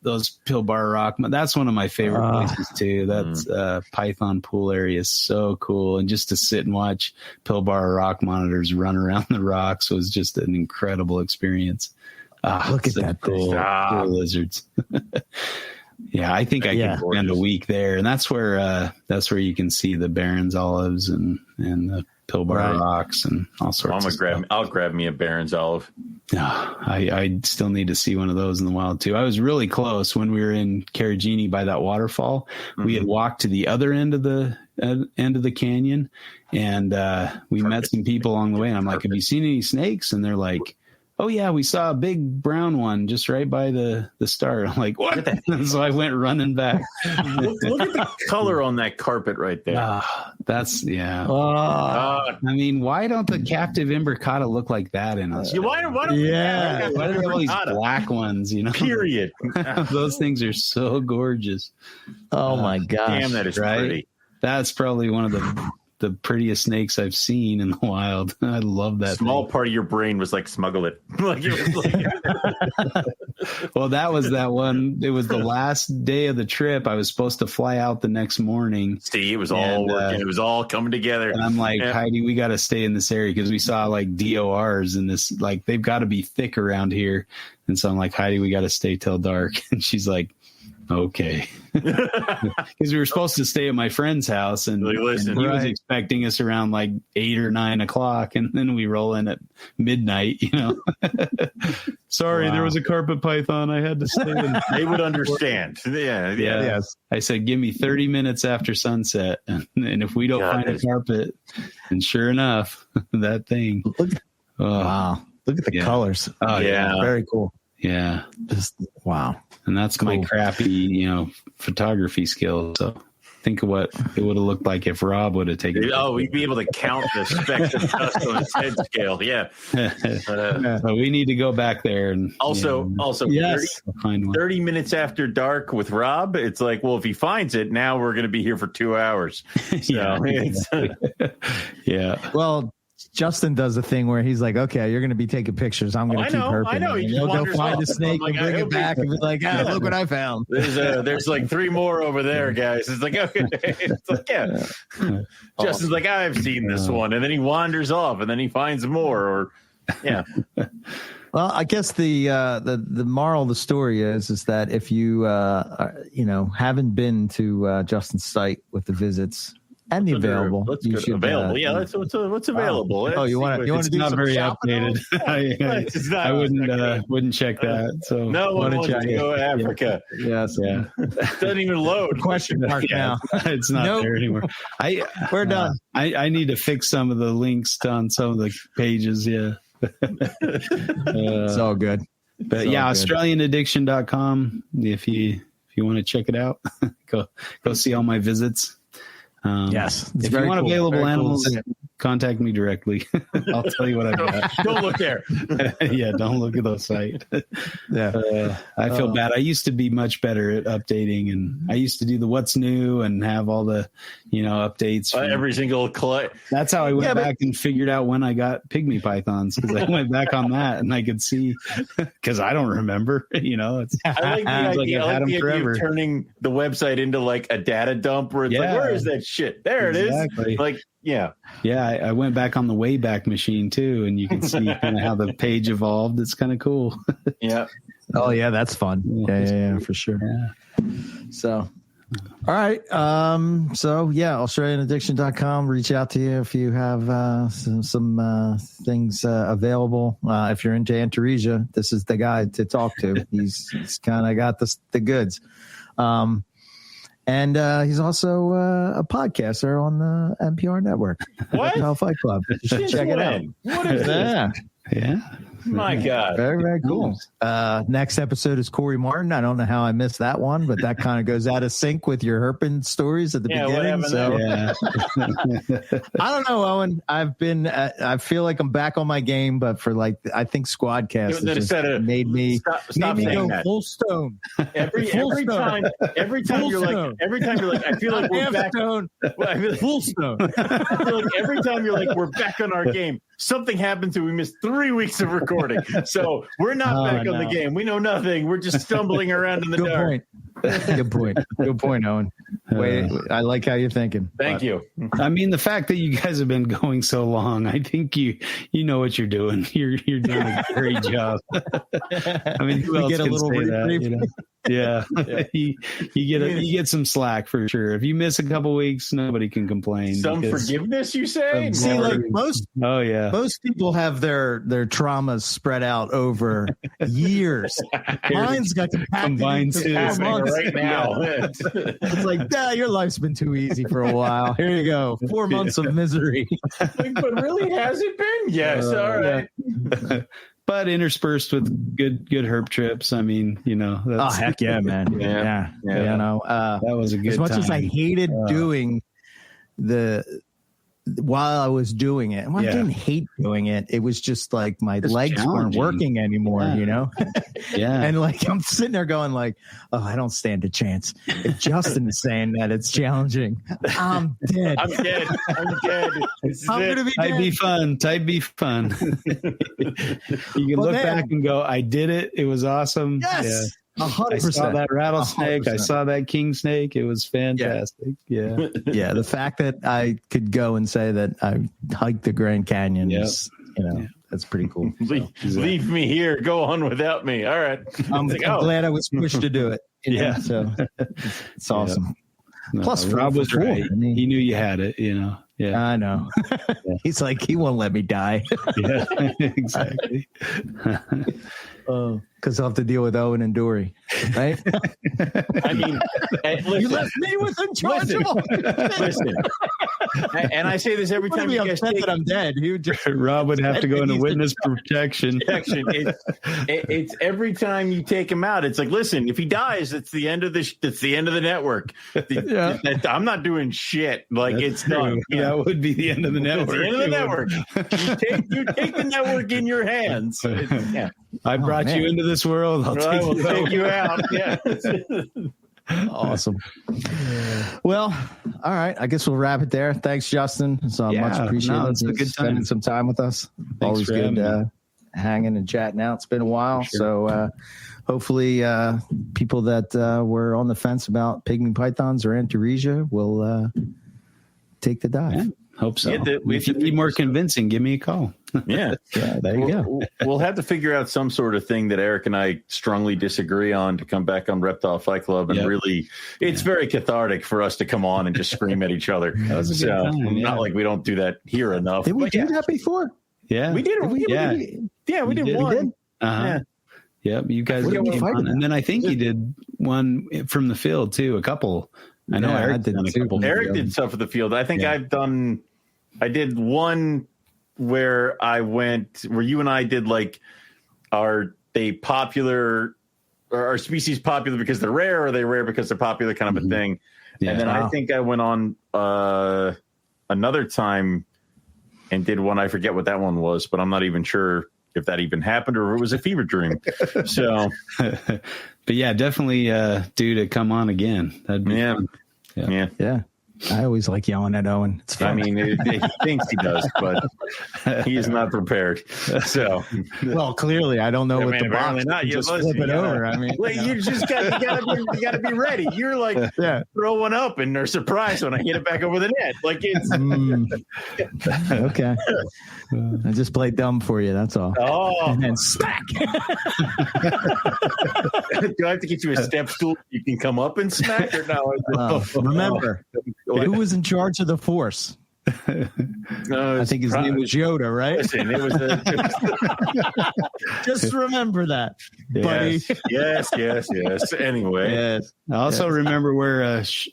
S3: those Pilbara Rock, that's one of my favorite places too. That's Python Pool area is so cool, and just to sit and watch Pilbara Rock monitors run around the rocks was just an incredible experience.
S2: Look at that
S3: cool lizards. Yeah, I think I could spend a week there, and that's where you can see the Barron's olives and the Pilbara rocks and all sorts of stuff.
S1: I'll grab me a Barron's olive.
S3: I still need to see one of those in the wild too. I was really close when we were in Carragini by that waterfall. Mm-hmm. We had walked to the other end of the canyon, and we met some people along the way. And I'm like, "Have you seen any snakes?" And they're like, "Oh yeah, we saw a big brown one just right by the start." I'm like, "What?" So I went running back.
S1: Look at the color on that carpet right there.
S3: That's I mean, why don't the captive imbricata look like that in us?
S1: Why do
S3: they have all these black ones? You know,
S1: period.
S3: Those things are so gorgeous.
S2: Oh my gosh!
S1: Damn, that is pretty.
S3: That's probably one of the prettiest snakes I've seen in the wild. I love that.
S1: Small part of your brain was like, smuggle it.
S3: Well, that was that one. It was the last day of the trip. I was supposed to fly out the next morning.
S1: See, it was all working. It was all coming together.
S3: And I'm like, Heidi, we got to stay in this area, because we saw like DORs in this, like they've got to be thick around here. And so I'm like, Heidi, we got to stay till dark. And she's like, okay. Because we were supposed to stay at my friend's house, and he was expecting us around like 8 or 9 o'clock, and then we roll in at midnight, you know. Sorry, there was a carpet python. I had to stay in.
S1: They would understand. Yeah.
S3: Yes. I said, give me 30 minutes after sunset, and if we don't find a carpet, and sure enough, that thing.
S2: Wow. Look at the colors.
S3: Oh, yeah.
S2: Very cool.
S3: Yeah.
S2: Just wow.
S3: And that's my crappy, photography skills. So think of what it would have looked like if Rob would have taken it.
S1: Oh, we'd be able to count the specks of dust on his head scale. Yeah.
S3: So we need to go back there. And
S1: also 30 minutes after dark with Rob, it's like, well, if he finds it, now we're going to be here for 2 hours. So
S3: yeah.
S2: Well, Justin does a thing where he's like, okay, you're going to be taking pictures. I'm going to keep herping.
S1: I know.
S2: He'll go find a snake and bring it back and be like, look what I found.
S1: There's like 3 more over there, guys. It's like, okay. It's like, Justin's like, I've seen this one. And then he wanders off, and then he finds more.
S2: Well, I guess the moral of the story is that if you, haven't been to Justin's site with the visits, and the available. You should,
S1: available. That's what's available.
S2: Oh, you want to do
S3: not
S2: some
S3: very
S2: shopping?
S3: Updated. I wouldn't check that. So
S1: no one wants to go to Africa.
S2: Yes.
S1: Yeah. It doesn't even load.
S2: Question mark now.
S3: It's not there anymore.
S2: We're done.
S3: I need to fix some of the links on some of the pages. Yeah.
S2: It's all good.
S3: But AustralianAddiction.com. If you want to check it out, go see all my visits.
S2: Yes.
S3: If you want available animals, contact me directly. I'll tell you what I've got.
S1: Don't look there.
S3: Yeah, don't look at those sites.
S2: Yeah.
S3: I feel bad. I used to be much better at updating, and I used to do the what's new and have all the, updates.
S1: Every single collect.
S3: That's how I went back and figured out when I got Pygmy pythons, because I went back on that and I could see, because I don't remember. It's,
S1: I like the idea, of turning the website into like a data dump where it's like, where is that shit? There it is. Like, yeah.
S3: I went back on the Wayback Machine too, and you can see kind of how the page evolved. It's kind of cool.
S1: Yeah.
S2: Oh yeah, that's fun. Yeah, for sure. Yeah. So, all right. So yeah, AustralianAddiction.com. Reach out to you if you have some things available. If you're into Antaresia, this is the guy to talk to. He's kind of got the goods. And he's also a podcaster on the NPR network.
S1: What?
S2: Reptile Fight Club. Check it out.
S1: What is this?
S3: Yeah.
S1: My God.
S2: Very, very cool. Next episode is Corey Martin. I don't know how I missed that one, but that kind of goes out of sync with your herping stories at the beginning. So I don't know, Owen. I feel like I'm back on my game, but for I think Squadcast made me go
S1: that.
S2: Full stone.
S1: Every time you're like, I feel like we're back.
S2: Full stone.
S1: I feel like every time you're like, we're back on our game. Something happens and we missed 3 weeks of recording. So we're not back on the game. We know nothing. We're just stumbling around in the dark.
S2: Good point, Owen. I like how you're thinking.
S1: Thank you.
S3: I mean, the fact that you guys have been going so long, I think you know what you're doing. You're doing a great job. I mean, who else
S2: get a
S3: can
S2: little
S3: say
S2: reprieve.
S3: that? Yeah. You get some slack for sure. If you miss a couple weeks, nobody can complain.
S1: Some forgiveness, you say?
S2: See, like most people have their traumas spread out over years. Mine's got
S3: combined
S2: to 4 months
S1: right now.
S2: It's like, your life's been too easy for a while. Here you go, 4 months of misery.
S1: But really, has it been? Yes. All right.
S3: But interspersed with good herp trips. I mean, that's,
S2: heck yeah, man. Yeah.
S3: That was a good
S2: as much
S3: time.
S2: as I hated doing while I was doing it. Well, I didn't hate doing it. It was just like my legs weren't working anymore,
S3: Yeah.
S2: And like I'm sitting there going like, I don't stand a chance. If Justin is saying that it's challenging, I'm dead.
S1: I'm dead.
S2: I'm gonna be dead.
S3: Type be fun. You can look back and go, I did it. It was awesome.
S2: Yes.
S3: Yeah.
S2: 100%.
S3: I saw that rattlesnake.
S2: 100%.
S3: I saw that king snake. It was fantastic. Yeah.
S2: The fact that I could go and say that I hiked the Grand Canyon is, that's pretty cool.
S1: Leave me here. Go on without me. All right.
S2: I'm glad I was pushed to do it. So it's awesome.
S3: No,
S2: Plus,
S3: Rob was right. I mean, he knew you had it. Yeah.
S2: I know. He's like, he won't let me die.
S3: Yeah. Exactly.
S2: Because I'll have to deal with Owen and Dory, right?
S1: I mean, listen,
S2: you left me with in charge of all.
S1: Listen, and I say this every time you guys
S2: take that I'm dead.
S3: Rob would have to go into witness protection.
S1: It's every time you take him out. It's like, listen, if he dies, it's the end of the network. I'm not doing shit. Like it's done.
S3: That would be the end of the network.
S1: It's the end of the network. You take the network in your hands.
S3: I brought you into this world. I'll take you out.
S1: Yeah.
S2: Awesome. Well, all right. I guess we'll wrap it there. Thanks, Justin. So much appreciated.
S3: It's a good time
S2: spending some time with us.
S3: Thanks.
S2: Always good hanging and chatting out. It's been a while. Sure. So hopefully people that were on the fence about pygmy pythons or Antaresia will take the dive.
S3: Yeah. Hope so. If you need more convincing, give me a call.
S1: Yeah.
S2: There you go.
S1: We'll have to figure out some sort of thing that Eric and I strongly disagree on to come back on Reptile Fight Club. And really, it's very cathartic for us to come on and just scream at each other.
S3: That was a good time.
S1: Not like we don't do that here enough.
S2: Did we do that before?
S1: Yeah. We did. We did one.
S3: We did? Uh-huh. Yeah. You guys did one. And then I think you did one from the field too, a couple. I know Eric did a couple.
S1: Eric did stuff at the field. I think I did one where you and I did like, are they popular, or are species popular because they're rare, or are they rare because they're popular, kind of a thing. Yeah. And then I think I went on another time and did one. I forget what that one was, but I'm not even sure if that even happened or if it was a fever dream. So,
S3: but yeah, definitely due to come on again. That'd be fun.
S2: Yeah. I always like yelling at Owen. It's fun.
S1: I mean, he thinks he does, but he is not prepared. So,
S2: well, clearly, I don't know what the box.
S1: Not.
S2: You just flip it over. I mean,
S1: well, you just got to be ready. You're like throw one up, and they're surprised when I hit it back over the net. Like it's
S2: okay. I just played dumb for you. That's all.
S1: Oh,
S2: and then smack.
S1: Do I have to get you a step stool you can come up and smack, or no?
S2: Remember. Who was in charge of the force? I think his name was Yoda, right?
S1: Listen, it was
S2: just remember that, buddy.
S1: Yes. Anyway,
S3: I also remember where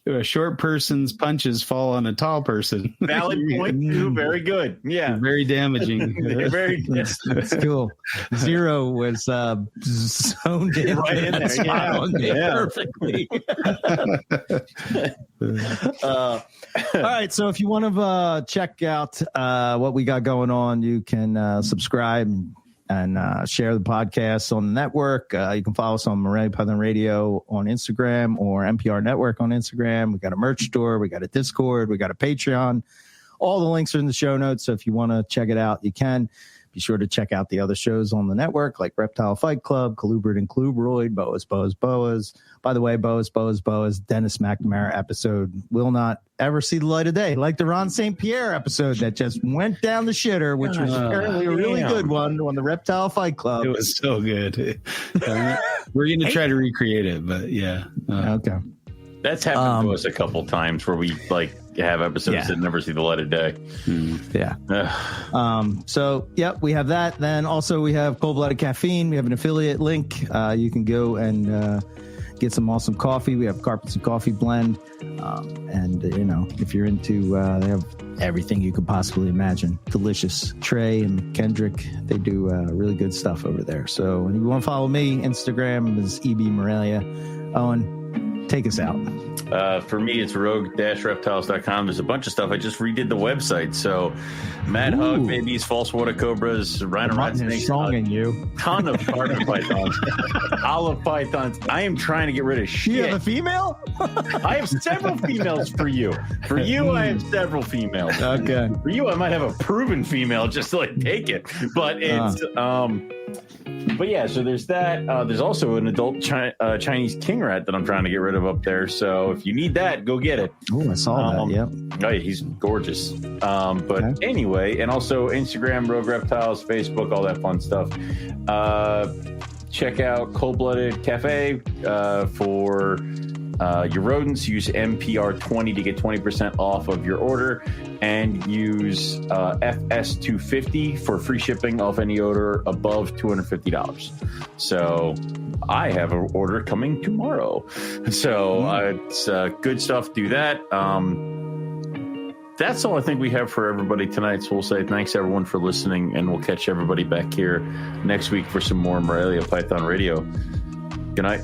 S3: a short person's punches fall on a tall person.
S1: Valid point too. Very good. Yeah,
S3: very damaging.
S1: Very.
S2: That's cool. Zero was zoned in
S1: right in there.
S2: Perfectly. All right, so if you want to check out what we got going on, you can subscribe and share the podcast on the network. You can follow us on Morelia Python Radio on Instagram or NPR Network on Instagram. We got a merch store, we got a Discord, we got a Patreon. All the links are in the show notes, so if you want to check it out, you can. Be sure to check out the other shows on the network, like Reptile Fight Club, Colubrid and Colubroid, Boas. By the way, Boas, Dennis McNamara episode will not ever see the light of day, like the Ron St. Pierre episode that just went down the shitter, which was apparently a really good one on the Reptile Fight Club.
S3: It was so good. We're going to try to recreate it, but yeah.
S2: Okay.
S1: That's happened to us a couple times where we have episodes that never see the light of day.
S2: Yeah. So, we have that. Then also we have Cold Blooded Caffeine. We have an affiliate link. You can go and get some awesome coffee. We have Carpets and Coffee blend. And, if you're into, they have everything you could possibly imagine. Delicious. Trey and Kendrick, they do really good stuff over there. So if you want to follow me, Instagram is EB Morelia. Owen, take us out.
S1: For me, it's rogue-reptiles.com. There's a bunch of stuff. I just redid the website. So, Mad Hug, Babies, False Water Cobras, Rhino Rat Snakes.
S2: Strong in you.
S1: Ton of carpet pythons, olive pythons. I am trying to get rid of shit.
S2: You have a female?
S1: I have several females for you. For you, I have several females.
S2: Okay.
S1: For you, I might have a proven female just to take it. But it's but yeah, so there's that. There's also an adult Chinese king rat that I'm trying to get rid of up there. So if you need that, go get it.
S2: Oh, I saw that. Yep.
S1: Oh, yeah, he's gorgeous. But anyway, and also Instagram, Rogue Reptiles, Facebook, all that fun stuff. Check out Cold Blooded Cafe for your rodents. Use MPR20 to get 20% off of your order, and use FS250 for free shipping off any order above $250. So I have an order coming tomorrow. So it's good stuff. Do that. That's all I think we have for everybody tonight. So we'll say thanks everyone for listening, and we'll catch everybody back here next week for some more Morelia Python Radio. Good night.